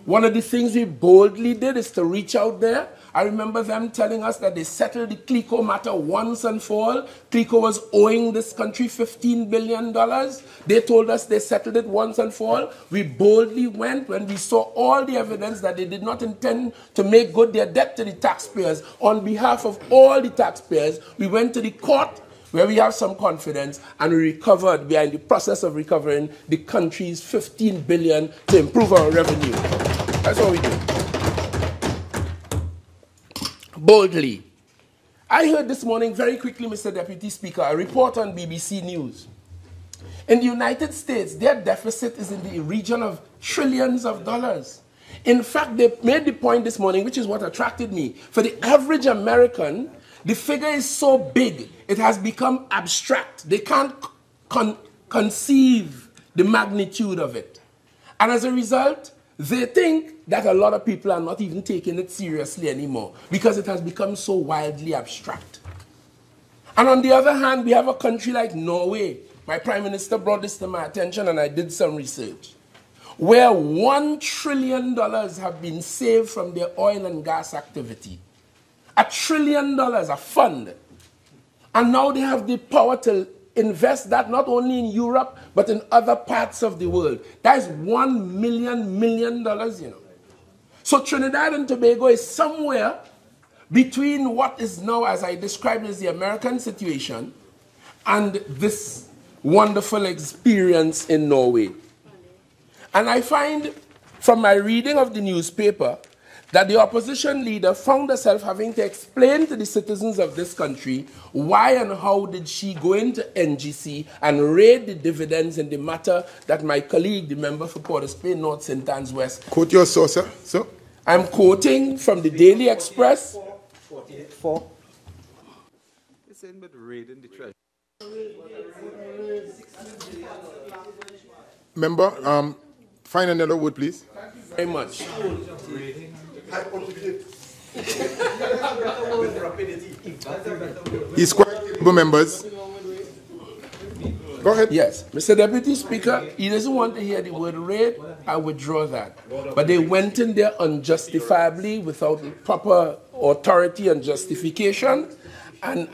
One of the things we boldly did is to reach out there. I remember them telling us that they settled the CLICO matter once and for all. CLICO was owing this country $15 billion. They told us they settled it once and for all. We boldly went when we saw all the evidence that they did not intend to make good their debt to the taxpayers. On behalf of all the taxpayers, we went to the court where we have some confidence, and we recovered. We are in the process of recovering the country's $15 billion to improve our revenue. That's what we do. Boldly. I heard this morning, very quickly, Mr. Deputy Speaker, a report on BBC News. In the United States, their deficit is in the region of trillions of dollars. In fact, they made the point this morning, which is what attracted me. For the average American, the figure is so big, it has become abstract. They can't conceive the magnitude of it. And as a result, they think that a lot of people are not even taking it seriously anymore because it has become so wildly abstract. And on the other hand, we have a country like Norway. My Prime Minister brought this to my attention and I did some research, where $1 trillion have been saved from their oil and gas activity. $1 trillion, a fund. And now they have the power to invest that not only in Europe, but in other parts of the world. That is $1 million, you know. So Trinidad and Tobago is somewhere between what is now, as I described, as the American situation and this wonderful experience in Norway. And I find from my reading of the newspaper that the opposition leader found herself having to explain to the citizens of this country why and how did she go into NGC and raid the dividends in the matter that my colleague, the member for Port of Spain, North St. Anne's West. Quote your source, sir. I'm quoting from the Daily Express. 4. It's saying about raiding the treasury. Member, find another word, please. Thank you very much. He's quite members. Go ahead. Yes, Mr. Deputy Speaker, he doesn't want to hear the word raid. I withdraw that. But they went in there unjustifiably without proper authority and justification, and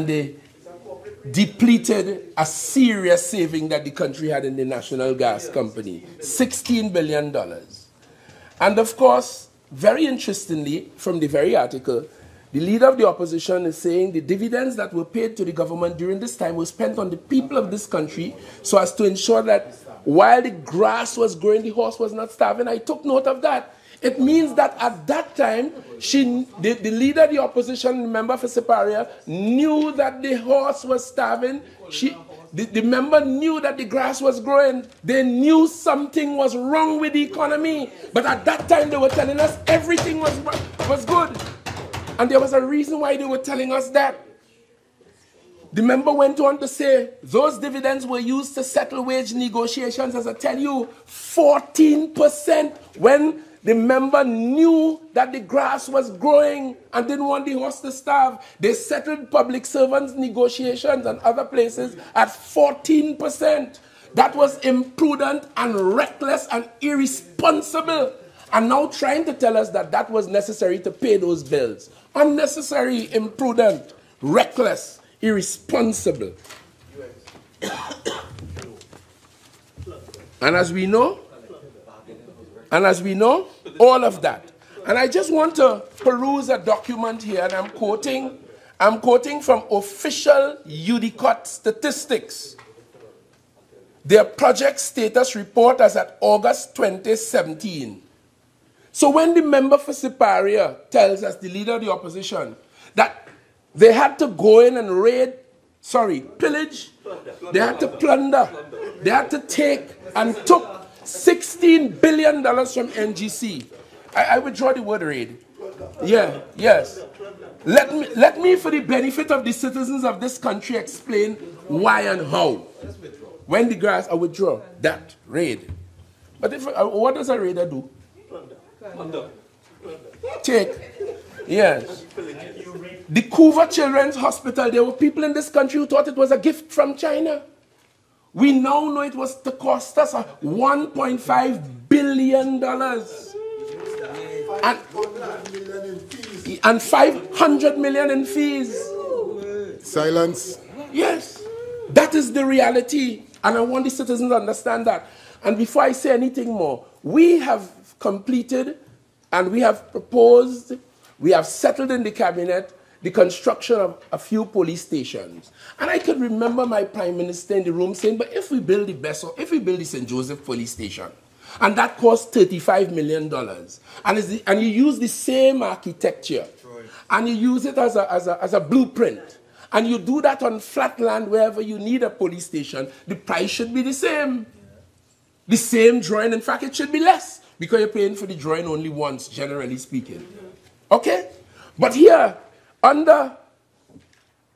they depleted a serious saving that the country had in the National Gas Company, $16 billion. And of course, very interestingly, from the very article, the leader of the opposition is saying the dividends that were paid to the government during this time were spent on the people of this country so as to ensure that while the grass was growing, the horse was not starving. I took note of that. It means that at that time, the leader of the opposition, the member for Siparia, knew that the horse was starving. The member knew that the grass was growing. They knew something was wrong with the economy. But at that time, they were telling us everything was good. And there was a reason why they were telling us that. The member went on to say, those dividends were used to settle wage negotiations, as I tell you, 14% when the member knew that the grass was growing and didn't want the horse to starve. They settled public servants' negotiations and other places at 14%. That was imprudent and reckless and irresponsible. And now trying to tell us that that was necessary to pay those bills. Unnecessary, imprudent, reckless, irresponsible. And as we know, all of that. And I just want to peruse a document here, and I'm quoting from official UDICOT statistics. Their project status report as at August 2017. So when the member for Siparia tells us, the leader of the opposition, that they had to go in and pillage, they had to plunder, they had to take and took $16 billion from NGC. I withdraw the word raid. Yeah, yes. Let me, for the benefit of the citizens of this country, explain why and how. When the grass, I withdraw that raid. But what does a raider do? Take. Yes. The Couva Children's Hospital, there were people in this country who thought it was a gift from China. We now know it was to cost us $1.5 billion. And $500 million in fees. Silence. Yes. That is the reality. And I want the citizens to understand that. And before I say anything more, we have completed and we have proposed, we have settled in the cabinet the construction of a few police stations. And I could remember my Prime Minister in the room saying, but if we build the St. Joseph police station, and that costs $35 million, and you use the same architecture, and you use it as a blueprint, and you do that on flat land wherever you need a police station, the price should be the same. The same drawing. In fact, it should be less, because you're paying for the drawing only once, generally speaking. Okay? But here, under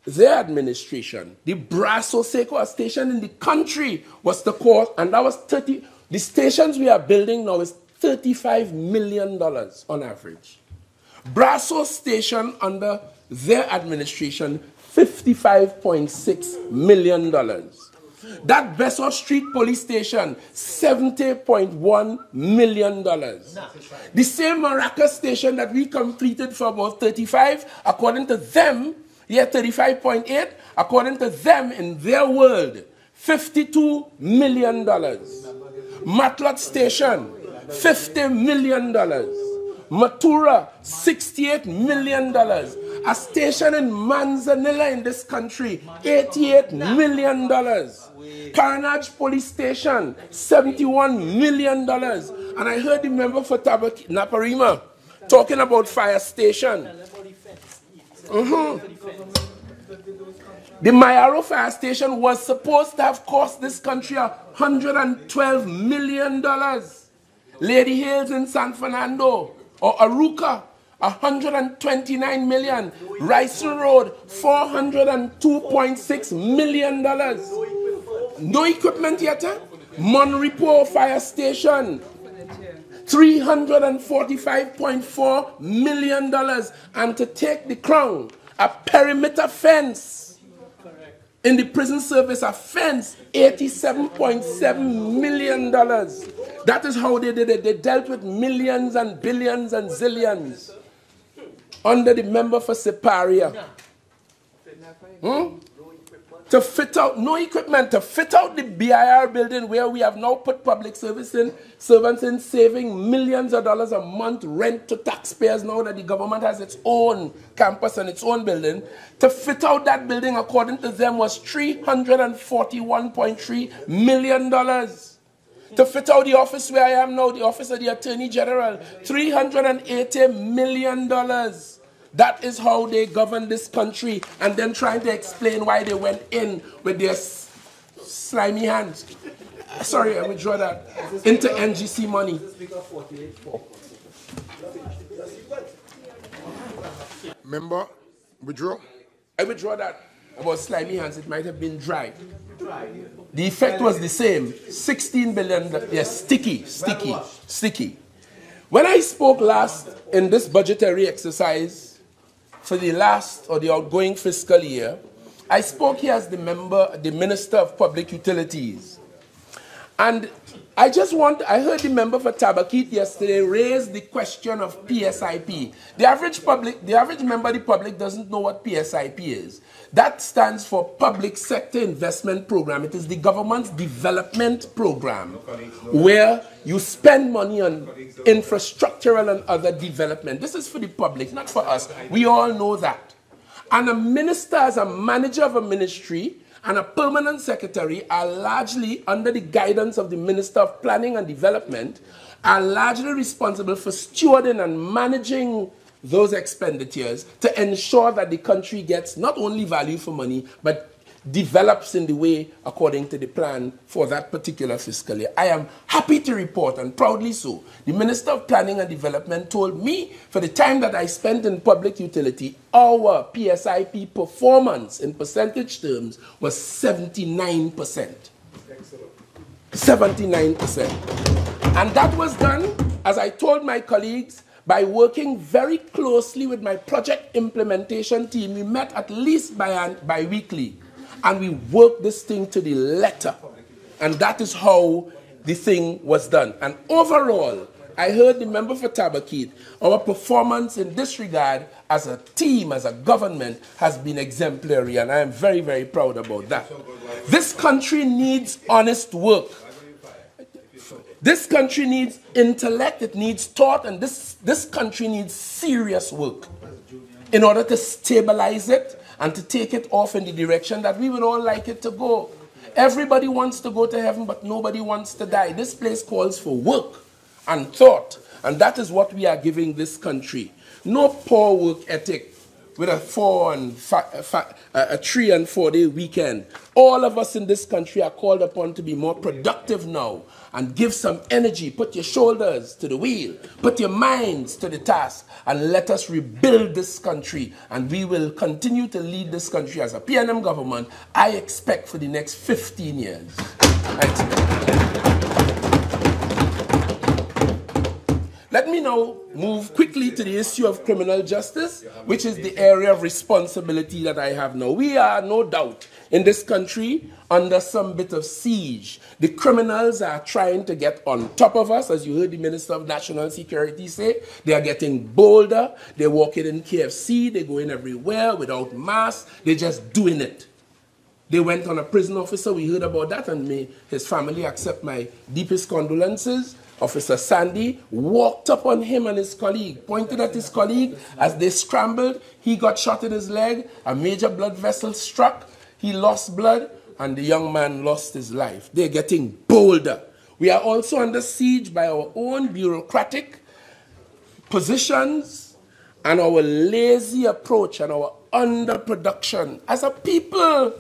their administration, the Brasso Seco station in the country was the cost, and that was The stations we are building now is $35 million on average. Brasso station under their administration, $55.6 million. That Besson Street police station, $70.1 million. The same Maracas station that we completed for about 35, according to them, 35.8, according to them in their world, $52 million. Matlot station, $50 million. Matura, $68 million. A station in Manzanilla in this country, $88 million. Carnage Police Station, $71 million. And I heard the member for Naparima talking about fire station. The Mayaro fire station was supposed to have cost this country $112 million. Lady Hills in San Fernando or Aruca, $129 million. Ryson Road, $402.6 million. No equipment yet. Monrepo Fire Station, $345.4 million. And to take the crown, a perimeter fence. In the prison service, a fence, $87.7 million. That is how they did it. They dealt with millions and billions and zillions. Under the member for Separia. To fit out, no equipment, to fit out the BIR building where we have now put public servants in, saving millions of dollars a month rent to taxpayers now that the government has its own campus and its own building. To fit out that building, according to them, was $341.3 million. To fit out the office where I am now, the office of the Attorney General, $380 million. That is how they govern this country, and then trying to explain why they went in with their slimy hands. Sorry, I withdraw that. Into NGC money. Member, withdraw. I withdraw that. About slimy hands, it might have been dry. The effect was the same. 16 billion, yes, sticky. When I spoke last in this budgetary exercise, for the last or the outgoing fiscal year, I spoke here as the Minister of Public Utilities. And I heard the member for Tabakit yesterday raise the question of PSIP. The average member of the public doesn't know what PSIP is. That stands for Public Sector Investment Program. It is the government's development program where you spend money on infrastructural and other development. This is for the public, not for us. We all know that. And a minister, as a manager of a ministry, and a permanent secretary are largely, under the guidance of the Minister of Planning and Development, are largely responsible for stewarding and managing those expenditures to ensure that the country gets not only value for money, but develops in the way according to the plan for that particular fiscal year. I am happy to report, and proudly so, the Minister of Planning and Development told me for the time that I spent in public utility, our PSIP performance in percentage terms was 79%. 79%. And that was done, as I told my colleagues, by working very closely with my project implementation team. We met at least bi-weekly. And we worked this thing to the letter. And that is how the thing was done. And overall, I heard the member for Tabakit, our performance in this regard as a team, as a government, has been exemplary. And I am very, very proud about that. This country needs honest work. This country needs intellect, it needs thought, and this country needs serious work in order to stabilize it and to take it off in the direction that we would all like it to go. Everybody wants to go to heaven, but nobody wants to die. This place calls for work and thought, and that is what we are giving this country. No poor work ethic with a 3 and 4 day weekend. All of us in this country are called upon to be more productive now and give some energy. Put your shoulders to the wheel. Put your minds to the task and let us rebuild this country. And we will continue to lead this country as a PNM government, I expect, for the next 15 years. I expect. Let me now move quickly to the issue of criminal justice, which is the area of responsibility that I have now. We are, no doubt, in this country under some bit of siege. The criminals are trying to get on top of us, as you heard the Minister of National Security say. They are getting bolder. They're walking in KFC. They're going everywhere without masks. They're just doing it. They went on a prison officer. We heard about that, and may his family accept my deepest condolences. Officer Sandy walked up on him and his colleague, pointed at his colleague. As they scrambled, he got shot in his leg. A major blood vessel struck. He lost blood, and the young man lost his life. They're getting bolder. We are also under siege by our own bureaucratic positions and our lazy approach and our underproduction as a people.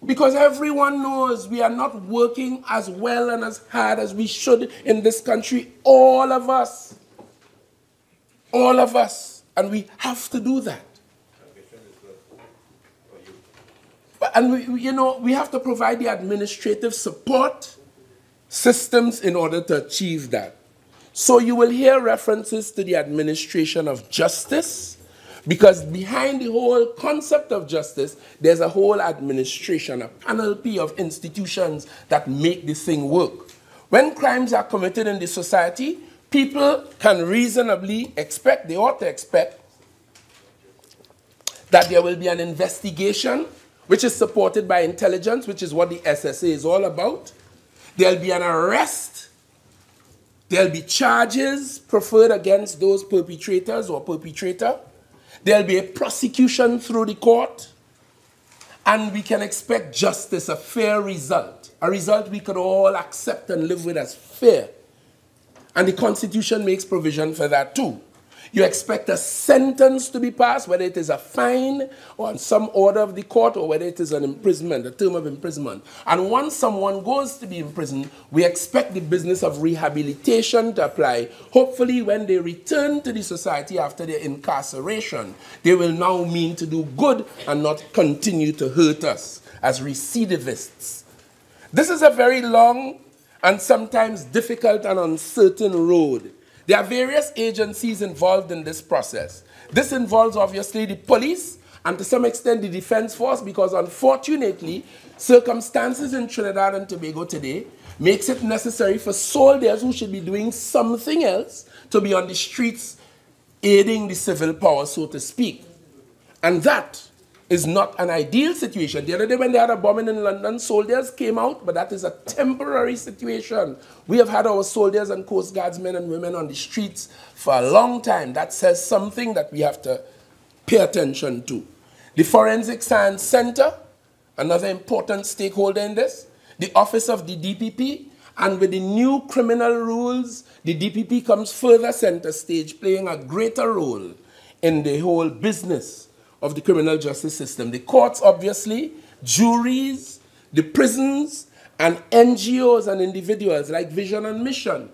Because everyone knows we are not working as well and as hard as we should in this country. All of us. All of us. And we have to do that. And we have to provide the administrative support systems in order to achieve that. So you will hear references to the administration of justice, because behind the whole concept of justice, there's a whole administration, a panoply of institutions that make this thing work. When crimes are committed in the society, people can reasonably expect, they ought to expect, that there will be an investigation, which is supported by intelligence, which is what the SSA is all about. There'll be an arrest. There'll be charges preferred against those perpetrators or perpetrator. There'll be a prosecution through the court, and we can expect justice, a fair result, a result we could all accept and live with as fair. And the Constitution makes provision for that too. You expect a sentence to be passed, whether it is a fine or some order of the court, or whether it is an imprisonment, a term of imprisonment. And once someone goes to be imprisoned, we expect the business of rehabilitation to apply. Hopefully, when they return to the society after their incarceration, they will now mean to do good and not continue to hurt us as recidivists. This is a very long and sometimes difficult and uncertain road. There are various agencies involved in this process. This involves, obviously, the police and, to some extent, the defense force, because, unfortunately, circumstances in Trinidad and Tobago today makes it necessary for soldiers who should be doing something else to be on the streets aiding the civil power, so to speak. And that is not an ideal situation. The other day when they had a bombing in London, soldiers came out, but that is a temporary situation. We have had our soldiers and Coast Guardsmen and women on the streets for a long time. That says something that we have to pay attention to. The Forensic Science Center, another important stakeholder in this, the Office of the DPP, and with the new criminal rules, the DPP comes further center stage, playing a greater role in the whole business of the criminal justice system. The courts, obviously, juries, the prisons, and NGOs and individuals like Vision and Mission.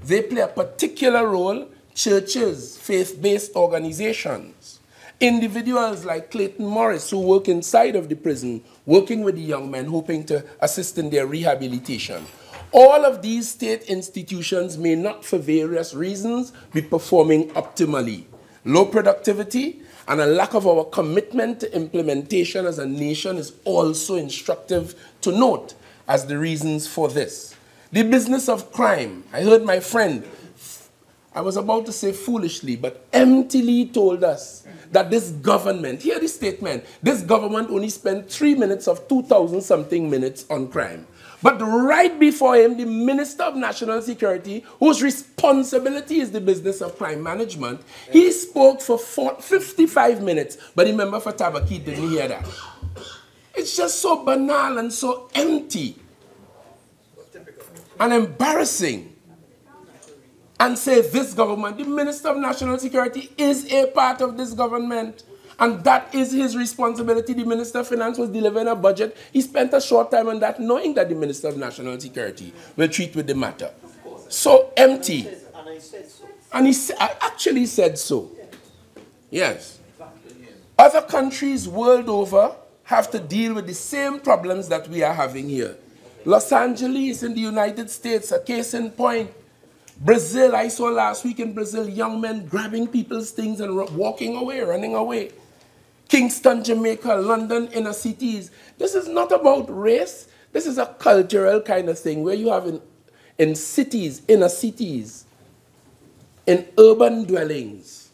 They play a particular role. Churches, faith-based organizations, individuals like Clayton Morris, who work inside of the prison, working with the young men, hoping to assist in their rehabilitation. All of these state institutions may not, for various reasons, be performing optimally. Low productivity and a lack of our commitment to implementation as a nation is also instructive to note as the reasons for this. The business of crime. I heard my friend, I was about to say foolishly, but emptily told us that this government, hear the statement, this government only spent 3 minutes of 2,000-something minutes on crime. But right before him, the Minister of National Security, whose responsibility is the business of crime management, he spoke for 55 minutes. But the member for Tabaki didn't hear that. It's just so banal and so empty and embarrassing. And say this government, the Minister of National Security is a part of this government. And that is his responsibility. The Minister of Finance was delivering a budget. He spent a short time on that, knowing that the Minister of National Security will treat with the matter. So empty. And he actually said so. Yes. Other countries world over have to deal with the same problems that we are having here. Los Angeles in the United States, a case in point. Brazil, I saw last week in Brazil, young men grabbing people's things and walking away, running away. Kingston, Jamaica, London, inner cities. This is not about race. This is a cultural kind of thing where you have in cities, inner cities, in urban dwellings,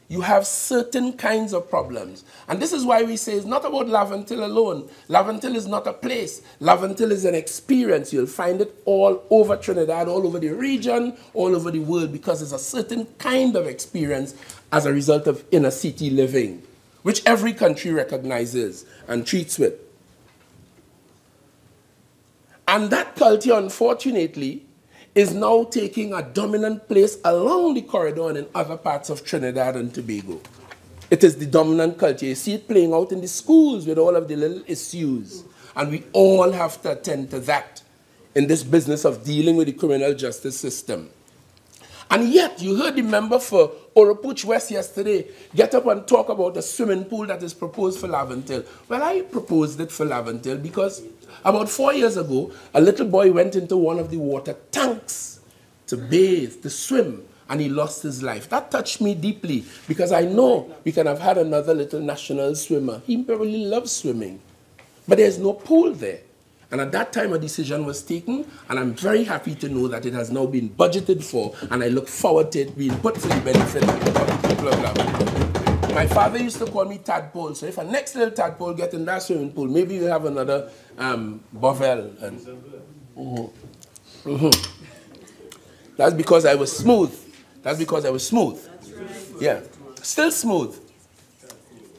you have certain kinds of problems. And this is why we say it's not about Laventille alone. Laventille is not a place. Laventille is an experience. You'll find it all over Trinidad, all over the region, all over the world, because it's a certain kind of experience as a result of inner city living, which every country recognizes and treats with. And that culture, unfortunately, is now taking a dominant place along the corridor and in other parts of Trinidad and Tobago. It is the dominant culture. You see it playing out in the schools with all of the little issues. And we all have to attend to that in this business of dealing with the criminal justice system. And yet, you heard the member for Oropuch West yesterday get up and talk about the swimming pool that is proposed for Laventille. Well, I proposed it for Laventille because about 4 years ago, a little boy went into one of the water tanks to bathe, to swim, and he lost his life. That touched me deeply because I know we can have had another little national swimmer. He probably loves swimming, but there's no pool there. And at that time, a decision was taken, and I'm very happy to know that it has now been budgeted for, and I look forward to it being put for the benefit of the people of Laventille. My father used to call me tadpole, so if a next little tadpole gets in that swimming pool, maybe we'll have another Bovel. That's because I was smooth. That's because I was smooth. Yeah. Still smooth.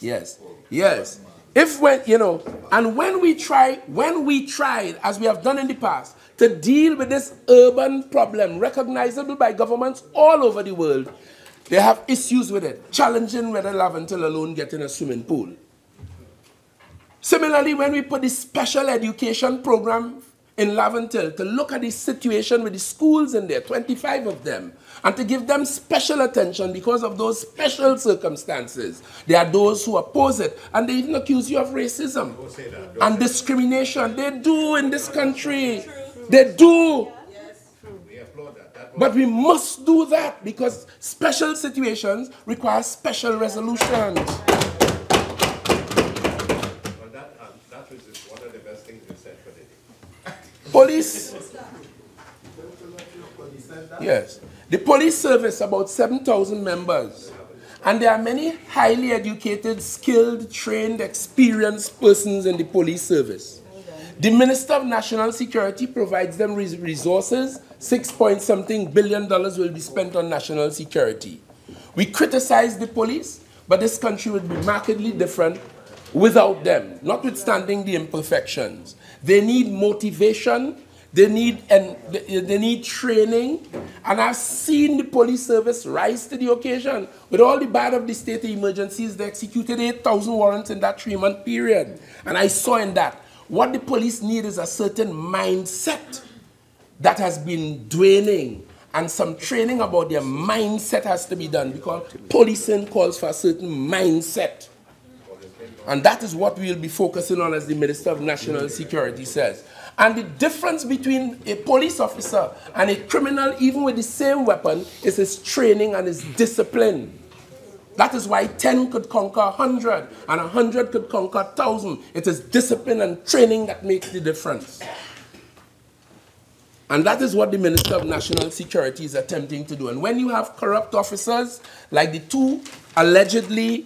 Yes. Yes. If when, you know, and when we tried, as we have done in the past, to deal with this urban problem, recognizable by governments all over the world, they have issues with it, challenging whether Laventille alone get in a swimming pool. Similarly, when we put the special education program in Laventille to look at the situation with the schools in there, 25 of them, and to give them special attention because of those special circumstances. There are those who oppose it, and they even accuse you of racism and discrimination. They do in this country. They do. But we must do that because special situations require special resolutions. Well, that was just one of the best things you said for the day. Police. Yes. The police service, about 7,000 members. And there are many highly educated, skilled, trained, experienced persons in the police service. The Minister of National Security provides them resources. $6-point-something billion will be spent on national security. We criticize the police, but this country would be markedly different without them, notwithstanding the imperfections. They need motivation. They need training, and I've seen the police service rise to the occasion. With all the bad of the state of emergencies, they executed 8,000 warrants in that 3-month period. And I saw in that, what the police need is a certain mindset that has been draining, and some training about their mindset has to be done, because policing calls for a certain mindset. And that is what we'll be focusing on, as the Minister of National Security says. And the difference between a police officer and a criminal, even with the same weapon, is his training and his discipline. That is why 10 could conquer 100, and 100 could conquer 1,000. It is discipline and training that makes the difference. And that is what the Minister of National Security is attempting to do. And when you have corrupt officers, like the 2 allegedly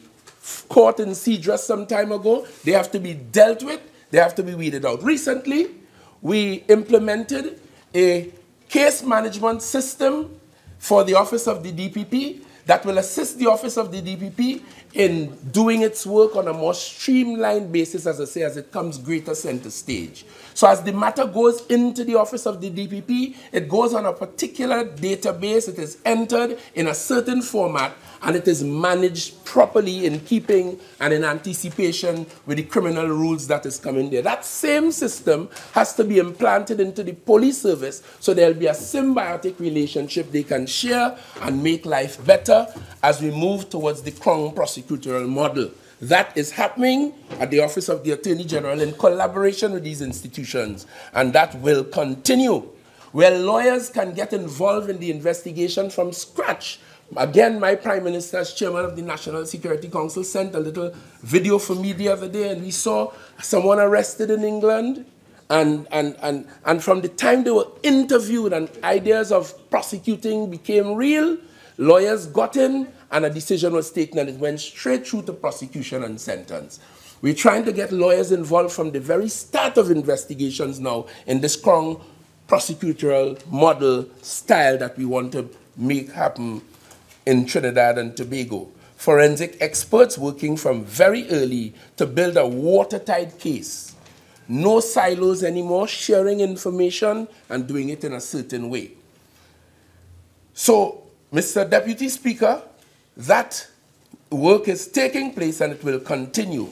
caught in Cedras some time ago, they have to be dealt with, they have to be weeded out. Recently, we implemented a case management system for the Office of the DPP that will assist the Office of the DPP in doing its work on a more streamlined basis, as I say, as it comes greater center stage. So as the matter goes into the Office of the DPP, it goes on a particular database, it is entered in a certain format, and it is managed properly in keeping and in anticipation with the criminal rules that is coming there. That same system has to be implanted into the police service, so there will be a symbiotic relationship they can share and make life better as we move towards the Crown prosecutorial model. That is happening at the Office of the Attorney General in collaboration with these institutions, and that will continue. where lawyers can get involved in the investigation from scratch. Again, my Prime Minister, as chairman of the National Security Council, sent a little video for me the other day, and we saw someone arrested in England. And from the time they were interviewed and ideas of prosecuting became real, lawyers got in and a decision was taken, and it went straight through to prosecution and sentence. We're trying to get lawyers involved from the very start of investigations now in the strong prosecutorial model style that we want to make happen in Trinidad and Tobago. Forensic experts working from very early to build a watertight case. No silos anymore, sharing information and doing it in a certain way. So, Mr. Deputy Speaker, that work is taking place and it will continue.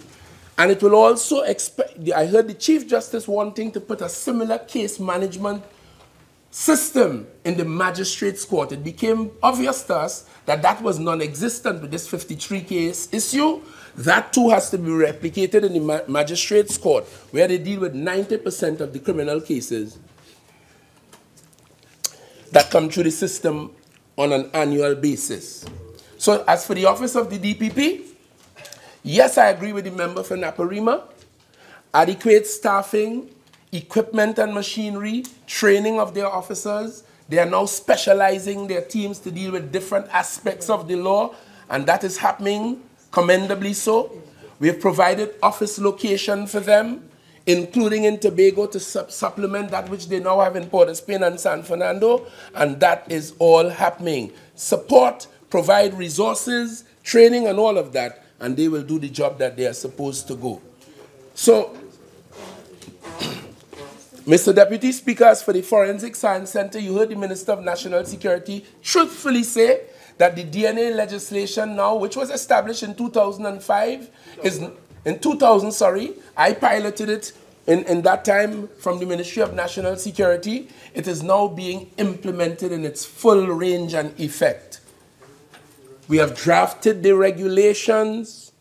And it will also I heard the Chief Justice wanting to put a similar case management system in the Magistrates Court. It became obvious to us that that was non-existent with this 53 case issue. That too has to be replicated in the Magistrates Court, where they deal with 90% of the criminal cases that come through the system on an annual basis. So as for the office of the DPP, yes, I agree with the member for Naparima. Adequate staffing, equipment and machinery, training of their officers. They are now specializing their teams to deal with different aspects of the law, and that is happening commendably so. We have provided office location for them, including in Tobago, to supplement that which they now have in Port of Spain and San Fernando, and that is all happening. Support, provide resources, training and all of that, and they will do the job that they are supposed to go. So, Mr. Deputy Speaker, as for the Forensic Science Center, you heard the Minister of National Security truthfully say that the DNA legislation now, which was established in 2005, in 2000, sorry, I piloted it in that time from the Ministry of National Security. It is now being implemented in its full range and effect. We have drafted the regulations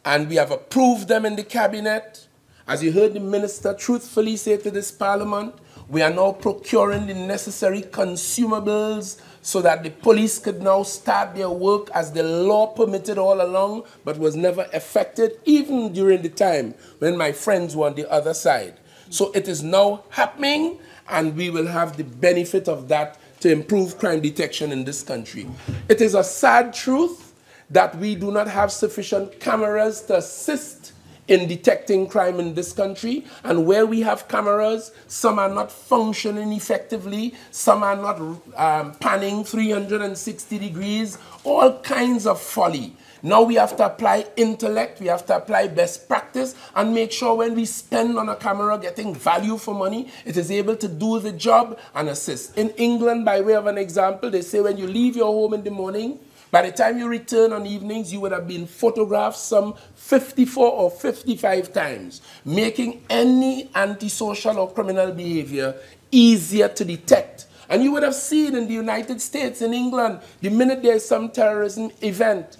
and we have approved them in the cabinet. As you heard the minister truthfully say to this parliament, we are now procuring the necessary consumables so that the police could now start their work as the law permitted all along, but was never effected, even during the time when my friends were on the other side. So it is now happening, and we will have the benefit of that to improve crime detection in this country. It is a sad truth that we do not have sufficient cameras to assist in detecting crime in this country, and where we have cameras, some are not functioning effectively, some are not panning 360 degrees, all kinds of folly. Now we have to apply intellect, we have to apply best practice, and make sure when we spend on a camera getting value for money, it is able to do the job and assist. In England, by way of an example, they say when you leave your home in the morning, by the time you return on evenings, you would have been photographed some 54 or 55 times, making any antisocial or criminal behavior easier to detect. And you would have seen in the United States, in England, the minute there is some terrorism event,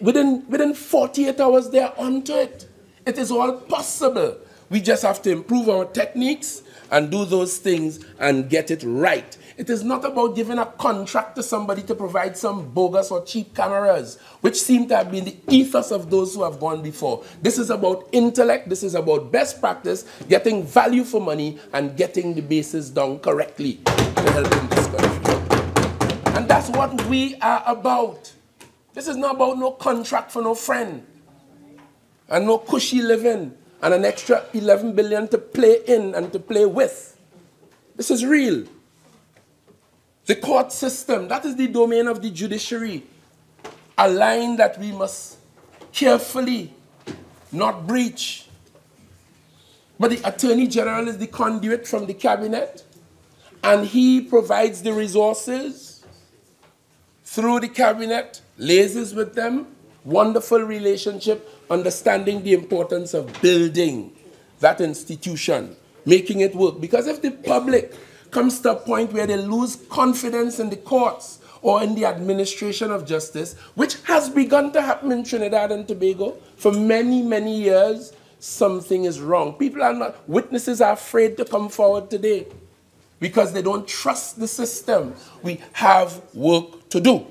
within 48 hours they are onto it. It is all possible. We just have to improve our techniques and do those things and get it right. It is not about giving a contract to somebody to provide some bogus or cheap cameras, which seem to have been the ethos of those who have gone before. This is about intellect, this is about best practice, getting value for money, and getting the bases done correctly to help in this country. And that's what we are about. This is not about no contract for no friend, and no cushy living, and an extra 11 billion to play in and to play with. This is real. The court system, that is the domain of the judiciary, a line that we must carefully not breach. But the Attorney General is the conduit from the cabinet, and he provides the resources through the cabinet, liaises with them, wonderful relationship, understanding the importance of building that institution, making it work. Because if the public comes to a point where they lose confidence in the courts or in the administration of justice, which has begun to happen in Trinidad and Tobago for many, many years, something is wrong. People are not, witnesses are afraid to come forward today. because they don't trust the system. We have work to do.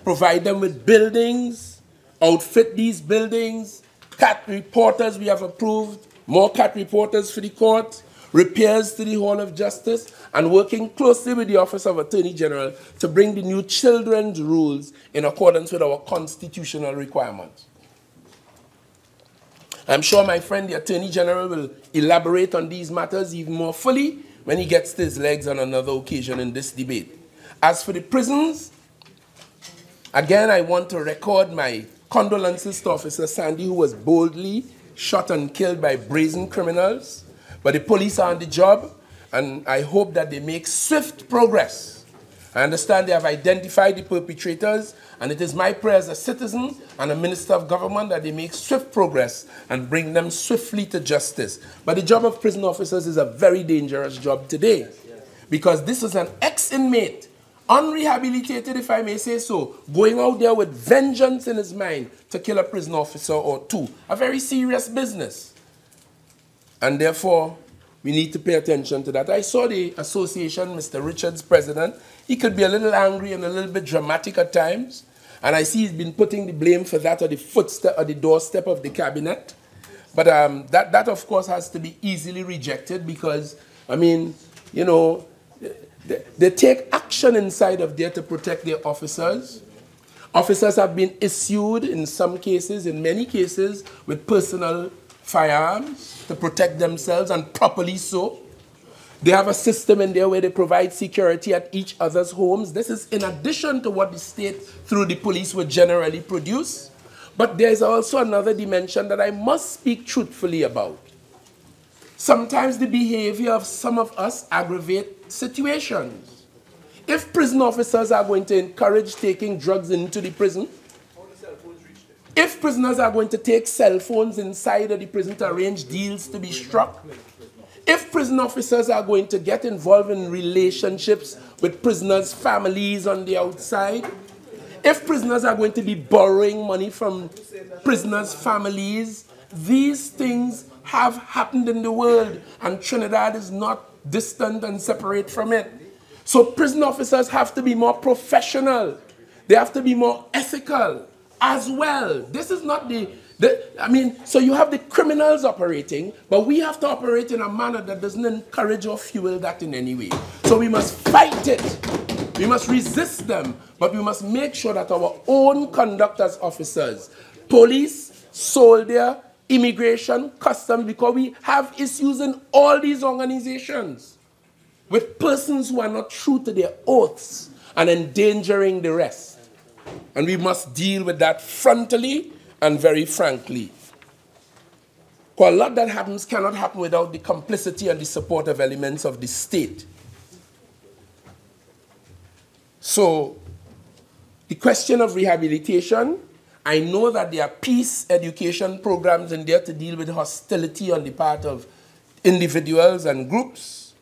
Provide them with buildings, outfit these buildings, CAT reporters we have approved, more CAT reporters for the court, repairs to the Hall of Justice, and working closely with the Office of Attorney General to bring the new children's rules in accordance with our constitutional requirements. I'm sure my friend the Attorney General will elaborate on these matters even more fully when he gets to his legs on another occasion in this debate. As for the prisons, again, I want to record my condolences to Officer Sandy, who was boldly shot and killed by brazen criminals. But the police are on the job, and I hope that they make swift progress. I understand they have identified the perpetrators, and it is my prayer as a citizen and a minister of government that they make swift progress and bring them swiftly to justice. But the job of prison officers is a very dangerous job today, because this is an ex-inmate, unrehabilitated, if I may say so, going out there with vengeance in his mind to kill a prison officer or two. A very serious business. And therefore, we need to pay attention to that. I saw the association, Mr. Richards, president. He could be a little angry and a little bit dramatic at times. And I see he's been putting the blame for that on the footstep or the doorstep of the cabinet. But that, of course, has to be easily rejected because, I mean, you know, they take action inside of there to protect their officers. Officers have been issued, in some cases, in many cases, with personal firearms to protect themselves, and properly so. They have a system in there where they provide security at each other's homes. This is in addition to what the state, through the police, would generally produce. But there's also another dimension that I must speak truthfully about. Sometimes the behavior of some of us aggravate situations. If prison officers are going to encourage taking drugs into the prison, if prisoners are going to take cell phones inside of the prison to arrange deals to be struck, if prison officers are going to get involved in relationships with prisoners' families on the outside, if prisoners are going to be borrowing money from prisoners' families, these things have happened in the world, and Trinidad is not distant and separate from it. So prison officers have to be more professional. They have to be more ethical as well. This is not so you have the criminals operating, but we have to operate in a manner that doesn't encourage or fuel that in any way. So we must fight it. We must resist them, but we must make sure that our own conduct as officers, police, soldier, immigration, customs, because we have issues in all these organizations with persons who are not true to their oaths and endangering the rest. And we must deal with that frontally and very frankly. Because a lot that happens cannot happen without the complicity and the support of elements of the state. So, the question of rehabilitation, I know that there are peace education programs in there to deal with hostility on the part of individuals and groups.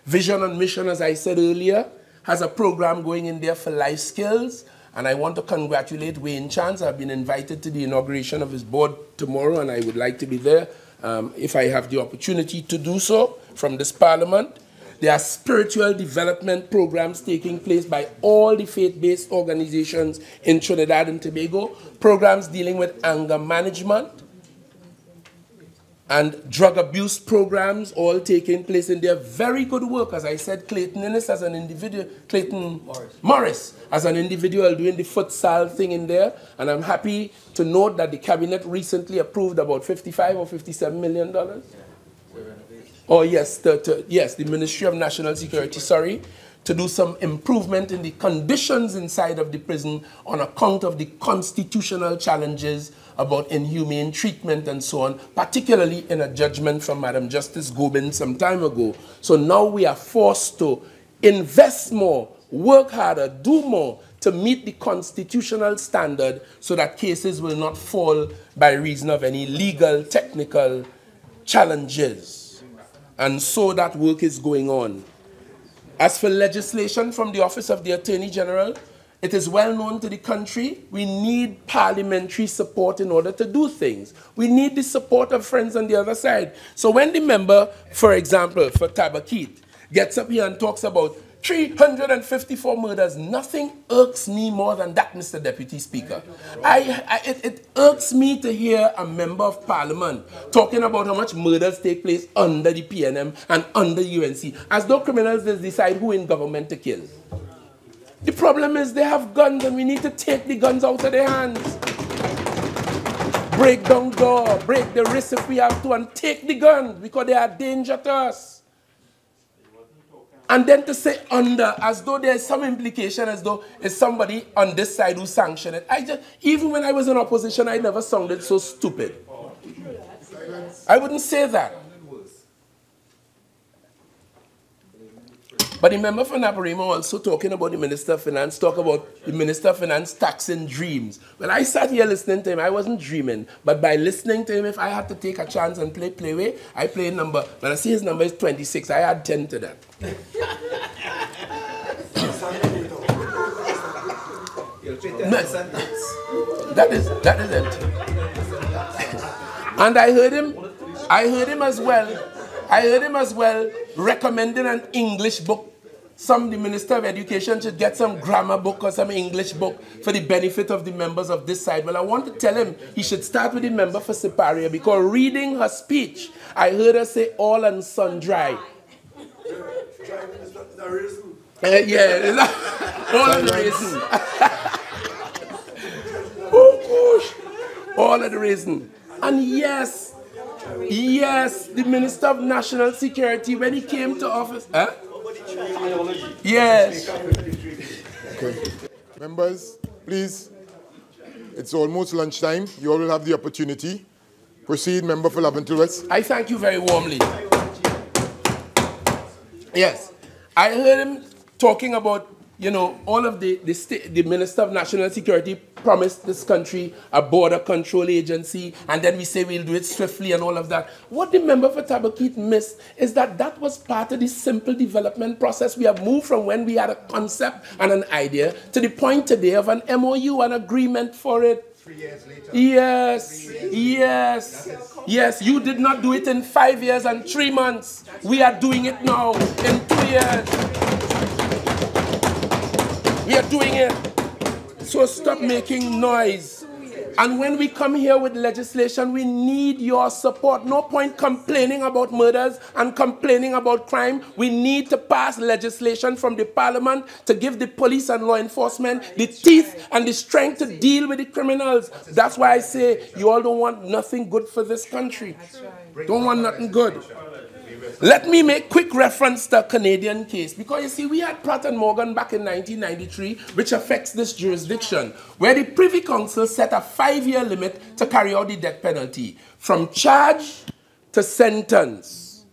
Vision and Mission, as I said earlier, has a program going in there for life skills. And I want to congratulate Wayne Chance. I've been invited to the inauguration of his board tomorrow, and I would like to be there if I have the opportunity to do so from this parliament. There are spiritual development programs taking place by all the faith-based organizations in Trinidad and Tobago, programs dealing with anger management and drug abuse programs, all taking place in there. Very good work. As I said, Clayton Innes as an individual, Clayton Morris as an individual doing the futsal thing in there. And I'm happy to note that the cabinet recently approved about $55 or $57 million. Oh, yes, yes, the Ministry of National Security, sorry, to do some improvement in the conditions inside of the prison on account of the constitutional challenges about inhumane treatment and so on, particularly in a judgment from Madam Justice Gobin some time ago. So now we are forced to invest more, work harder, do more to meet the constitutional standard so that cases will not fall by reason of any legal, technical challenges. And so that work is going on. As for legislation from the Office of the Attorney General, it is well known to the country, we need parliamentary support in order to do things. We need the support of friends on the other side. So when the member, for example, for Tabakeet, gets up here and talks about 354 murders. Nothing irks me more than that, Mr. Deputy Speaker. It irks me to hear a member of parliament talking about how much murders take place under the PNM and under the UNC, as though criminals just decide who in government to kill. The problem is they have guns and we need to take the guns out of their hands. Break down door, break the wrist if we have to, and take the guns because they are a danger to us. And then to say under, as though there's some implication, as though it's somebody on this side who sanctioned it. Even when I was in opposition, I never sounded so stupid. I wouldn't say that. But the member for Naparima also talking about the Minister of Finance, talk about the Minister of Finance taxing dreams. Well, I sat here listening to him. I wasn't dreaming. But by listening to him, if I had to take a chance and play playway, I play number. When I see his number is 26, I add 10 to that. That is it. And I heard him as well recommending an English book. The Minister of Education should get some grammar book or some English book for the benefit of the members of this side. Well, I want to tell him he should start with the member for Siparia, because reading her speech, I heard her say all and sundry. Yeah, all of the reason. All of the reason. And yes, the Minister of National Security, when he came to office, yes. Okay. Members, please, it's almost lunchtime. You all will have the opportunity. Proceed, member for Laventille West. I thank you very warmly. Yes, I heard him talking about, all of the Minister of National Security promised this country a border control agency, and then we say we'll do it swiftly and all of that. What the member for Tabaquite missed is that was part of the simple development process. We have moved from when we had a concept and an idea to the point today of an MOU, an agreement for it. 3 years later. Yes. You did not do it in 5 years and 3 months. We are doing it now in 2 years. We are doing it. So stop making noise. And when we come here with legislation, we need your support. No point complaining about murders and complaining about crime. We need to pass legislation from the parliament to give the police and law enforcement the teeth and the strength to deal with the criminals. That's why I say you all don't want nothing good for this country. Don't want nothing good. Let me make quick reference to a Canadian case, because you see, we had Pratt & Morgan back in 1993, which affects this jurisdiction, where the Privy Council set a 5-year limit to carry out the death penalty, from charge to sentence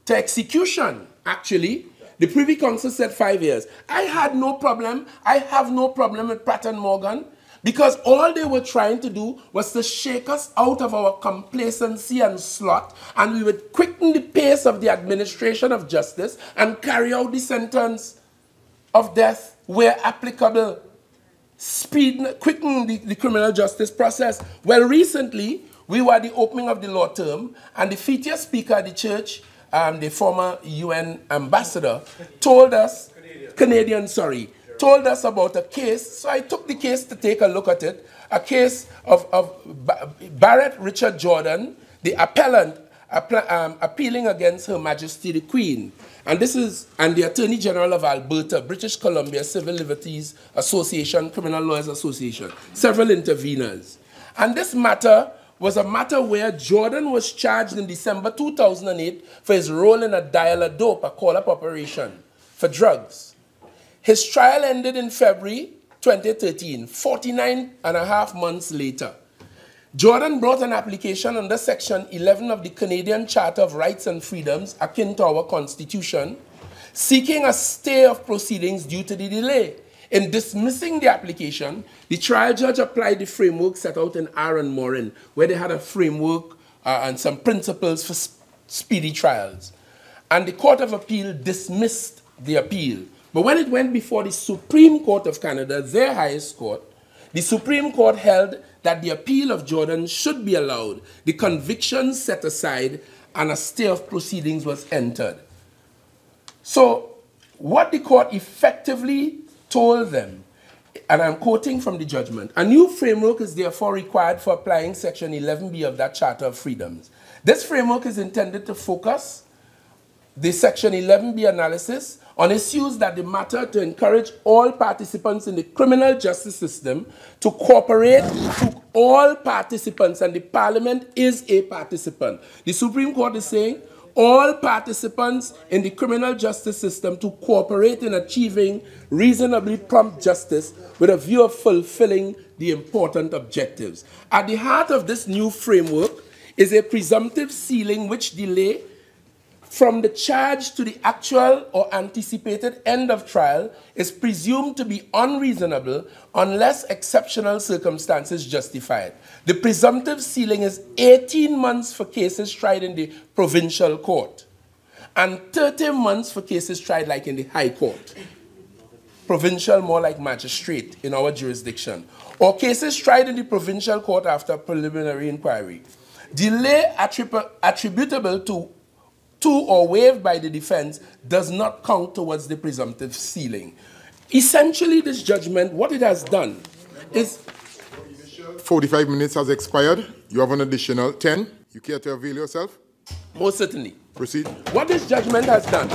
to execution. Actually, the Privy Council said 5 years. I have no problem with Pratt & Morgan, because all they were trying to do was to shake us out of our complacency and sloth, and we would quicken the pace of the administration of justice and carry out the sentence of death where applicable. Quicken the criminal justice process. Well, recently, we were at the opening of the law term, and the FITIA speaker at the church, the former UN ambassador, told us, told us about a case. So I took the case to take a look at it. A case of Barrett Richard Jordan, the appellant, appealing against Her Majesty the Queen. And the Attorney General of Alberta, British Columbia Civil Liberties Association, Criminal Lawyers Association, several interveners. And this matter was a matter where Jordan was charged in December 2008 for his role in a dial-a-dope, a call-up operation for drugs. His trial ended in February 2013, 49 and a half months later. Jordan brought an application under Section 11 of the Canadian Charter of Rights and Freedoms, akin to our Constitution, seeking a stay of proceedings due to the delay. In dismissing the application, the trial judge applied the framework set out in Aaron Morin, where they had a framework and some principles for speedy trials. And the Court of Appeal dismissed the appeal. But when it went before the Supreme Court of Canada, their highest court, the Supreme Court held that the appeal of Jordan should be allowed, the convictions set aside, and a stay of proceedings was entered. So what the court effectively told them, and I'm quoting from the judgment, a new framework is therefore required for applying Section 11B of that Charter of Freedoms. This framework is intended to focus the Section 11B analysis on issues that matter, to encourage all participants in the criminal justice system to cooperate to all participants, and the Parliament is a participant. The Supreme Court is saying all participants in the criminal justice system to cooperate in achieving reasonably prompt justice with a view of fulfilling the important objectives. At the heart of this new framework is a presumptive ceiling which delay from the charge to the actual or anticipated end of trial is presumed to be unreasonable unless exceptional circumstances justify it. The presumptive ceiling is 18 months for cases tried in the provincial court and 30 months for cases tried like in the High Court. Provincial more like magistrate in our jurisdiction. Or cases tried in the provincial court after preliminary inquiry. Delay attributable to or waived by the defense does not count towards the presumptive ceiling. Essentially, this judgment, what it has done is... 45 minutes has expired. You have an additional 10. You care to avail yourself? Most certainly. Proceed. What this judgment has done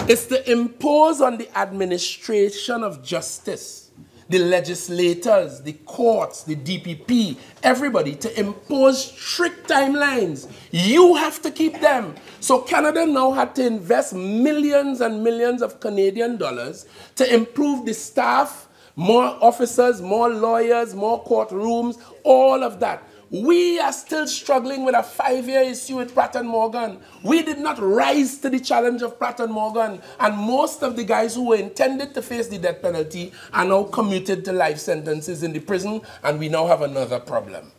is to impose on the administration of justice, the legislators, the courts, the DPP, everybody, to impose strict timelines. You have to keep them. So Canada now had to invest millions and millions of Canadian dollars to improve the staff, more officers, more lawyers, more courtrooms, all of that. We are still struggling with a 5-year issue with Pratt & Morgan. We did not rise to the challenge of Pratt & Morgan, and most of the guys who were intended to face the death penalty are now commuted to life sentences in the prison, and we now have another problem.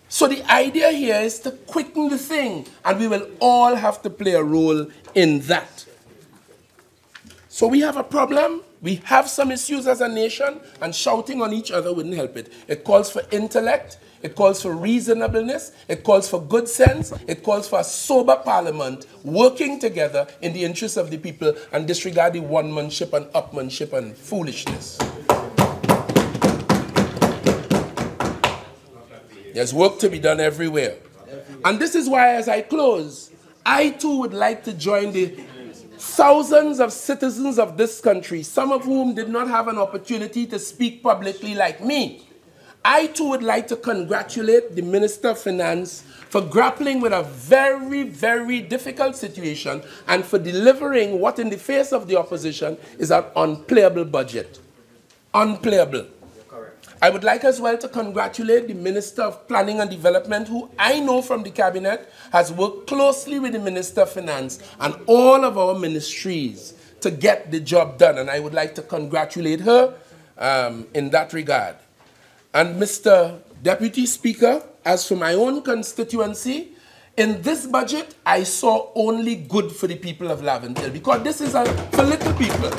So the idea here is to quicken the thing, and we will all have to play a role in that. So we have a problem. We have some issues as a nation, and shouting on each other wouldn't help it. It calls for intellect, it calls for reasonableness, it calls for good sense, it calls for a sober parliament working together in the interests of the people and disregard the one-manship and upmanship and foolishness. There's work to be done everywhere. And this is why, as I close, I too would like to join the thousands of citizens of this country, some of whom did not have an opportunity to speak publicly like me. I too would like to congratulate the Minister of Finance for grappling with a very, very difficult situation and for delivering what in the face of the opposition is an unplayable budget. Unplayable. I would like as well to congratulate the Minister of Planning and Development, who I know from the Cabinet has worked closely with the Minister of Finance and all of our ministries to get the job done. And I would like to congratulate her in that regard. And Mr. Deputy Speaker, as for my own constituency, in this budget, I saw only good for the people of Laventille, because this is for little people.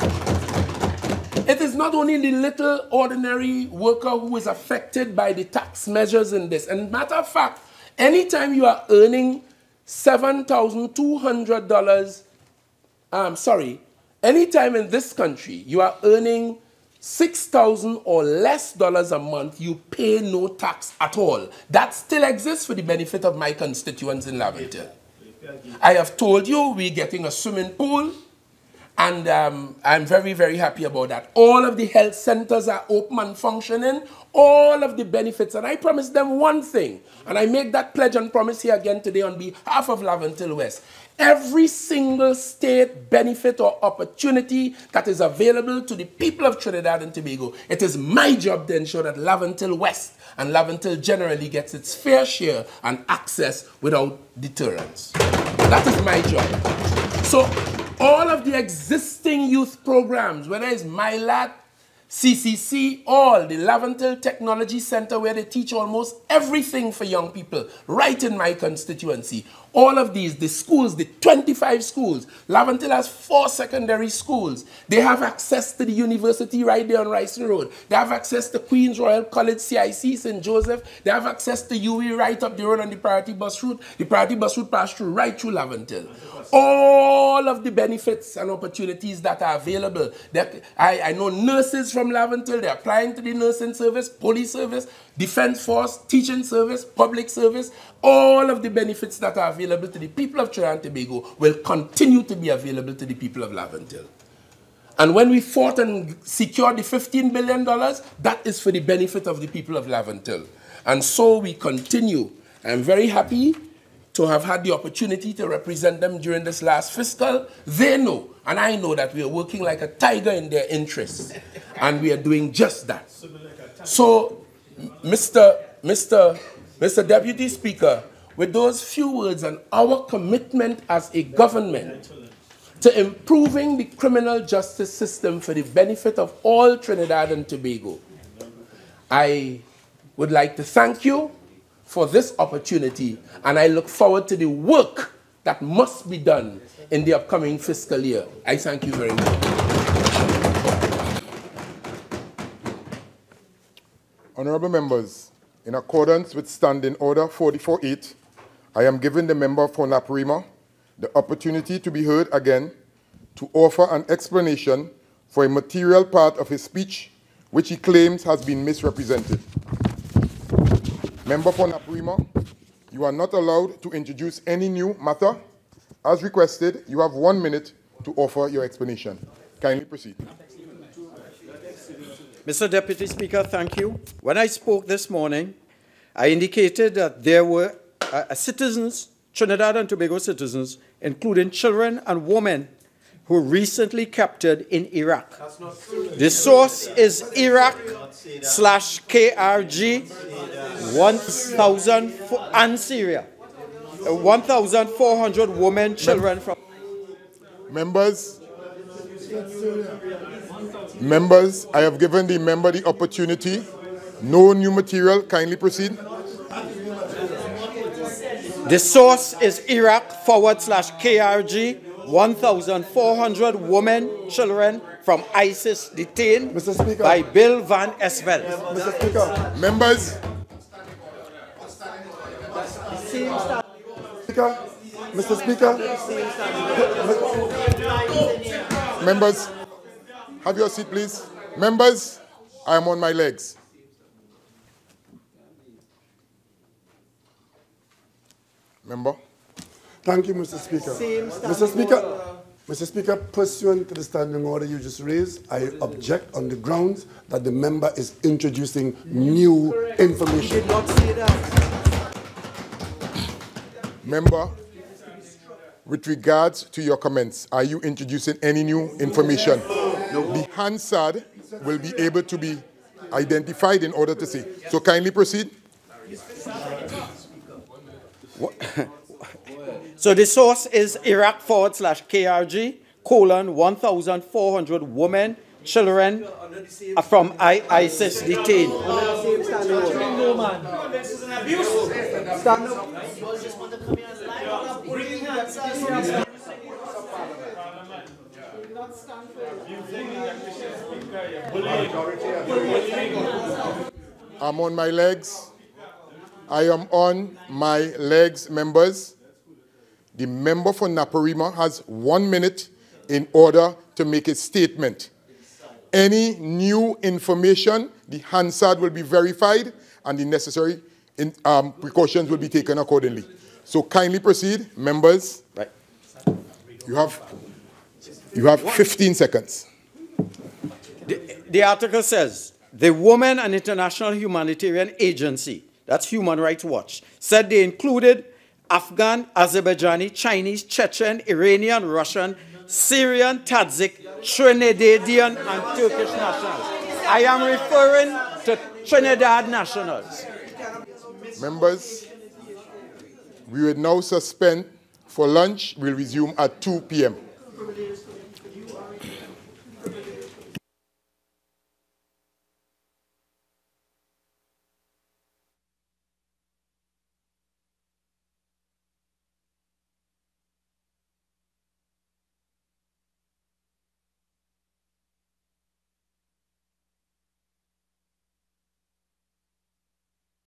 It is not only the little ordinary worker who is affected by the tax measures in this. And matter of fact, anytime you are earning $7,200, anytime in this country you are earning $6,000 or less dollars a month, you pay no tax at all. That still exists for the benefit of my constituents in Laventille. I have told you we're getting a swimming pool. And I'm very, very happy about that. All of the health centers are open and functioning. All of the benefits. And I promise them one thing. And I make that pledge and promise here again today on behalf of Laventille West. Every single state benefit or opportunity that is available to the people of Trinidad and Tobago, it is my job to ensure that Laventille West and Laventille generally gets its fair share and access without deterrence. That is my job. So, all of the existing youth programs, whether it's MyLat, CCC, all, the Laventille Technology Center where they teach almost everything for young people, right in my constituency. All of these, the schools, the 25 schools. Laventille has 4 secondary schools. They have access to the university right there on Ryson Road. They have access to Queen's Royal College, CIC, St. Joseph. They have access to UE right up the road on the priority bus route. The priority bus route passes through right through Laventille. All of the benefits and opportunities that are available. I know nurses from Laventille, they're applying to the nursing service, police service, defense force, teaching service, public service. All of the benefits that are available to the people of Trinidad and Tobago will continue to be available to the people of Laventille. And when we fought and secured the $15 billion, that is for the benefit of the people of Laventille. And so we continue. I'm very happy to have had the opportunity to represent them during this last fiscal. They know, and I know, that we are working like a tiger in their interests. And we are doing just that. So, Mr. Deputy Speaker, with those few words and our commitment as a government to improving the criminal justice system for the benefit of all Trinidad and Tobago, I would like to thank you for this opportunity, and I look forward to the work that must be done in the upcoming fiscal year. I thank you very much. Honorable members, in accordance with Standing Order 44.8, I am giving the member for Naparima the opportunity to be heard again to offer an explanation for a material part of his speech which he claims has been misrepresented. Member for Naparima, you are not allowed to introduce any new matter. As requested, you have 1 minute to offer your explanation. Kindly proceed. Mr. Deputy Speaker, thank you. When I spoke this morning, I indicated that there were citizens, Trinidad and Tobago citizens, including children and women, who recently captured in Iraq. The source is Iraq/KRG 1,000 and Syria. 1,400 women, children from... Members, I have given the member the opportunity. No new material. Kindly proceed. The source is Iraq/KRG 1,400 women, children from ISIS detained by Bill Van Esveld. Mr. Speaker. Members. Mr. Speaker. Members, have your seat, please. Members, I am on my legs. Member. Thank you, Mr. Speaker. Mr. Speaker, pursuant to the standing order you just raised, I object on the grounds that the member is introducing new information. Did not say that. Member, with regards to your comments, are you introducing any new information? No. The Hansard will be able to be identified in order to say. So kindly proceed. So the source is Iraq/KRG 1,400 women, children from ISIS detained. This is an abuse. Stand up. I'm on my legs. I am on my legs, members. The member for Naparima has 1 minute in order to make a statement. Any new information, the Hansard will be verified and the necessary precautions will be taken accordingly. So kindly proceed, members. Right. You have 15 seconds. The article says, the Women and International Humanitarian Agency, that's Human Rights Watch, said they included Afghan, Azerbaijani, Chinese, Chechen, Iranian, Russian, Syrian, Tajik, Trinidadian, and Turkish nationals. I am referring to Trinidad nationals. Members, we will now suspend for lunch. We'll resume at 2 p.m.